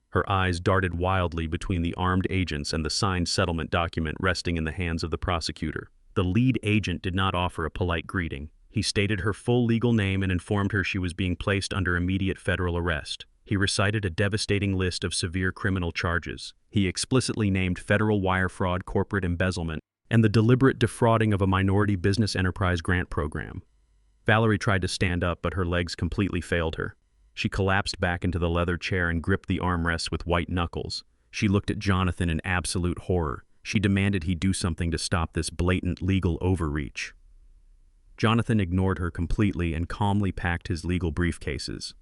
Her eyes darted wildly between the armed agents and the signed settlement document resting in the hands of the prosecutor. The lead agent did not offer a polite greeting. He stated her full legal name and informed her she was being placed under immediate federal arrest. He recited a devastating list of severe criminal charges. He explicitly named federal wire fraud, corporate embezzlement, and the deliberate defrauding of a minority business enterprise grant program. Valerie tried to stand up, but her legs completely failed her. She collapsed back into the leather chair and gripped the armrests with white knuckles. She looked at Jonathan in absolute horror. She demanded he do something to stop this blatant legal overreach. Jonathan ignored her completely and calmly packed his legal briefcases.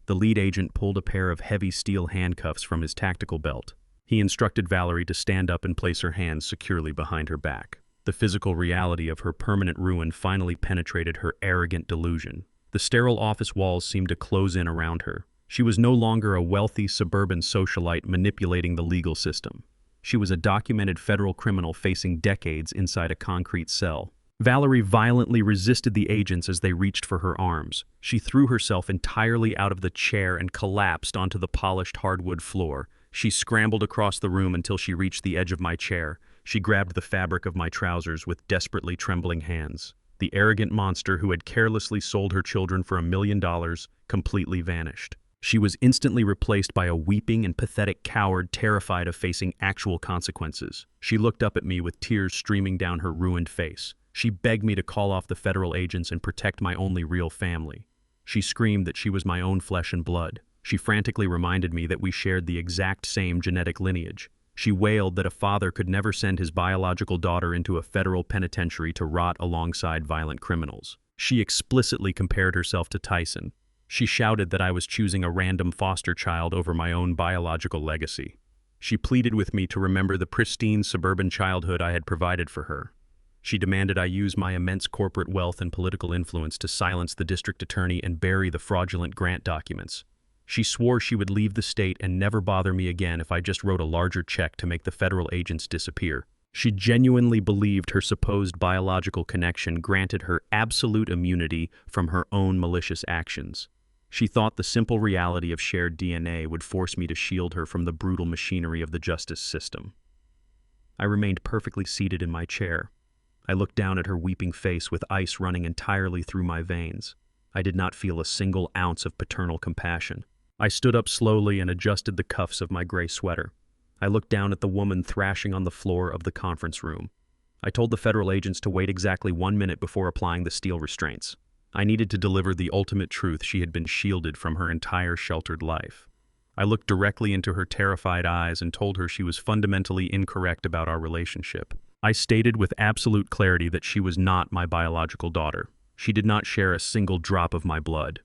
The lead agent pulled a pair of heavy steel handcuffs from his tactical belt. He instructed Valerie to stand up and place her hands securely behind her back. The physical reality of her permanent ruin finally penetrated her arrogant delusion. The sterile office walls seemed to close in around her. She was no longer a wealthy suburban socialite manipulating the legal system. She was a documented federal criminal facing decades inside a concrete cell. Valerie violently resisted the agents as they reached for her arms. She threw herself entirely out of the chair and collapsed onto the polished hardwood floor. She scrambled across the room until she reached the edge of my chair. She grabbed the fabric of my trousers with desperately trembling hands. The arrogant monster who had carelessly sold her children for $1 million completely vanished. She was instantly replaced by a weeping and pathetic coward terrified of facing actual consequences. She looked up at me with tears streaming down her ruined face. She begged me to call off the federal agents and protect my only real family. She screamed that she was my own flesh and blood. She frantically reminded me that we shared the exact same genetic lineage. She wailed that a father could never send his biological daughter into a federal penitentiary to rot alongside violent criminals. She explicitly compared herself to Tyson. She shouted that I was choosing a random foster child over my own biological legacy. She pleaded with me to remember the pristine suburban childhood I had provided for her. She demanded I use my immense corporate wealth and political influence to silence the district attorney and bury the fraudulent grant documents. She swore she would leave the state and never bother me again if I just wrote a larger check to make the federal agents disappear. She genuinely believed her supposed biological connection granted her absolute immunity from her own malicious actions. She thought the simple reality of shared DNA would force me to shield her from the brutal machinery of the justice system. I remained perfectly seated in my chair. I looked down at her weeping face with ice running entirely through my veins. I did not feel a single ounce of paternal compassion. I stood up slowly and adjusted the cuffs of my gray sweater. I looked down at the woman thrashing on the floor of the conference room. I told the federal agents to wait exactly 1 minute before applying the steel restraints. I needed to deliver the ultimate truth she had been shielded from her entire sheltered life. I looked directly into her terrified eyes and told her she was fundamentally incorrect about our relationship. I stated with absolute clarity that she was not my biological daughter. She did not share a single drop of my blood.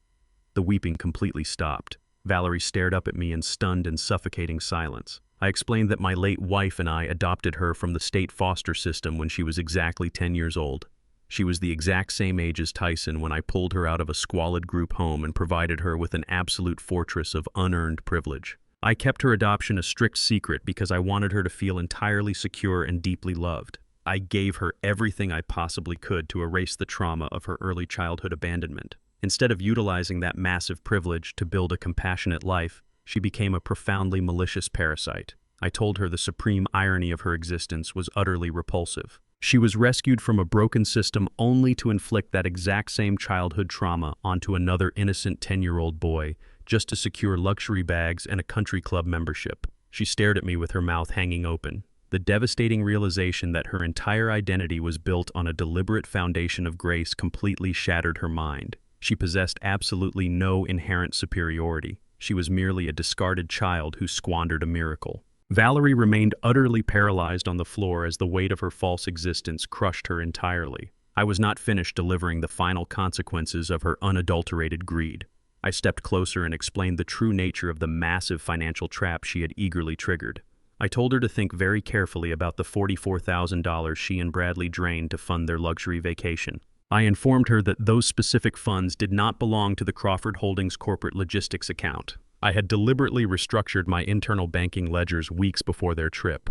The weeping completely stopped. Valerie stared up at me in stunned and suffocating silence. I explained that my late wife and I adopted her from the state foster system when she was exactly 10 years old. She was the exact same age as Tyson when I pulled her out of a squalid group home and provided her with an absolute fortress of unearned privilege. I kept her adoption a strict secret because I wanted her to feel entirely secure and deeply loved. I gave her everything I possibly could to erase the trauma of her early childhood abandonment. Instead of utilizing that massive privilege to build a compassionate life, she became a profoundly malicious parasite. I told her the supreme irony of her existence was utterly repulsive. She was rescued from a broken system only to inflict that exact same childhood trauma onto another innocent 10-year-old boy just to secure luxury bags and a country club membership. She stared at me with her mouth hanging open. The devastating realization that her entire identity was built on a deliberate foundation of grace completely shattered her mind. She possessed absolutely no inherent superiority. She was merely a discarded child who squandered a miracle. Valerie remained utterly paralyzed on the floor as the weight of her false existence crushed her entirely. I was not finished delivering the final consequences of her unadulterated greed. I stepped closer and explained the true nature of the massive financial trap she had eagerly triggered. I told her to think very carefully about the $44,000 she and Bradley drained to fund their luxury vacation. I informed her that those specific funds did not belong to the Crawford Holdings corporate logistics account. I had deliberately restructured my internal banking ledgers weeks before their trip.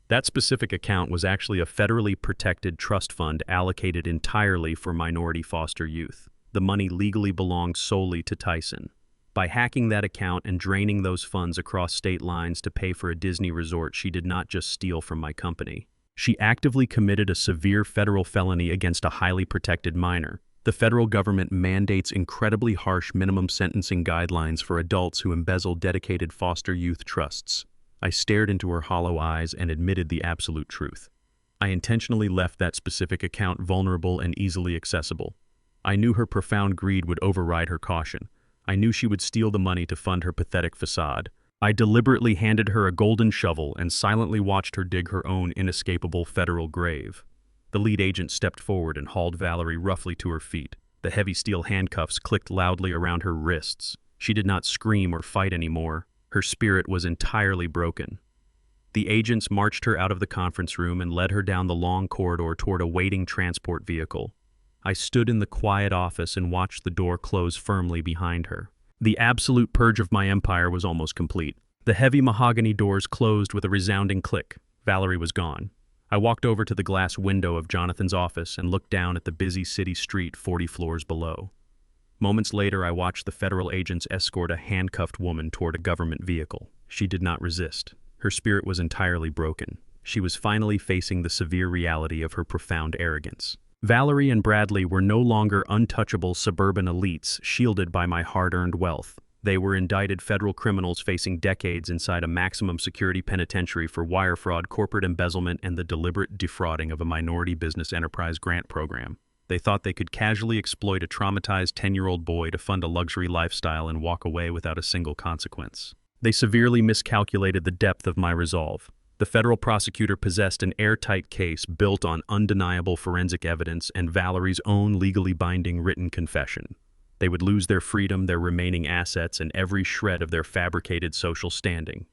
That specific account was actually a federally protected trust fund allocated entirely for minority foster youth. The money legally belonged solely to Tyson. By hacking that account and draining those funds across state lines to pay for a Disney resort, she did not just steal from my company. She actively committed a severe federal felony against a highly protected minor. The federal government mandates incredibly harsh minimum sentencing guidelines for adults who embezzle dedicated foster youth trusts. I stared into her hollow eyes and admitted the absolute truth. I intentionally left that specific account vulnerable and easily accessible. I knew her profound greed would override her caution. I knew she would steal the money to fund her pathetic facade. I deliberately handed her a golden shovel and silently watched her dig her own inescapable federal grave. The lead agent stepped forward and hauled Valerie roughly to her feet. The heavy steel handcuffs clicked loudly around her wrists. She did not scream or fight anymore. Her spirit was entirely broken. The agents marched her out of the conference room and led her down the long corridor toward a waiting transport vehicle. I stood in the quiet office and watched the door close firmly behind her. The absolute purge of my empire was almost complete. The heavy mahogany doors closed with a resounding click. Valerie was gone. I walked over to the glass window of Jonathan's office and looked down at the busy city street 40 floors below. Moments later, I watched the federal agents escort a handcuffed woman toward a government vehicle. She did not resist. Her spirit was entirely broken. She was finally facing the severe reality of her profound arrogance. Valerie and Bradley were no longer untouchable suburban elites shielded by my hard-earned wealth. They were indicted federal criminals facing decades inside a maximum security penitentiary for wire fraud, corporate embezzlement, and the deliberate defrauding of a minority business enterprise grant program. They thought they could casually exploit a traumatized 10-year-old boy to fund a luxury lifestyle and walk away without a single consequence. They severely miscalculated the depth of my resolve. The federal prosecutor possessed an airtight case built on undeniable forensic evidence and Valerie's own legally binding written confession. They would lose their freedom, their remaining assets, and every shred of their fabricated social standing.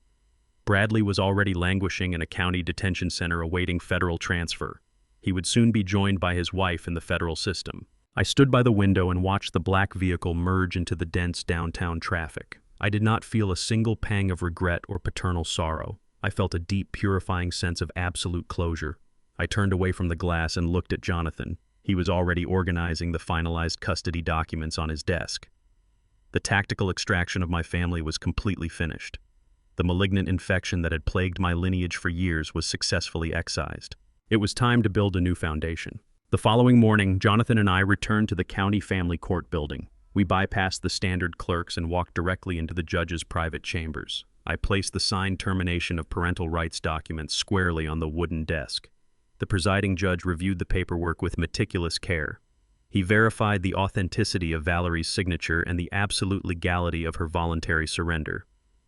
Bradley was already languishing in a county detention center awaiting federal transfer. He would soon be joined by his wife in the federal system. I stood by the window and watched the black vehicle merge into the dense downtown traffic. I did not feel a single pang of regret or paternal sorrow. I felt a deep, purifying sense of absolute closure. I turned away from the glass and looked at Jonathan. He was already organizing the finalized custody documents on his desk. The tactical extraction of my family was completely finished. The malignant infection that had plagued my lineage for years was successfully excised. It was time to build a new foundation. The following morning, Jonathan and I returned to the county family court building. We bypassed the standard clerks and walked directly into the judge's private chambers. I placed the signed termination of parental rights documents squarely on the wooden desk. The presiding judge reviewed the paperwork with meticulous care. He verified the authenticity of Valerie's signature and the absolute legality of her voluntary surrender.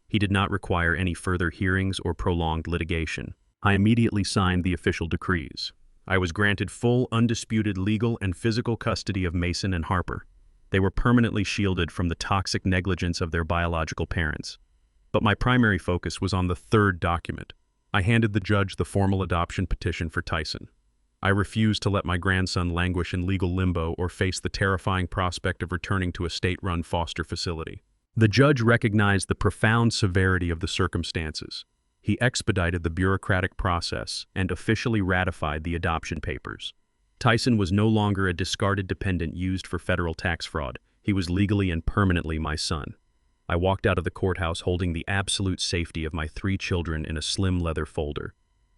He did not require any further hearings or prolonged litigation. I immediately signed the official decrees. I was granted full, undisputed legal and physical custody of Mason and Harper. They were permanently shielded from the toxic negligence of their biological parents. But my primary focus was on the third document. I handed the judge the formal adoption petition for Tyson. I refused to let my grandson languish in legal limbo or face the terrifying prospect of returning to a state-run foster facility. The judge recognized the profound severity of the circumstances. He expedited the bureaucratic process and officially ratified the adoption papers. Tyson was no longer a discarded dependent used for federal tax fraud. He was legally and permanently my son. I walked out of the courthouse holding the absolute safety of my 3 children in a slim leather folder.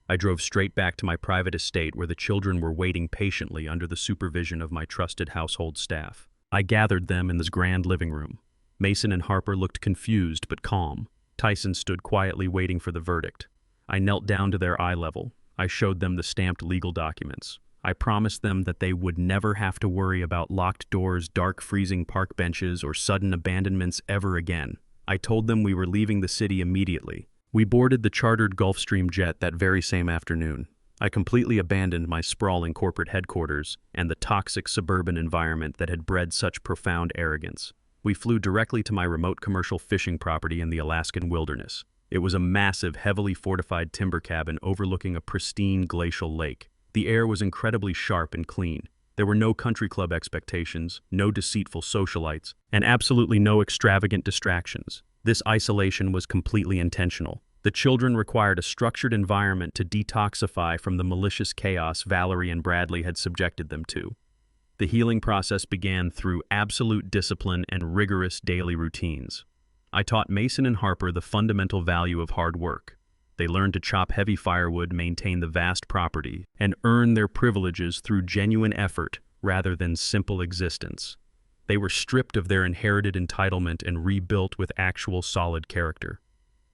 I drove straight back to my private estate where the children were waiting patiently under the supervision of my trusted household staff. I gathered them in this grand living room. Mason and Harper looked confused but calm. Tyson stood quietly waiting for the verdict. I knelt down to their eye level. I showed them the stamped legal documents. I promised them that they would never have to worry about locked doors, dark freezing park benches, or sudden abandonments ever again. I told them we were leaving the city immediately. We boarded the chartered Gulfstream jet that very same afternoon. I completely abandoned my sprawling corporate headquarters and the toxic suburban environment that had bred such profound arrogance. We flew directly to my remote commercial fishing property in the Alaskan wilderness. It was a massive, heavily fortified timber cabin overlooking a pristine glacial lake. The air was incredibly sharp and clean. There were no country club expectations, no deceitful socialites, and absolutely no extravagant distractions. This isolation was completely intentional. The children required a structured environment to detoxify from the malicious chaos Valerie and Bradley had subjected them to. The healing process began through absolute discipline and rigorous daily routines. I taught Mason and Harper the fundamental value of hard work. They learned to chop heavy firewood, maintain the vast property, and earn their privileges through genuine effort rather than simple existence. They were stripped of their inherited entitlement and rebuilt with actual solid character.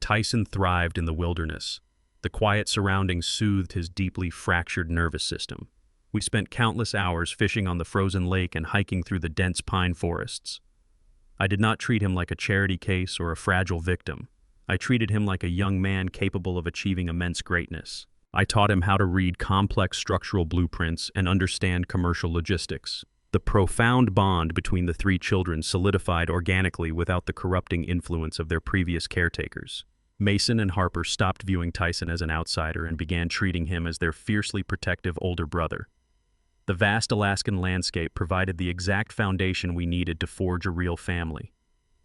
Tyson thrived in the wilderness. The quiet surroundings soothed his deeply fractured nervous system. We spent countless hours fishing on the frozen lake and hiking through the dense pine forests. I did not treat him like a charity case or a fragile victim. I treated him like a young man capable of achieving immense greatness. I taught him how to read complex structural blueprints and understand commercial logistics. The profound bond between the 3 children solidified organically without the corrupting influence of their previous caretakers. Mason and Harper stopped viewing Tyson as an outsider and began treating him as their fiercely protective older brother. The vast Alaskan landscape provided the exact foundation we needed to forge a real family.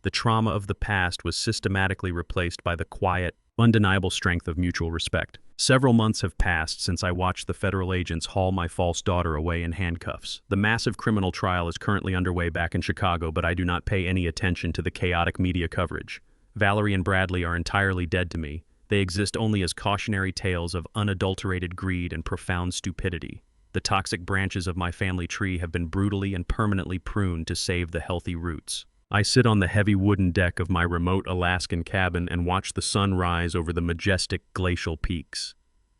The trauma of the past was systematically replaced by the quiet, undeniable strength of mutual respect. Several months have passed since I watched the federal agents haul my false daughter away in handcuffs. The massive criminal trial is currently underway back in Chicago, but I do not pay any attention to the chaotic media coverage. Valerie and Bradley are entirely dead to me. They exist only as cautionary tales of unadulterated greed and profound stupidity. The toxic branches of my family tree have been brutally and permanently pruned to save the healthy roots. I sit on the heavy wooden deck of my remote Alaskan cabin and watch the sun rise over the majestic glacial peaks.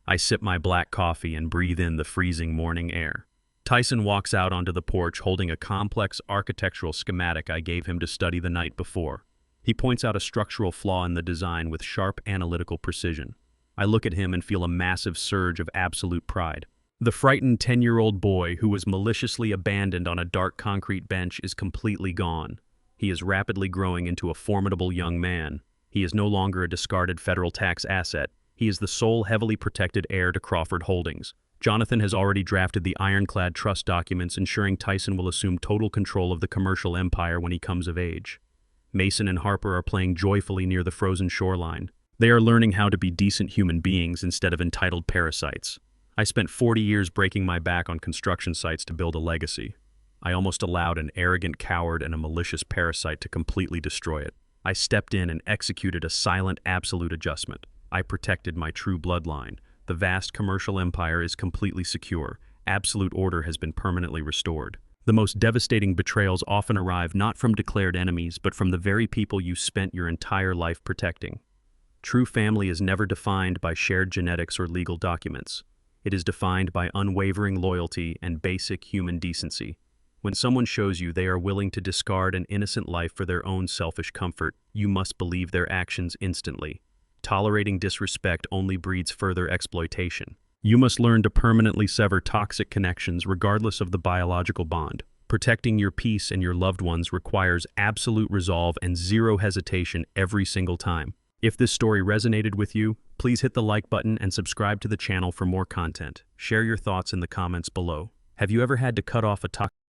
I sip my black coffee and breathe in the freezing morning air. Tyson walks out onto the porch holding a complex architectural schematic I gave him to study the night before. He points out a structural flaw in the design with sharp analytical precision. I look at him and feel a massive surge of absolute pride. The frightened 10-year-old boy who was maliciously abandoned on a dark concrete bench is completely gone. He is rapidly growing into a formidable young man. He is no longer a discarded federal tax asset. He is the sole heavily protected heir to Crawford Holdings. Jonathan has already drafted the ironclad trust documents ensuring Tyson will assume total control of the commercial empire when he comes of age. Mason and Harper are playing joyfully near the frozen shoreline. They are learning how to be decent human beings instead of entitled parasites. I spent 40 years breaking my back on construction sites to build a legacy. I almost allowed an arrogant coward and a malicious parasite to completely destroy it. I stepped in and executed a silent, absolute adjustment. I protected my true bloodline. The vast commercial empire is completely secure. Absolute order has been permanently restored. The most devastating betrayals often arrive not from declared enemies, but from the very people you spent your entire life protecting. True family is never defined by shared genetics or legal documents. It is defined by unwavering loyalty and basic human decency. When someone shows you they are willing to discard an innocent life for their own selfish comfort, you must believe their actions instantly. Tolerating disrespect only breeds further exploitation. You must learn to permanently sever toxic connections regardless of the biological bond. Protecting your peace and your loved ones requires absolute resolve and zero hesitation every single time. If this story resonated with you, please hit the like button and subscribe to the channel for more content. Share your thoughts in the comments below. Have you ever had to cut off a toxic